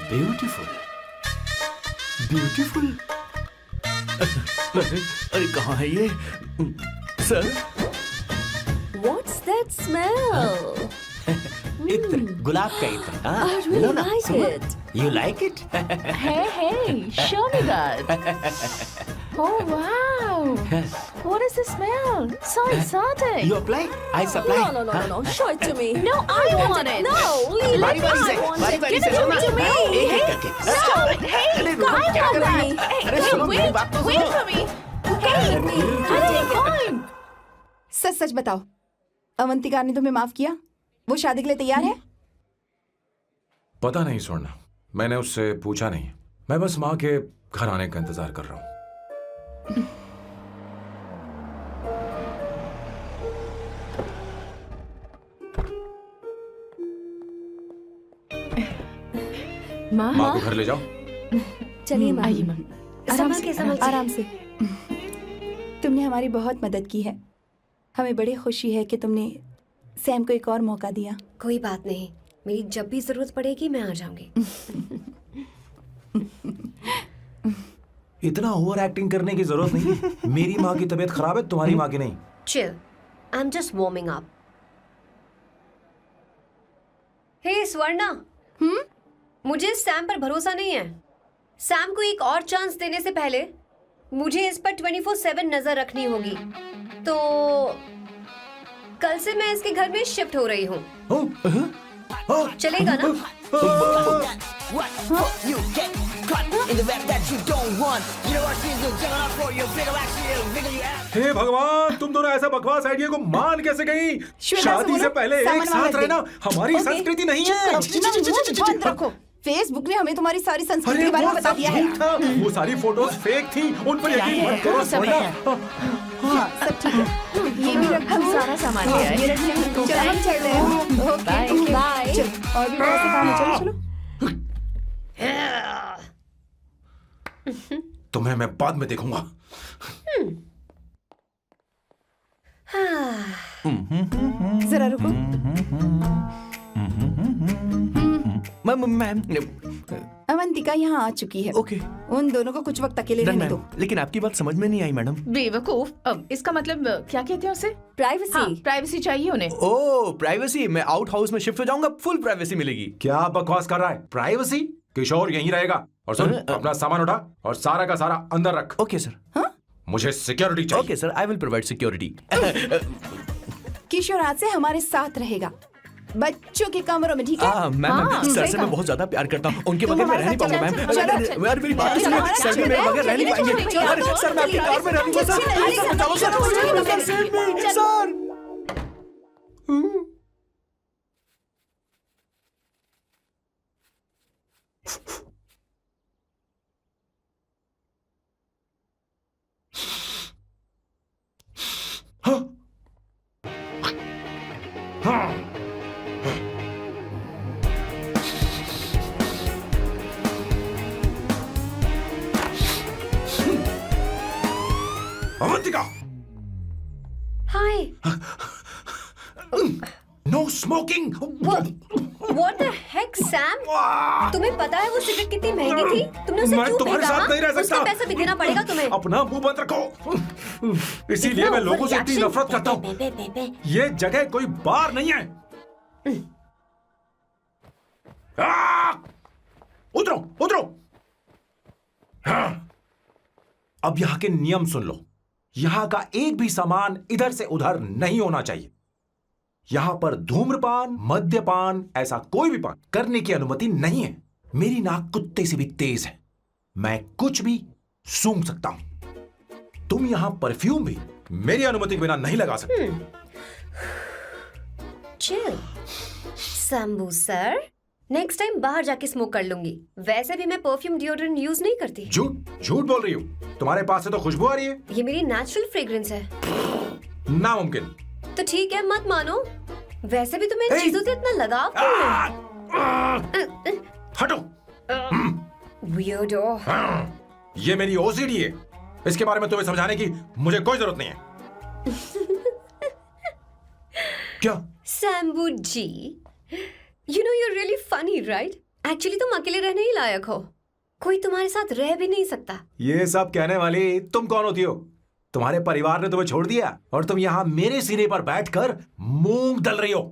ब्यूटीफुल, ब्यूटीफुल। अरे कहाँ है ये सर? What's that smell? इत्र, गुलाब का इत्र। I really like it. You like it? Hey, show me that. Oh wow! Yes. What is the smell? So exotic. You apply, I supply. No. Show it to me. No, I want it. No, leave it. बारी बारी से, I want बारी it. बारी Give से it सुनना। to me. एक एक करके। अरे रुको, I क्या want कर रही that. है? अरे सुनो मेरी बात तो Wait सुनो। for me. Fine. सच सच बताओ, अवंतिका ने तुम्हें माफ किया? वो शादी के लिए तैयार है? पता नहीं स्वर्ण, मैंने उससे पूछा नहीं। मैं बस माँ के घर आने का इंतजार कर रहा हूँ। माँ, माँ को घर ले जाओ। चलिए माँ। आइए माँ। आराम से। तुमने हमारी बहुत मदद की है। हमें बड़ी खुशी है कि तुमने सैम को एक और मौका दिया। कोई बात नहीं, मेरी जब भी जरूरत पड़ेगी मैं आ जाऊंगी। इतना ओवर एक्टिंग करने की जरूरत नहीं। मेरी माँ की तबीयत खराब है, तुम्हारी माँ की नहीं। Chill, I am just warming up. Hey Swarna, मुझे सैम पर भरोसा नहीं है। सैम को एक और चांस देने से पहले मुझे इस पर 24/7 नजर रखनी होगी। तो कल से मैं इसके घर में शिफ्ट हो रही हूँ। चलेगा ना? What? You get caught in the web that you don't want. You know what she's doing up for you. Bigger actually, bigger you have. हे भगवान, तुम दोनों ऐसा बकवास आइडिया को मान कैसे गई? शादी से पहले एक साथ रहना हमारी संस्कृति नहीं है। बंद रखो। फेसबुक ने हमें तुम्हारी सारी संस्कृति के बारे में बता दिया है। वो सारी फोटोज फेक थी, उन पर यकीन मत करो स्वर्ण। हाँ, सब ठीक है। ये भी रखो। हम सारा सामान ले आए। ये रखिए। चलो हम चल रहे हैं। Okay, bye. चलो, और भी बहुत से काम है। चलो। तुम्हें मैं बाद में देखूंगा। जरा रुको। मैम अवंतिका यहाँ आ चुकी है। ओके। उन दोनों को कुछ वक्त अकेले रहने दो। लेकिन आपकी बात समझ में नहीं आई मैडम। बेवकूफ। अब इसका मतलब क्या कहते हैं उसे? प्राइवेसी। हाँ, प्राइवेसी चाहिए उन्हें। ओह प्राइवेसी, मैं आउट हाउस में शिफ्ट हो जाऊंगा, फुल प्राइवेसी मिलेगी। क्या बकवास कर रहा है? प्राइवेसी? किशोर यहीं रहेगा। और सुन, अपना सामान उठा और सारा का सारा अंदर रख। Okay sir. मुझे सिक्योरिटी चाहिए। Okay sir, I will provide security. Kishore आज से हमारे साथ रहेगा, बच्चों के कमरों में, ठीक है? मैम सर से मैं बहुत ज्यादा प्यार करता हूँ, उनके बगैर मैं रह नहीं पाऊंगा मैम। यार मेरी बात सुनिए, सर भी मेरे बगैर रह नहीं पाएंगे। अरे सर मैं आपके कार में रहूंगा सर। चलो sir, sir. Avantika, hi. No smoking. What the heck, Sam? तुम्हें पता है वो सिगरेट कितनी महंगी थी? तुमने उसे मैं क्यों तुम्हारे खरीदा? साथ नहीं रह सकता। उसका पैसा भी देना पड़ेगा तुम्हें। अपना मुंह बंद रखो। इसीलिए मैं लोगों से इतनी नफरत करता हूँ। ये जगह कोई बार नहीं है। उतरो, उतरो। अब यहाँ के नियम सुन लो। यहाँ का एक भी सामान इधर से उधर नहीं होना चाहिए। यहां पर धूम्रपान, मद्यपान, ऐसा कोई भी पान करने की अनुमति नहीं है। मेरी नाक कुत्ते से भी तेज है, मैं कुछ भी सूंघ सकता हूं। तुम यहां परफ्यूम भी मेरी अनुमति के बिना नहीं लगा सकते। Chill Shambhu sir, next time बाहर जाके स्मोक कर लूंगी। वैसे भी मैं परफ्यूम डिओड्रेंट यूज नहीं करती। झूठ बोल रही हो। तुम्हारे पास से तो खुशबू आ रही है। ये मेरी नेचुरल फ्रेग्रेंस है। नामुमकिन। तो ठीक है, मत मानो। वैसे भी तुम्हें इन चीजों से इतना लगाव क्यों है? हटो। Weirdo। ये मेरी ओसीडी है। इसके बारे में तुम्हें समझाने की मुझे कोई जरूरत नहीं है। क्या? शंभू जी, you know you're really funny, right? Actually तुम अकेले रहने ही लायक हो। कोई तुम्हारे साथ रह भी नहीं सकता। ये सब कहने वाली तुम कौन होती हो? तुम्हारे परिवार ने तुम्हें छोड़ दिया और तुम यहां मेरे सीने पर बैठकर मूंग दल रही हो।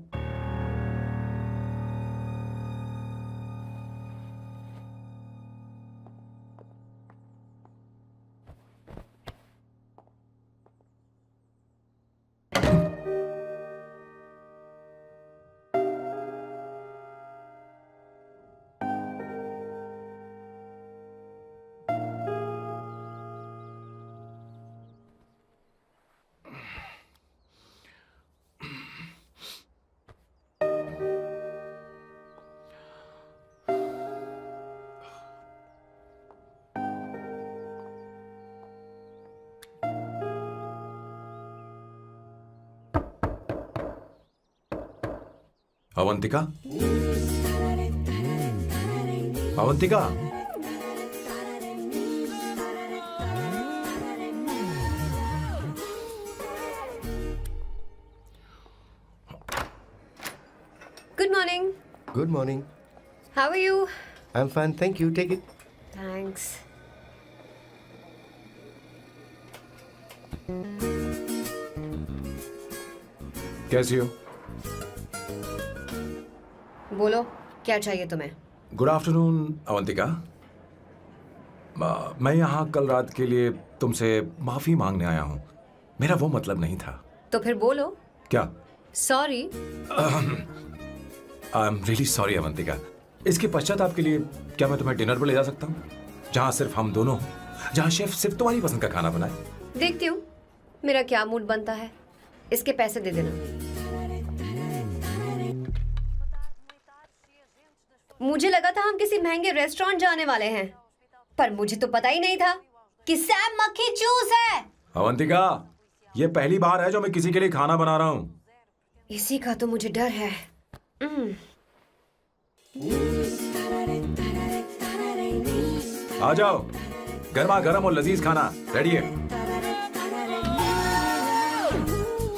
Avantika, Avantika, good morning. Good morning. How are you? I am fine, thank you, take it. Thanks. कैसी हो? बोलो, क्या चाहिए तुम्हें? Good afternoon Avantika. मैं यहाँ कल रात के लिए तुमसे माफी मांगने आया हूँ। मेरा वो मतलब नहीं था। तो फिर बोलो। क्या? Sorry. I am really sorry Avantika. इसके पश्चाताप के लिए क्या मैं तुम्हें डिनर पर ले जा सकता हूँ, जहाँ सिर्फ हम दोनों हों, जहाँ शेफ सिर्फ तुम्हारी पसंद का खाना बनाए? देखती हूँ मेरा क्या मूड बनता है। इसके पैसे दे देना। मुझे लगा था हम किसी महंगे रेस्टोरेंट जाने वाले हैं, पर मुझे तो पता ही नहीं था कि सैम मक्खी चूस है। अवंतिका, ये पहली बार है जो मैं किसी के लिए खाना बना रहा हूँ। इसी का तो मुझे डर है। आ जाओ, गर्मा गर्म और लजीज खाना रेडी है।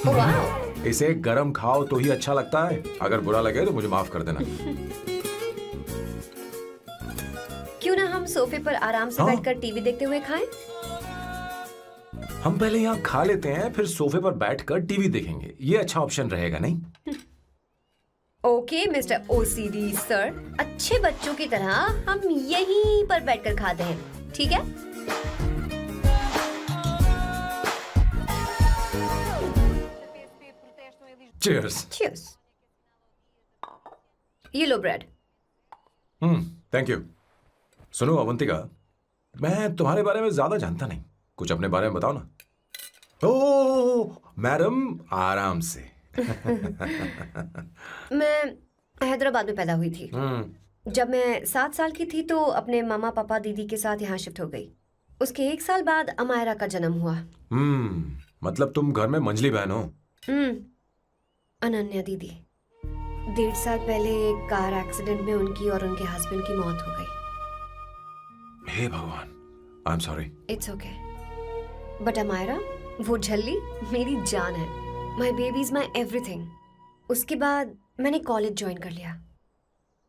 वाह। इसे गरम खाओ तो ही अच्छा लगता है। अगर बुरा लगे तो मुझे माफ कर देना। क्यों ना हम सोफे पर आराम से बैठकर टीवी देखते हुए खाएं? हम पहले यहाँ खा लेते हैं, फिर सोफे पर बैठकर टीवी देखेंगे। ये अच्छा ऑप्शन रहेगा, नहीं? ओके मिस्टर ओसीडी सर, अच्छे बच्चों की तरह हम यहीं पर बैठकर खाते हैं, ठीक है? Cheers. Cheers. ये लो ब्रेड। Thank you. सुनो अवंतिका, मैं तुम्हारे बारे में ज्यादा जानता नहीं, कुछ अपने बारे में बताओ ना। ओह मैडम, आराम से। मैं हैदराबाद में पैदा हुई थी। जब मैं 7 साल की थी तो अपने मामा पापा दीदी के साथ यहाँ शिफ्ट हो गई। उसके 1 साल बाद अमायरा का जन्म हुआ। मतलब तुम घर में मंझली बहन हो? अनन्या दीदी। 1.5 साल पहले एक कार एक्सीडेंट में उनकी और उनके हस्बैंड की मौत हो गई। हे भगवान, I am sorry. It's okay. But Amaira, वो झल्ली मेरी जान है। My baby is my everything. उसके बाद मैंने कॉलेज ज्वाइन कर लिया।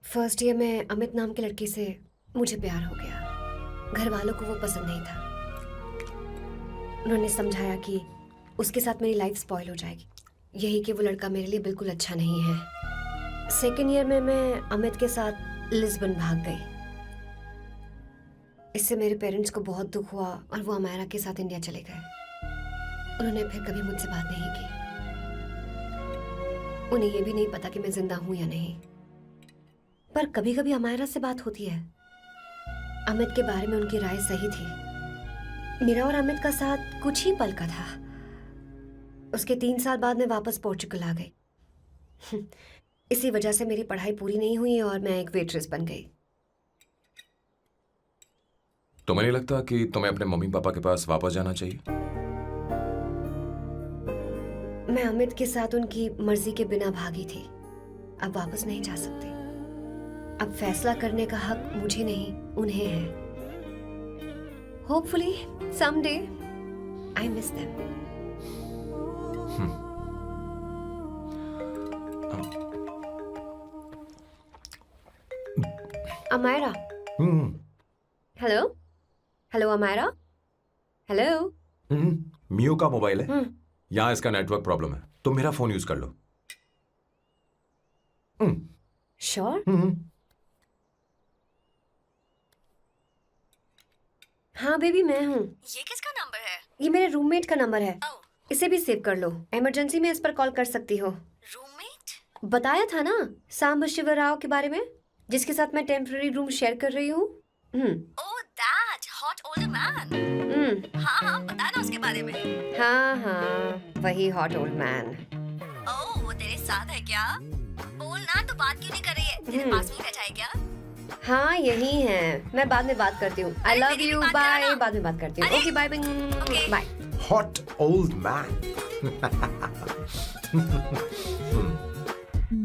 फर्स्ट ईयर में अमित नाम के लड़के से मुझे प्यार हो गया। घर वालों को वो पसंद नहीं था। उन्होंने समझाया कि उसके साथ मेरी लाइफ स्पॉइल हो जाएगी, यही कि वो लड़का मेरे लिए बिल्कुल अच्छा नहीं है। सेकेंड ईयर में मैं अमित के साथ लिस्बन भाग गई। इससे मेरे पेरेंट्स को बहुत दुख हुआ और वो अमायरा के साथ इंडिया चले गए। उन्होंने फिर कभी मुझसे बात नहीं की। उन्हें ये भी नहीं पता कि मैं जिंदा हूं या नहीं। पर कभी कभी अमायरा से बात होती है। अमित के बारे में उनकी राय सही थी। मेरा और अमित का साथ कुछ ही पल का था। उसके 3 साल बाद मैं वापस पोर्चुगल आ गई। इसी वजह से मेरी पढ़ाई पूरी नहीं हुई और मैं एक वेट्रेस बन गई। तुम्हें नहीं लगता कि तुम्हें अपने मम्मी पापा के पास वापस जाना चाहिए? मैं अमित के साथ उनकी मर्जी के बिना भागी थी। अब वापस नहीं जा सकती। अब फैसला करने का हक मुझे नहीं, उन्हें है। Hopefully someday I miss them. Amaira. Hello hello Amaira. Hello. Miyo का मोबाइल है। यहाँ इसका नेटवर्क प्रॉब्लम है, तुम मेरा फोन यूज कर लो। श्योर? हाँ बेबी, मैं हूँ। ये किसका नंबर है? ये मेरे रूममेट का नंबर है। इसे भी सेव कर लो। इमरजेंसी में इस पर कॉल कर सकती हो। रूममेट? बताया था ना सांब शिवराव के बारे में, जिसके साथ मैं टेम्पररी रूम शेयर कर रही हूँ। Oh that hot old man. हाँ बता ना उसके बारे में। हाँ वही हॉट ओल्ड मैन। ओह वो तेरे साथ है क्या? बोल ना, तो बात क्यों नहीं कर रही है? तेरे पास में बैठा है क्या? हाँ यही है। मैं बाद में बात करती हूँ। I love you, bye. बाद में बात करती हूँ। Okay bye bye. Hot old man. I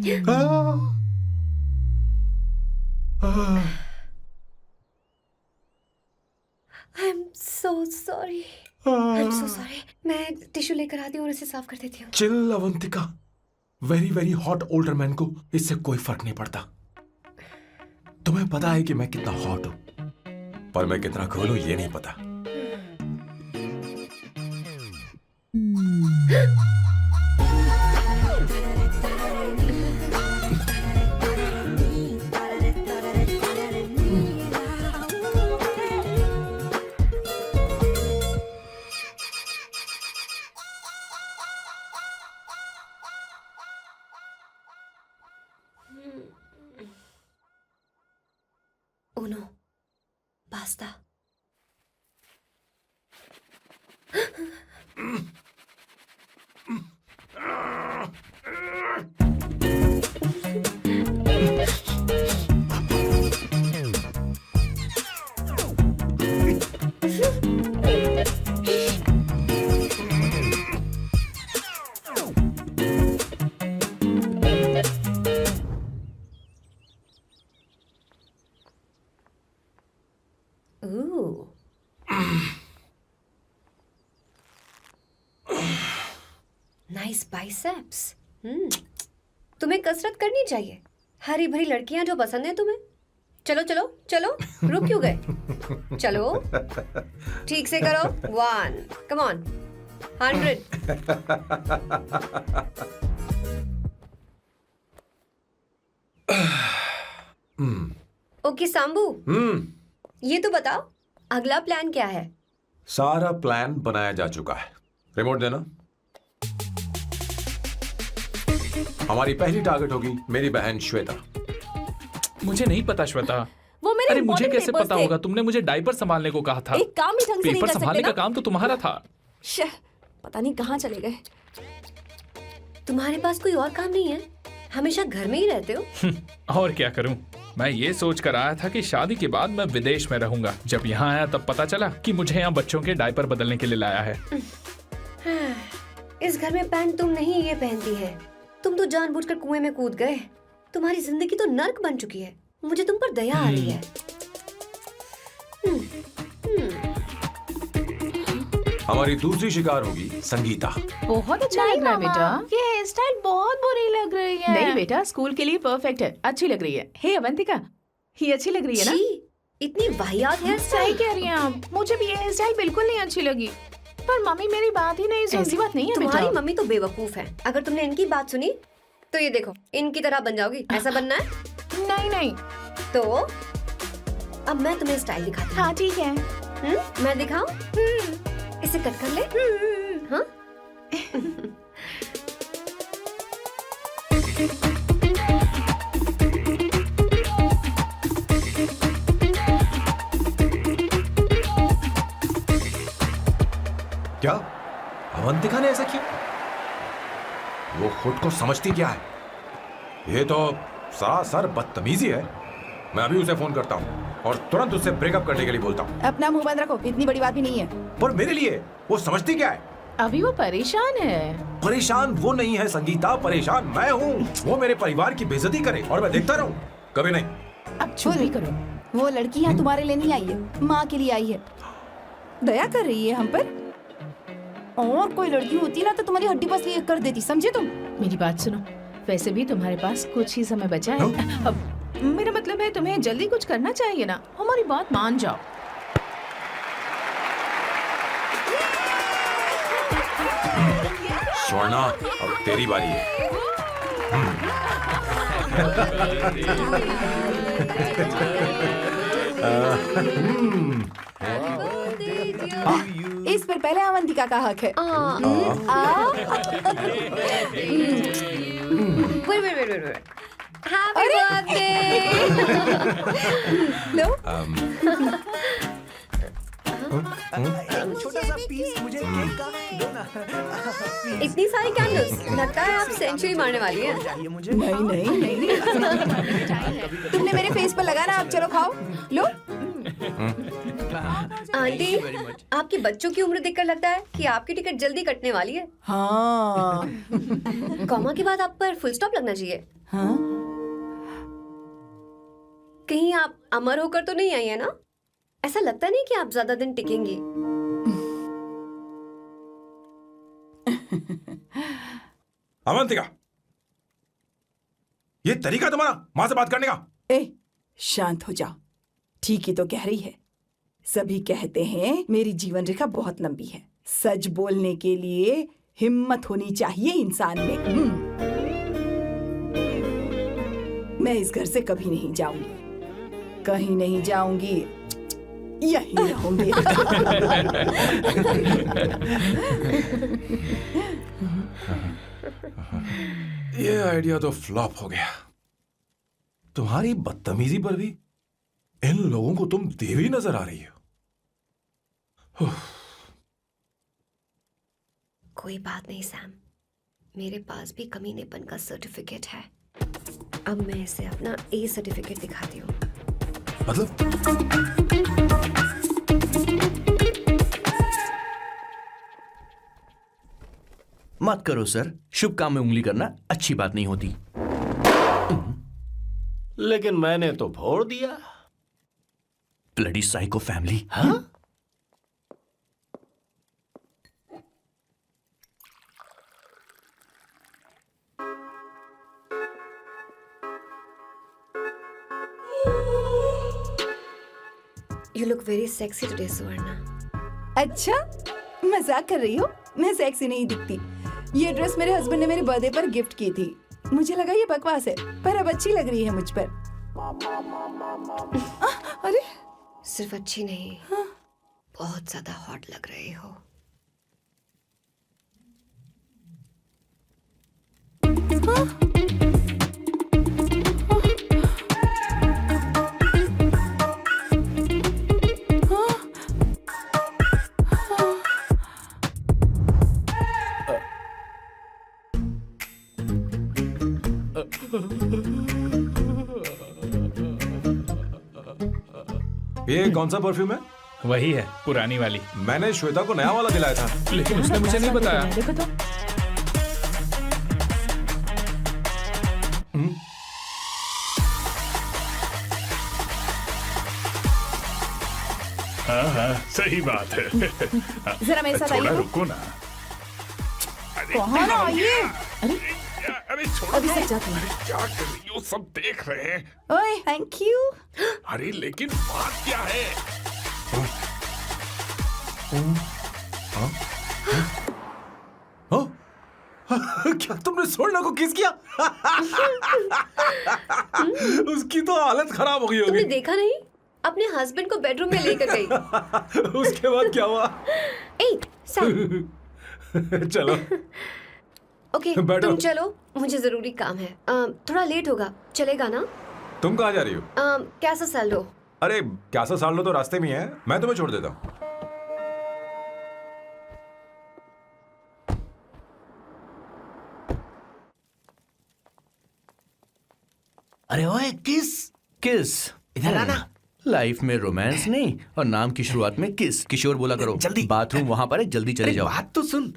am so sorry, I am so sorry. मैं टिश्यू लेकर आती हूँ और इसे साफ कर देती हूँ। Chill Avantika, very very hot older man को इससे कोई फर्क नहीं पड़ता। तुम्हें पता है कि मैं कितना हॉट हूं, पर मैं कितना कूल हूं ये नहीं पता। Uno, basta. Ooh. Nice biceps. तुम्हें कसरत करनी चाहिए। हरी भरी लड़कियां जो पसंद है तुम्हें। चलो चलो चलो, रुक क्यों गए? चलो, ठीक से करो। 1, come on, 100. ओके सांबू, ये तो बताओ अगला प्लान क्या है? सारा प्लान बनाया जा चुका है। रिमोट देना। हमारी पहली टारगेट होगी मेरी बहन श्वेता। मुझे नहीं पता श्वेता। वो मेरे अरे मुझे important कैसे papers पता थे। होगा? तुमने मुझे डायपर संभालने को कहा था। एक काम ही ढंग से नहीं पेपर कर सकते संभालने ना? का काम तो तुम्हारा था। शह, पता नहीं कहाँ चले गए। तुम्हारे पास कोई और काम नहीं है? हमेशा घर में ही रहते हो? और क्या करूं? मैं ये सोच कर आया था कि शादी के बाद मैं विदेश में रहूंगा। जब यहाँ आया तब पता चला कि मुझे यहाँ बच्चों के डायपर बदलने के लिए लाया है। इस घर में पैंट तुम नहीं ये पहनती है। तुम तो जानबूझकर कुएं में कूद गए। तुम्हारी जिंदगी तो नर्क बन चुकी है। मुझे तुम पर दया आ रही है। हमारी दूसरी शिकार होगी संगीता। बहुत अच्छा लग रहा है बेटा। ये हेयर स्टाइल बहुत बुरी लग रही है। नहीं बेटा, स्कूल के लिए परफेक्ट है, अच्छी लग रही है। हे अवंतिका, ये अच्छी लग रही है ना? छी, इतनी वाहियात हेयर सही स्टाइल। कह रही हैं आप। मुझे भी ये हेयर स्टाइल बिल्कुल नहीं अच्छी लगी। पर मम्मी मेरी बात ही नहीं सुनती। ऐसी बात नहीं है बेटा। तुम्हारी मम्मी तो बेवकूफ है। अगर तुमने इनकी बात सुनी तो ये देखो, इनकी तरह बन जाओगी। ऐसा बनना है? नहीं नहीं। तो अब मैं तुम्हें स्टाइल दिखाती हूँ। हाँ ठीक है। मैं दिखाऊं? इसे कट कर ले। हाँ? क्या अवंतिका ने ऐसा किया? वो खुद को समझती क्या है? ये तो सरासर बदतमीजी है। मैं अभी उसे फोन करता हूँ और तुरंत उससे ब्रेकअप करने के लिए बोलता हूँ। अपना मुंह बंद रखो, इतनी बड़ी बात भी नहीं है। पर मेरे लिए वो समझती क्या है? अभी वो परेशान है। परेशान वो नहीं है संगीता, परेशान मैं हूँ। वो मेरे परिवार की बेइज्जती करे और मैं देखता रहूँ? कभी नहीं। अब चुप भी करो। वो लड़की यहाँ तुम्हारे लिए नहीं आई है, माँ के लिए आई है। दया कर रही है हम पर। और कोई लड़की होती ना तो तुम्हारी हड्डी पसली कर देती, समझे तुम? मेरी बात सुनो, वैसे भी तुम्हारे पास कुछ ही समय बचा है। अब मेरा मतलब है तुम्हें जल्दी कुछ करना चाहिए ना। हमारी बात मान जाओ। स्वर्णा, अब तेरी बारी है। इस पर पहले अवंतिका का हक है। Wait. Happy birthday! लो, छोटा सा पीस मुझे केक का दो ना। इतनी सारी कैंडल्स, लगता है आप सेंचुरी मारने वाली हैं। चाहिए मुझे। नहीं। तुमने मेरे फेस पर लगाना, अब चलो खाओ। लो। आंटी, आपके बच्चों की उम्र देखकर लगता है कि आपकी टिकट जल्दी कटने वाली है। हाँ। कॉमा के बाद आप पर फुल स्टॉप लगना चाहिए। हाँ? कहीं आप अमर होकर तो नहीं आई है ना? ऐसा लगता नहीं कि आप ज्यादा दिन टिकेंगी। अवंतिका, ये तरीका तुम्हारा मां से बात करने का? ए, शांत हो जाओ। ठीक ही तो कह रही है। सभी कहते हैं मेरी जीवन रेखा बहुत लंबी है। सच बोलने के लिए हिम्मत होनी चाहिए इंसान में। मैं इस घर से कभी नहीं जाऊंगी, कहीं नहीं जाऊंगी, यहीं रहूंगी। ये आइडिया तो फ्लॉप हो गया। तुम्हारी बदतमीजी पर भी इन लोगों को तुम देवी नजर आ रही हो। कोई बात नहीं सैम, मेरे पास भी कमीनेपन का सर्टिफिकेट है। अब मैं इसे अपना ए सर्टिफिकेट दिखाती हूँ। मतलब मत करो सर, शुभ काम में उंगली करना अच्छी बात नहीं होती। लेकिन मैंने तो फोड़ दिया। Bloody psycho family. हाँ? You look very sexy today, सुवर्णा। अच्छा, मजाक कर रही हो? मैं सेक्सी नहीं दिखती। ये ड्रेस मेरे हस्बैंड ने मेरे बर्थडे पर गिफ्ट की थी। मुझे लगा ये बकवास है, पर अब अच्छी लग रही है मुझ पर। अरे, सिर्फ अच्छी नहीं, बहुत ज्यादा हॉट लग रहे हो। ये कौन सा परफ्यूम है? वही है, पुरानी वाली। मैंने श्वेता को नया वाला दिलाया था। लेकिन उसने मुझे नहीं बताया। देखो तो। हाँ हाँ, सही बात है। जरा मेरे साथ थोड़ा आइए। रुको ना। कहाँ आइए? अरे छोड़ो। अभी सब जाते हैं। क्या कर रही हो? सब देख रहे हैं। ओए, थैंक यू। अरे लेकिन बात क्या है? क्या तुमने सोना को किस किया? उसकी तो हालत खराब हो गई तुमने होगी। देखा नहीं? अपने हस्बैंड को बेडरूम में लेकर गई। उसके बाद क्या हुआ? ए, सैम। चलो। ओके, बैठो। तुम चलो, मुझे जरूरी काम है। थोड़ा लेट होगा, चलेगा ना? तुम कहाँ जा रही हो? कैसा सैल्डो? अरे कैसा साल लो तो रास्ते में ही है, मैं तुम्हें छोड़ देता हूँ। अरे ओए, किस किस इधर आना। लाइफ में रोमांस नहीं और नाम की शुरुआत में किस। किशोर बोला करो। जल्दी। बाथरूम वहां पर है, जल्दी चले जाओ। बात तो सुन,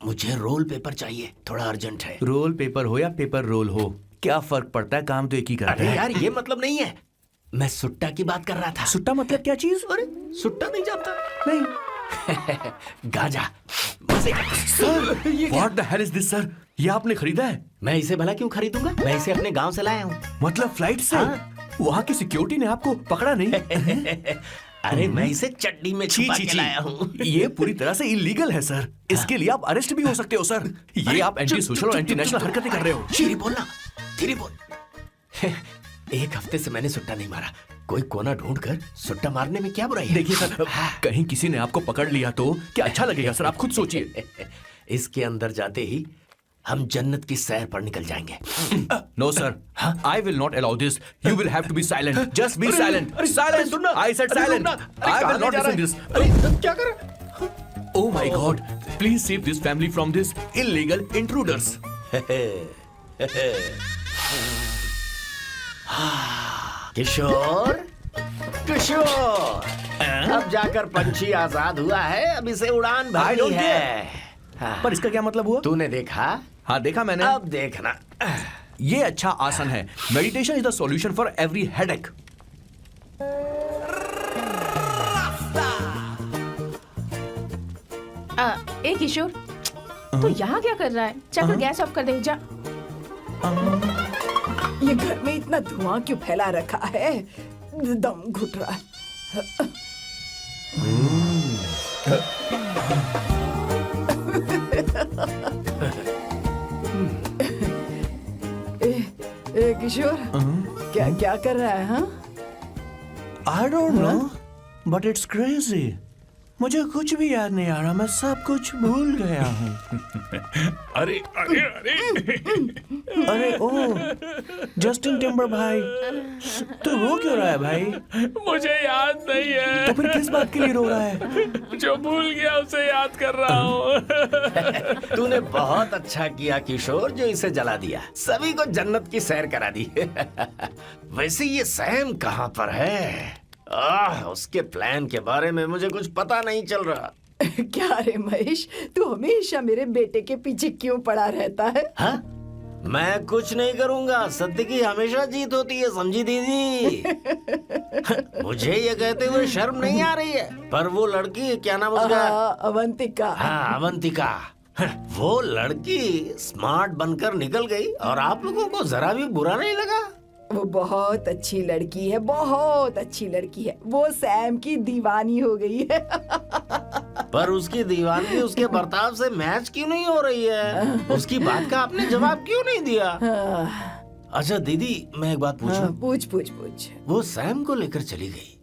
मुझे रोल पेपर चाहिए, थोड़ा अर्जेंट है। रोल पेपर हो या पेपर रोल हो, क्या फर्क पड़ता है, काम तो एक ही करता अरे है। यार, ये मतलब नहीं है। मैं सुट्टा की बात कर रहा था। सुट्टा मतलब क्या चीज? अरे सुट्टा नहीं जानता? नहीं। गांजा। मजे का। Sir, what the hell is this sir? ये आपने खरीदा है? मैं इसे भला क्यों खरीदूंगा? मैं इसे अपने गांव से लाया हूँ। मतलब फ्लाइट से? हाँ। वहाँ की सिक्योरिटी ने आपको पकड़ा नहीं? अरे मैं इसे चड्डी में छुपा के लाया हूँ। ये पूरी तरह से इलीगल है सर। इसके लिए आप अरेस्ट भी हो सकते हो सर। ये आप एंटी सोशल और एंटी नेशनल हरकतें कर रहे हो। धीरे बोलना, धीरे बोल। एक हफ्ते से मैंने सुट्टा नहीं मारा। कोई कोना ढूंढ कर सुट्टा मारने में क्या बुराई है? देखिए सर, कहीं किसी ने आपको पकड़ लिया तो क्या अच्छा लगेगा सर? आप खुद सोचिए। इसके अंदर जाते ही हम जन्नत की सैर पर निकल जाएंगे। No sir, I will not allow this. You will have to be silent. Just be silent. Silent. I said silent. I will not listen this. क्या कर रहा है? Oh my God! Please save this family from this illegal intruders. किशोर, किशोर, अब जाकर पंछी आजाद हुआ है। अब इसे उड़ान I भरनी don't है। पर इसका क्या मतलब हुआ? तूने देखा? हाँ देखा मैंने। अब देखना। ये अच्छा आसन है। Meditation is the solution for every headache. ए किशोर, तू यहाँ क्या कर रहा है? जाकर गैस ऑफ कर दे जा। ये घर में इतना धुआं क्यों फैला रखा है? दम घुट रहा है। ए किशोर, क्या क्या कर रहा है? हाँ, I don't know, but it's crazy. मुझे कुछ भी याद नहीं आ रहा, मैं सब कुछ भूल गया हूँ। अरे अरे अरे अरे ओ, जस्टिन टिम्बर भाई, तू रो क्यों रहा है भाई? मुझे याद नहीं है। तो फिर किस बात के लिए रो रहा है? जो भूल गया उसे याद कर रहा हूँ। तूने बहुत अच्छा किया किशोर जो इसे जला दिया, सभी को जन्नत की सैर करा दी। वैसे ये सैम कहाँ पर है? उसके प्लान के बारे में मुझे कुछ पता नहीं चल रहा। क्या रे महेश, तू हमेशा मेरे बेटे के पीछे क्यों पड़ा रहता है? हाँ? मैं कुछ नहीं करूंगा, सत्य की हमेशा जीत होती है, समझी दीदी? मुझे ये कहते हुए शर्म नहीं आ रही है, पर वो लड़की, क्या नाम उसका? अवंतिका। हाँ, अवंतिका। वो लड़की स्मार्ट बनकर निकल गई और आप लोगों को जरा भी बुरा नहीं लगा? वो बहुत अच्छी लड़की है, बहुत अच्छी लड़की है। वो सैम की दीवानी हो गई है। पर उसकी दीवानी उसके बर्ताव से मैच क्यों नहीं हो रही है? उसकी बात का आपने जवाब क्यों नहीं दिया? अच्छा दीदी, मैं एक बात पूछूं? पूछ पूछ पूछ। वो सैम को लेकर चली गई,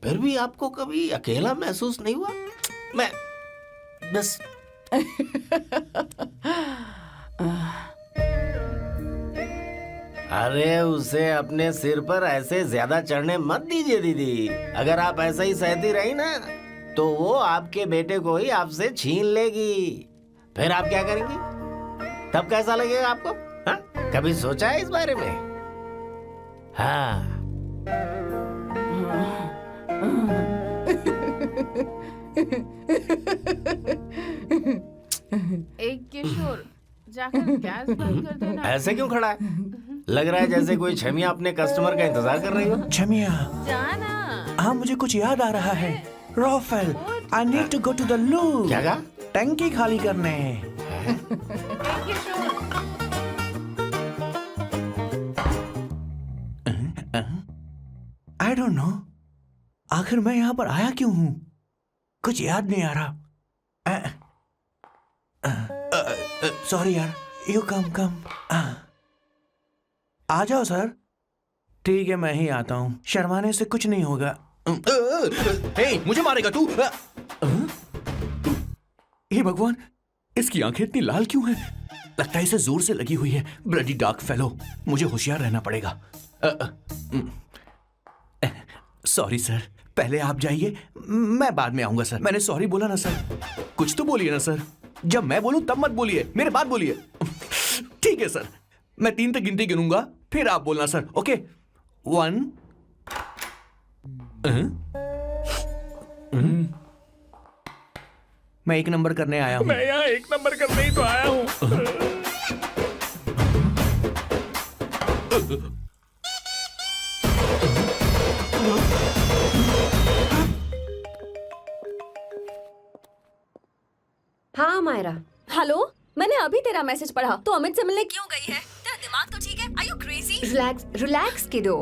फिर भी आपको कभी अकेला महसूस नहीं हुआ? मैं बस अरे उसे अपने सिर पर ऐसे ज्यादा चढ़ने मत दीजिए दीदी। अगर आप ऐसा ही सहती रही ना तो वो आपके बेटे को ही आपसे छीन लेगी, फिर आप क्या करेंगी? तब कैसा लगेगा आपको? हाँ? कभी सोचा है इस बारे में? हाँ। एक किशोर, जाकर गैस बंद कर देना। ऐसे क्यों खड़ा है? लग रहा है जैसे कोई छमिया अपने कस्टमर का इंतजार कर रही हो। छमिया, जाना। हाँ मुझे कुछ याद आ रहा है। Rafael, I need to go to the loo. क्या कहा? टंकी खाली करने। आई डोंट नो, आखिर मैं यहाँ पर आया क्यों हूँ? कुछ याद नहीं आ रहा। सॉरी यार, यू कम। आ जाओ सर। ठीक है, मैं ही आता हूँ, शर्माने से कुछ नहीं होगा। मुझे मारेगा तू? हे भगवान, इसकी आंखें इतनी लाल क्यों हैं? लगता है इसे जोर से लगी हुई है। ब्लडी डार्क फेलो, मुझे होशियार रहना पड़ेगा। सॉरी सर, पहले आप जाइए, मैं बाद में आऊंगा सर। मैंने सॉरी बोला ना सर, कुछ तो बोलिए ना सर। जब मैं बोलूं तब मत बोलिए, मेरे बाद बोलिए। ठीक है सर, मैं 3 तक गिनती गिनूंगा, फिर आप बोलना सर। ओके, 1। मैं 1 नंबर करने आया हूँ। मैं यहाँ 1 नंबर करने ही तो आया हूँ। हाँ मायरा। हेलो, मैंने अभी तेरा मैसेज पढ़ा। तो अमित से मिलने क्यों गई है? तेरा दिमाग तो ठीक है? Are you crazy? Relax kiddo.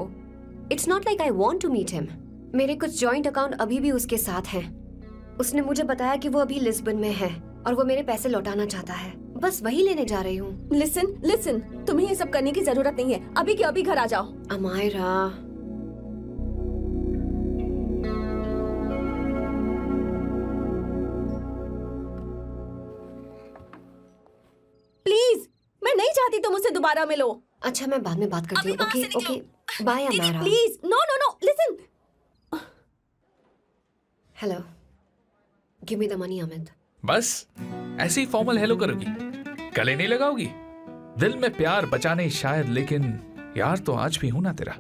It's not like I want to meet him. मेरे कुछ जॉइंट अकाउंट अभी भी उसके साथ हैं। उसने मुझे बताया कि वो अभी लिस्बन में है और वो मेरे पैसे लौटाना चाहता है। बस वही लेने जा रही हूँ। लिसन, तुम्हें ये सब करने की जरूरत नहीं है। अभी के अभी घर आ जाओ। अमायरा, प्लीज, मैं नहीं चाहती तुम मुझसे दोबारा मिलो। अच्छा मैं बाद में बात करती हूँ। Okay, bye Amaira. Please, no, listen. Hello, give me the money Amit. बस ऐसे ही फॉर्मल हेलो करोगी, गले नहीं लगाओगी? दिल में प्यार बचा नहीं शायद, लेकिन यार तो आज भी हूं ना तेरा।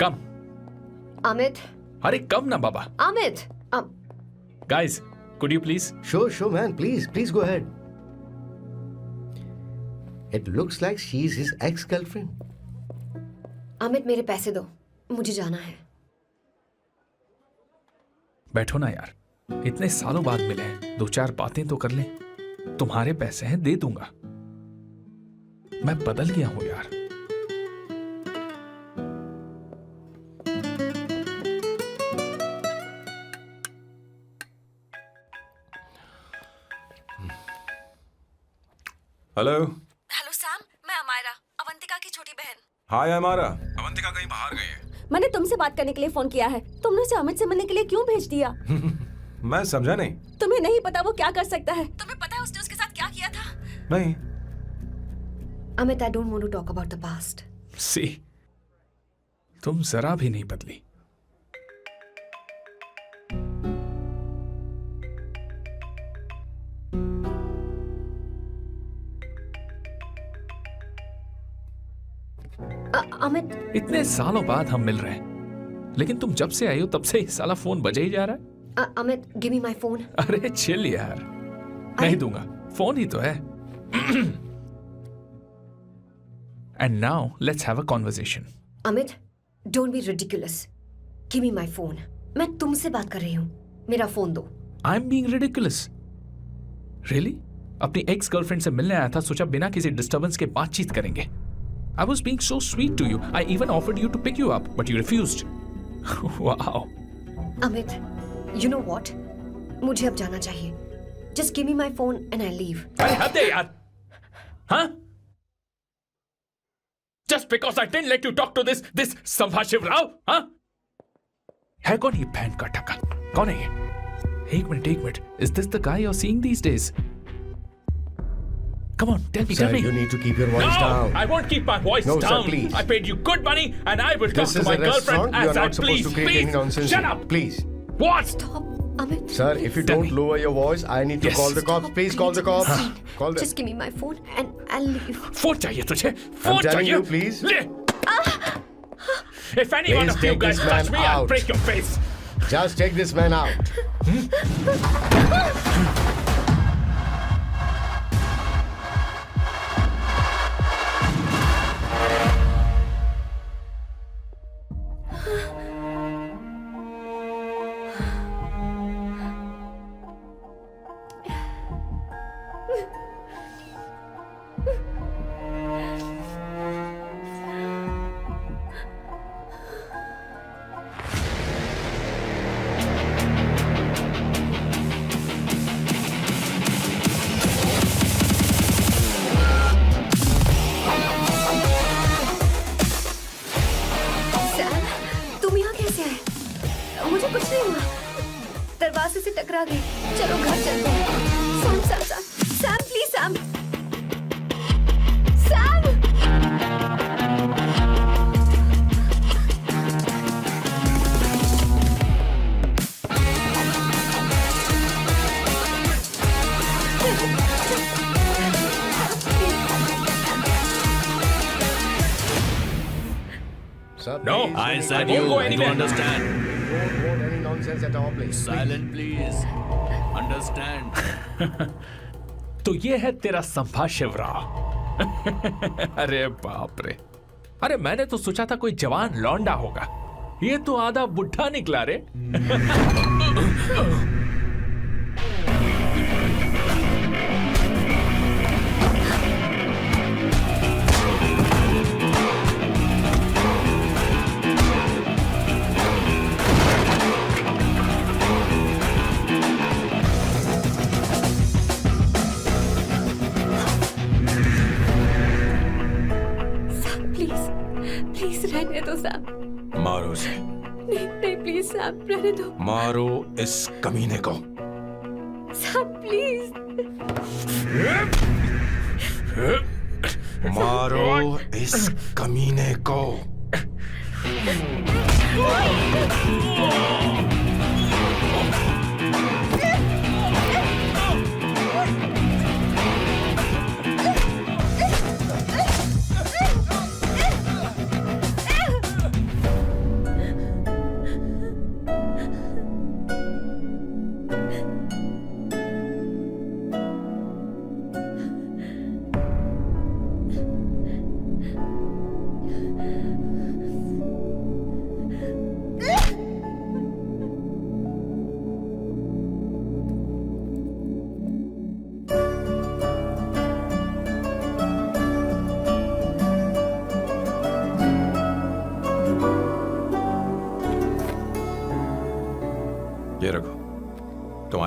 कम अमित। अरे कम ना बाबा। Amit. Guys, could you please? Sure, man. Please go ahead. It looks like she is his ex-girlfriend. Amit मेरे पैसे दो, मुझे जाना है। बैठो ना यार, इतने सालों बाद मिले हैं, 2-4 बातें तो कर लें। तुम्हारे पैसे हैं, दे दूंगा। मैं बदल गया हूं यार। हेलो। हेलो सैम, मैं अमायरा, अवंतिका की छोटी बहन। हाय हमारा। अवंतिका कहीं बाहर गई है। मैंने तुमसे बात करने के लिए फोन किया है। तुमने उसे अमित से मिलने के लिए क्यों भेज दिया? मैं समझा नहीं। तुम्हें नहीं पता वो क्या कर सकता है। तुम्हें पता है उसने उसके साथ क्या किया था? नहीं। Amit, I don't want to talk about the past. सी, तुम जरा भी नहीं बदली। अमित, इतने सालों बाद हम मिल रहे हैं, लेकिन तुम जब से आई हो तब से ये साला फोन बजे ही जा रहा है। Amit, give me my phone. अरे चिल यार, नहीं दूंगा, फोन ही तो है। And now let's have a conversation. Amit, don't be ridiculous. Give me my phone. मैं तुमसे बात कर रही हूँ, मेरा फोन दो। I am being ridiculous? Really? अपनी एक्स गर्लफ्रेंड से मिलने आया था, सोचा बिना किसी डिस्टर्बेंस के बातचीत करेंगे। I was being so sweet to you. I even offered you to pick you up, but you refused. Wow. Amit, you know what? मुझे अब जाना चाहिए। Just give me my phone and I leave. अरे हद है यार, हाँ? Just because I didn't let you talk to this संभाशिव Rao, हाँ? है कौन ये बहन का टक्का? कौन है ये? एक minute. Is this the guy you're seeing these days? Come on, tell me. Sir, you need to keep your voice down. I won't keep my voice No, down. sir, please. I paid you good money and I will talk This to is my a restaurant. girlfriend You are as I not supposed please. to create any nonsense. Shut here. up. Please. What? Stop, Amit. Sir, if you Tell don't me. lower your voice, I need to Yes. call the cops. Please call the cops. Call them. Just give me my phone and I'll leave. Phone चाहिए तुझे? Phone telling चाहिए? you, please. ले. If any one Please of you take guys this man touch me, I'll out. break your face. Just take this man out. Sam, तुम यहाँ कैसे आए? मुझे कुछ नहीं हुआ, दरवाजे से टकरा गई। चलो घर चलते हैं। Sam, please Sam. Sir, No, please, I don't said I won't you. go You anywhere. understand? want any nonsense at all, please. Silent, please. Understand? तो ये है तेरा संभाशिव राव। अरे बाप रे, अरे मैंने तो सोचा था कोई जवान लौंडा होगा, ये तो आधा बुढ़ा निकला रे। प्लीज रहने दो सैम। मारो उसे। नहीं प्लीज सैम, रहने दो। मारो इस कमीने को। Sam please. मारो इस कमीने को।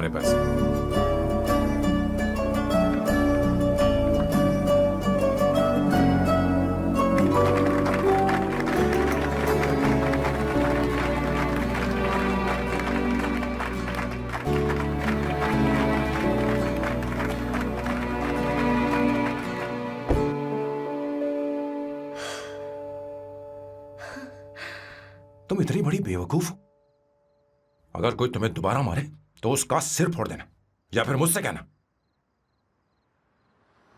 तुम्हारे पैसे। तुम इतनी बड़ी बेवकूफ हो। अगर कोई तुम्हें दोबारा मारे तो उसका सिर फोड़ देना, या फिर मुझसे कहना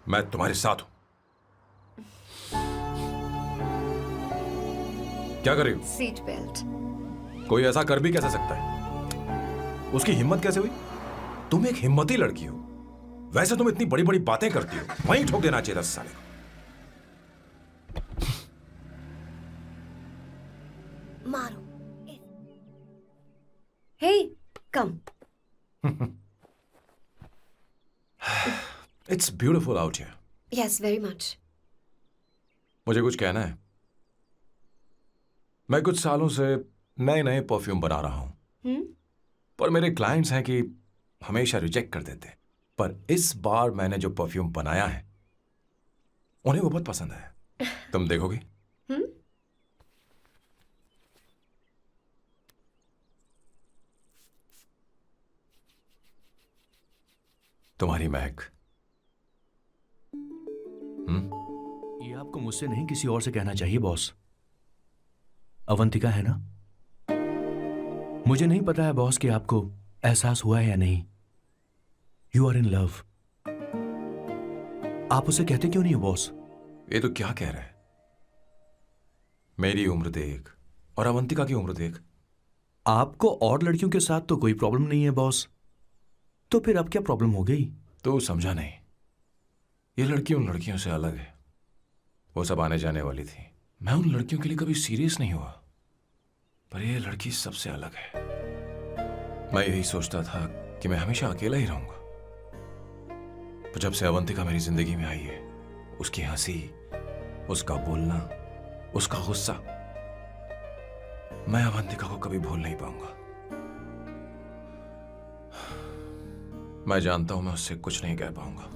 मैं तुम्हारे साथ हूं। क्या कर रही हो? Seat belt. कोई ऐसा कर भी कैसे सकता है? उसकी हिम्मत कैसे हुई? तुम एक हिम्मती लड़की हो। वैसे तुम इतनी बड़ी बड़ी बातें करती हो, वहीं ठोक देना चाहिए था साले को। मारो। Hey, come. It's beautiful out here. Yes, very much. मुझे कुछ कहना है। मैं कुछ सालों से नए नए परफ्यूम बना रहा हूं, पर मेरे क्लाइंट्स हैं कि हमेशा रिजेक्ट कर देते। पर इस बार मैंने जो परफ्यूम बनाया है उन्हें वो बहुत पसंद आया। तुम देखोगी? तुम्हारी महक। ये आपको मुझसे नहीं किसी और से कहना चाहिए बॉस। अवंतिका है ना? मुझे नहीं पता है बॉस कि आपको एहसास हुआ है या नहीं। You are in love. आप उसे कहते क्यों नहीं हो बॉस? ये तो क्या कह रहा है? मेरी उम्र देख और अवंतिका की उम्र देख। आपको और लड़कियों के साथ तो कोई प्रॉब्लम नहीं है बॉस, तो फिर अब क्या प्रॉब्लम हो गई? तो समझा नहीं। ये लड़की उन लड़कियों से अलग है। वो सब आने जाने वाली थी। मैं उन लड़कियों के लिए कभी सीरियस नहीं हुआ, पर ये लड़की सबसे अलग है। मैं यही सोचता था कि मैं हमेशा अकेला ही रहूंगा, पर जब से अवंतिका मेरी जिंदगी में आई है, उसकी हंसी, उसका बोलना, उसका गुस्सा, मैं अवंतिका को कभी भूल नहीं पाऊंगा। मैं जानता हूं मैं उससे कुछ नहीं कह पाऊंगा।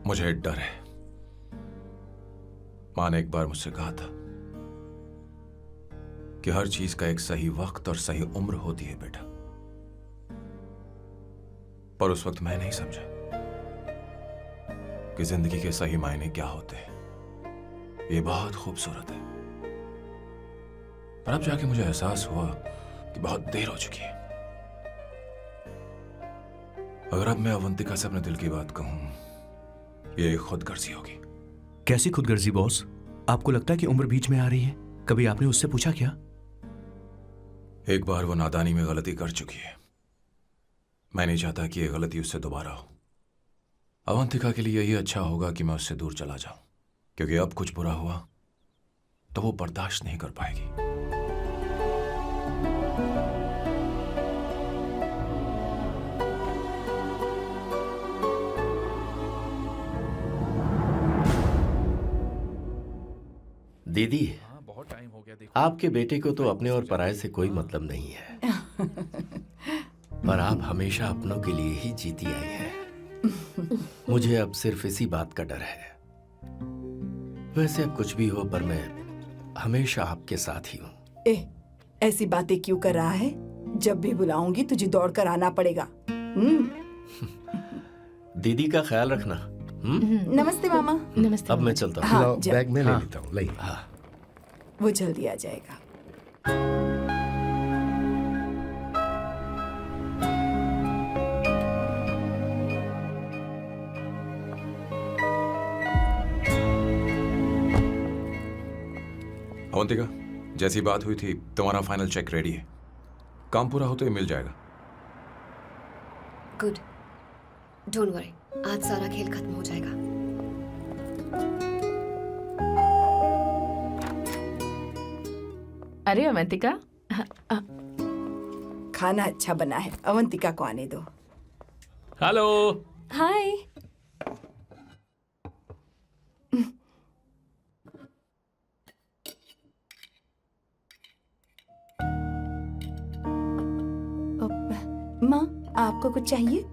मुझे डर है। मां ने एक बार मुझसे कहा था कि हर चीज का एक सही वक्त और सही उम्र होती है बेटा, पर उस वक्त मैं नहीं समझा कि जिंदगी के सही मायने क्या होते हैं। ये बहुत खूबसूरत है, पर अब जाके मुझे एहसास हुआ कि बहुत देर हो चुकी है। अगर अब मैं अवंतिका से अपने दिल की बात कहूं, ये खुदगर्जी होगी। कैसी खुदगर्जी बॉस? आपको लगता है कि उम्र बीच में आ रही है? कभी आपने उससे पूछा क्या? एक बार वो नादानी में गलती कर चुकी है। मैं नहीं चाहता कि ये गलती उससे दोबारा हो। अवंतिका के लिए यही अच्छा होगा कि मैं उससे दूर चला जाऊं, क्योंकि अब कुछ बुरा हुआ तो वो बर्दाश्त नहीं कर पाएगी। दीदी, बहुत टाइम हो गया। देखो, आपके बेटे को तो अपने और पराये से कोई मतलब नहीं है, पर आप हमेशा अपनों के लिए ही जीती आई हैं। मुझे अब सिर्फ इसी बात का डर है। वैसे अब कुछ भी हो, पर मैं हमेशा आपके साथ ही हूँ। ऐसी बातें क्यों कर रहा है? जब भी बुलाऊंगी तुझे दौड़कर आना पड़ेगा। दीदी का ख्याल रखना। नमस्ते मामा। नमस्ते। अब मैं चलता हूँ। हाँ, लाओ, जा- बैग में ले हाँ। लेता हूँ। लाइए। हाँ। वो जल्दी आ जाएगा। अवंतिका, जैसी बात हुई थी तुम्हारा फाइनल चेक रेडी है। काम पूरा होते ही मिल जाएगा। गुड, डोंट वरी, आज सारा खेल खत्म हो जाएगा। अरे अवंतिका, खाना अच्छा बना है, अवंतिका को आने दो। हेलो। हाय। आपको कुछ चाहिए?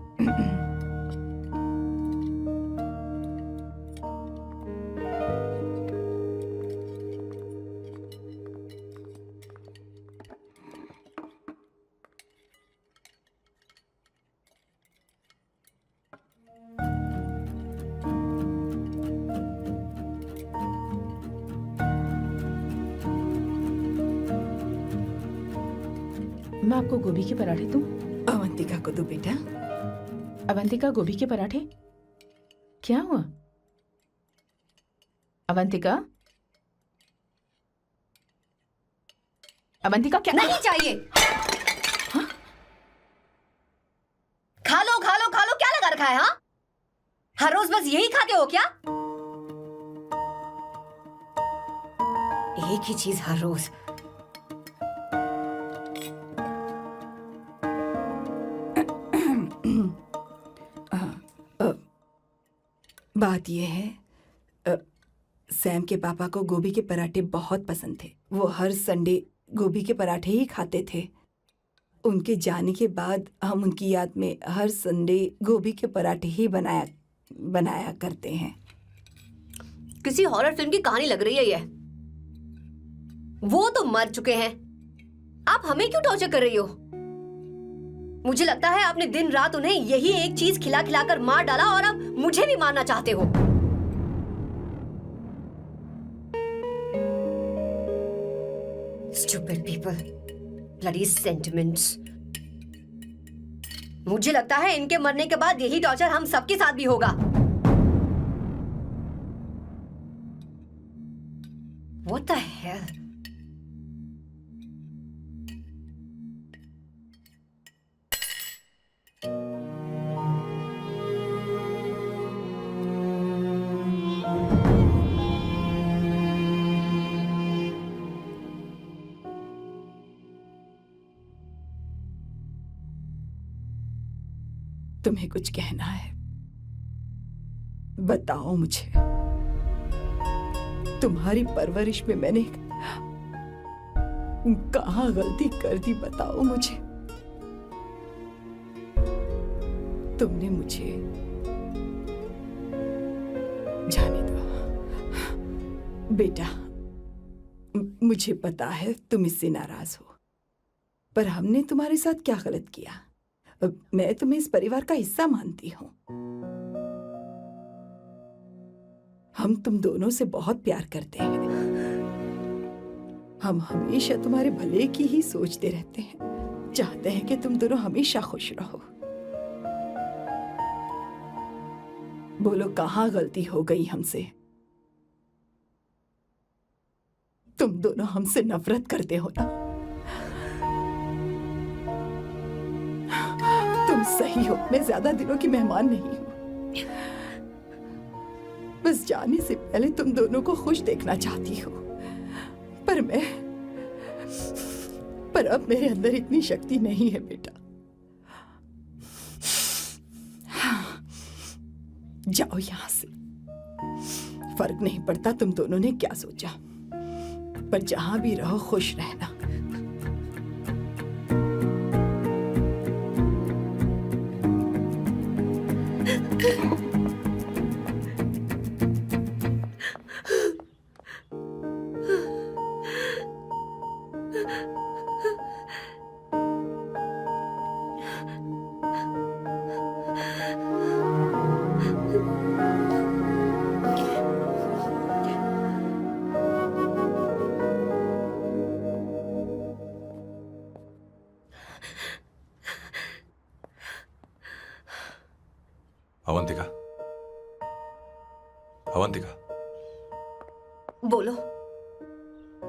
मैं आपको गोभी के पराठे दूं? अवंतिका को दो बेटा। अवंतिका, गोभी के पराठे? क्या हुआ अवंतिका? अवंतिका क्या? नहीं चाहिए। हाँ? खा लो खा लो खा लो, क्या लगा रखा है? हाँ, हर रोज बस यही खाते हो क्या? एक ही चीज हर रोज। बात यह है, सैम के पापा को गोभी के पराठे बहुत पसंद थे। वो हर संडे गोभी के पराठे ही खाते थे। उनके जाने के बाद हम उनकी याद में हर संडे गोभी के पराठे ही बनाया करते हैं। किसी हॉरर फिल्म की कहानी लग रही है ये। वो तो मर चुके हैं, आप हमें क्यों टॉर्चर कर रही हो? मुझे लगता है आपने दिन रात उन्हें यही एक चीज खिला खिलाकर मार डाला और अब मुझे भी मारना चाहते हो। Stupid people, bloody sentiments। मुझे लगता है इनके मरने के बाद यही टॉर्चर हम सबके साथ भी होगा। What the hell? तुम्हें कुछ कहना है? बताओ मुझे। तुम्हारी परवरिश में मैंने कहाँ गलती कर दी, बताओ मुझे। तुमने मुझे जाने दो बेटा। मुझे पता है तुम इससे नाराज हो, पर हमने तुम्हारे साथ क्या गलत किया? मैं तुम्हें इस परिवार का हिस्सा मानती हूँ। हम तुम दोनों से बहुत प्यार करते हैं। हम हमेशा तुम्हारे भले की ही सोचते रहते हैं, चाहते हैं कि तुम दोनों हमेशा खुश रहो। बोलो कहाँ गलती हो गई हमसे? तुम दोनों हमसे नफरत करते हो ना? तुम सही हो, मैं ज्यादा दिनों की मेहमान नहीं हूं। बस जाने से पहले तुम दोनों को खुश देखना चाहती हूँ, पर अब मेरे अंदर इतनी शक्ति नहीं है बेटा। जाओ यहां से। फर्क नहीं पड़ता तुम दोनों ने क्या सोचा, पर जहां भी रहो खुश रहना। अवंतिका, अवंतिका, बोलो,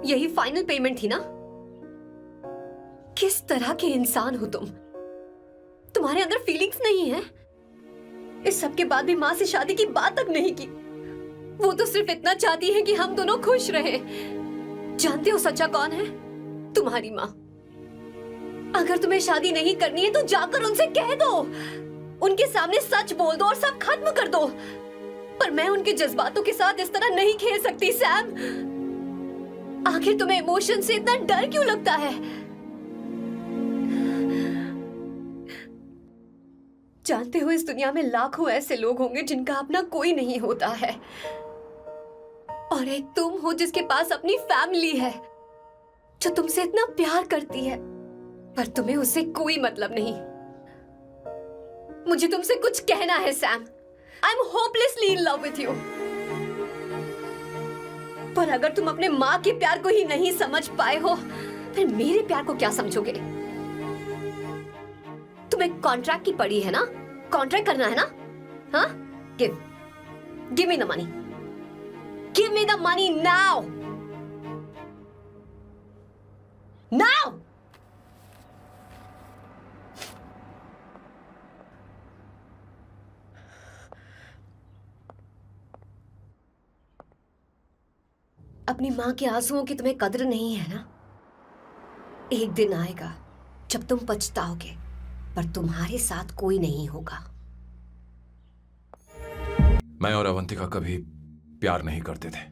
यही फाइनल पेमेंट थी ना? किस तरह के इंसान हो तुम? तुम्हारे अंदर फीलिंग्स नहीं है? इस सब के बाद भी माँ से शादी की बात तक नहीं की। वो तो सिर्फ इतना चाहती है कि हम दोनों खुश रहें। जानते हो सच्चा कौन है? तुम्हारी माँ। अगर तुम्हें शादी नहीं करनी है तो जाकर उनसे कह दो, उनके सामने सच बोल दो और सब खत्म कर दो। पर मैं उनके जज्बातों के साथ इस तरह नहीं खेल सकती सैम। आखिर तुम्हें इमोशन से इतना डर क्यों लगता है? जानते हो इस दुनिया में लाखों ऐसे लोग होंगे जिनका अपना कोई नहीं होता है, और एक तुम हो जिसके पास अपनी फैमिली है जो तुमसे इतना प्यार करती है, पर तुम्हें उससे कोई मतलब नहीं। मुझे तुमसे कुछ कहना है Sam. I am hopelessly in love with you. पर अगर तुम अपने माँ के प्यार को ही नहीं समझ पाए हो, फिर मेरे प्यार को क्या समझोगे? तुम्हें कॉन्ट्रैक्ट की पड़ी है ना, कॉन्ट्रैक्ट करना है ना? हाँ, give me the money, give me the money now, now. अपनी माँ के आंसुओं की तुम्हें कदर नहीं है ना? एक दिन आएगा जब तुम पछताओगे, पर तुम्हारे साथ कोई नहीं होगा। मैं और अवंतिका कभी प्यार नहीं करते थे।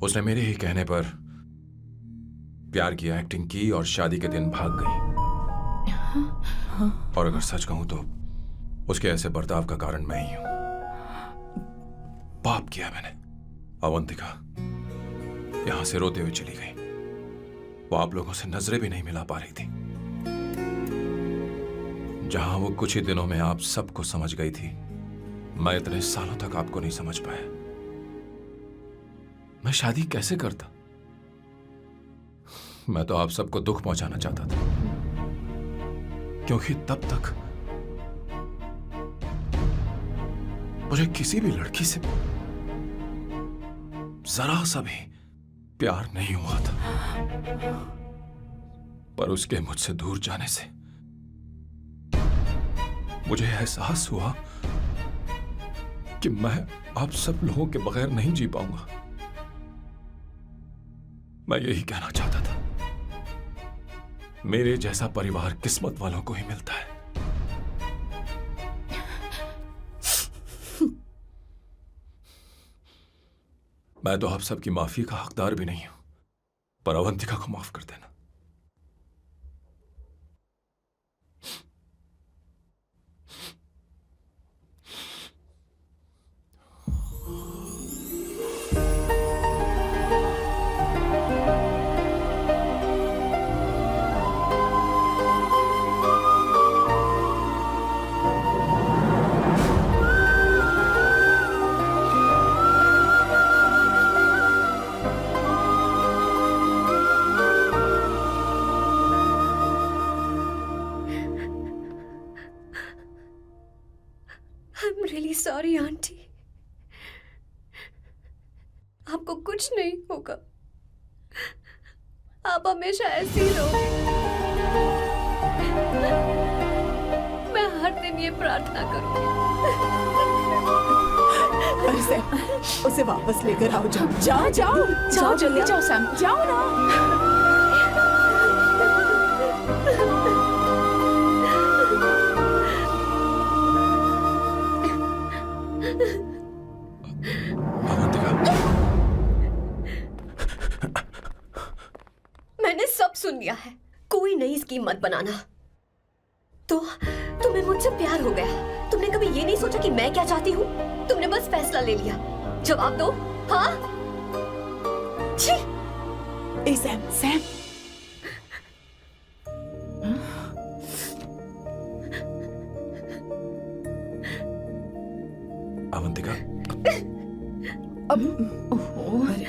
उसने मेरे ही कहने पर प्यार की एक्टिंग की और शादी के दिन भाग गई। और अगर सच कहूं तो उसके ऐसे बर्ताव का कारण मैं ही हूं। पाप किया मैंने। अवंतिका यहां से रोते हुए चली गई। वो आप लोगों से नजरें भी नहीं मिला पा रही थी। जहां वो कुछ ही दिनों में आप सबको समझ गई थी, मैं इतने सालों तक आपको नहीं समझ पाया। मैं शादी कैसे करता? मैं तो आप सबको दुख पहुंचाना चाहता था, क्योंकि तब तक मुझे किसी भी लड़की से जरा सा भी प्यार नहीं हुआ था। पर उसके मुझसे दूर जाने से मुझे एहसास हुआ कि मैं आप सब लोगों के बगैर नहीं जी पाऊंगा। मैं यही कहना चाहता था, मेरे जैसा परिवार किस्मत वालों को ही मिलता है। मैं तो आप सबकी माफी का हकदार भी नहीं हूं, पर अवंतिका को माफ कर देना। सॉरी आंटी, आपको कुछ नहीं होगा। आप हमेशा ऐसी ही रहोगे। मैं हर दिन ये प्रार्थना करूंगी। अरे सैम, उसे वापस लेकर आओ। जाओ जाओ जाओ जल्दी जाओ सैम, जाओ ना। मैंने सब सुन लिया है। कोई नई स्कीम मत बनाना। तो तुम्हें मुझसे प्यार हो गया। तुमने कभी ये नहीं सोचा कि मैं क्या चाहती हूँ? तुमने बस फैसला ले लिया। जवाब दो। हाँ? छी! ए सैम, सैम। अवंतिका, अब अरे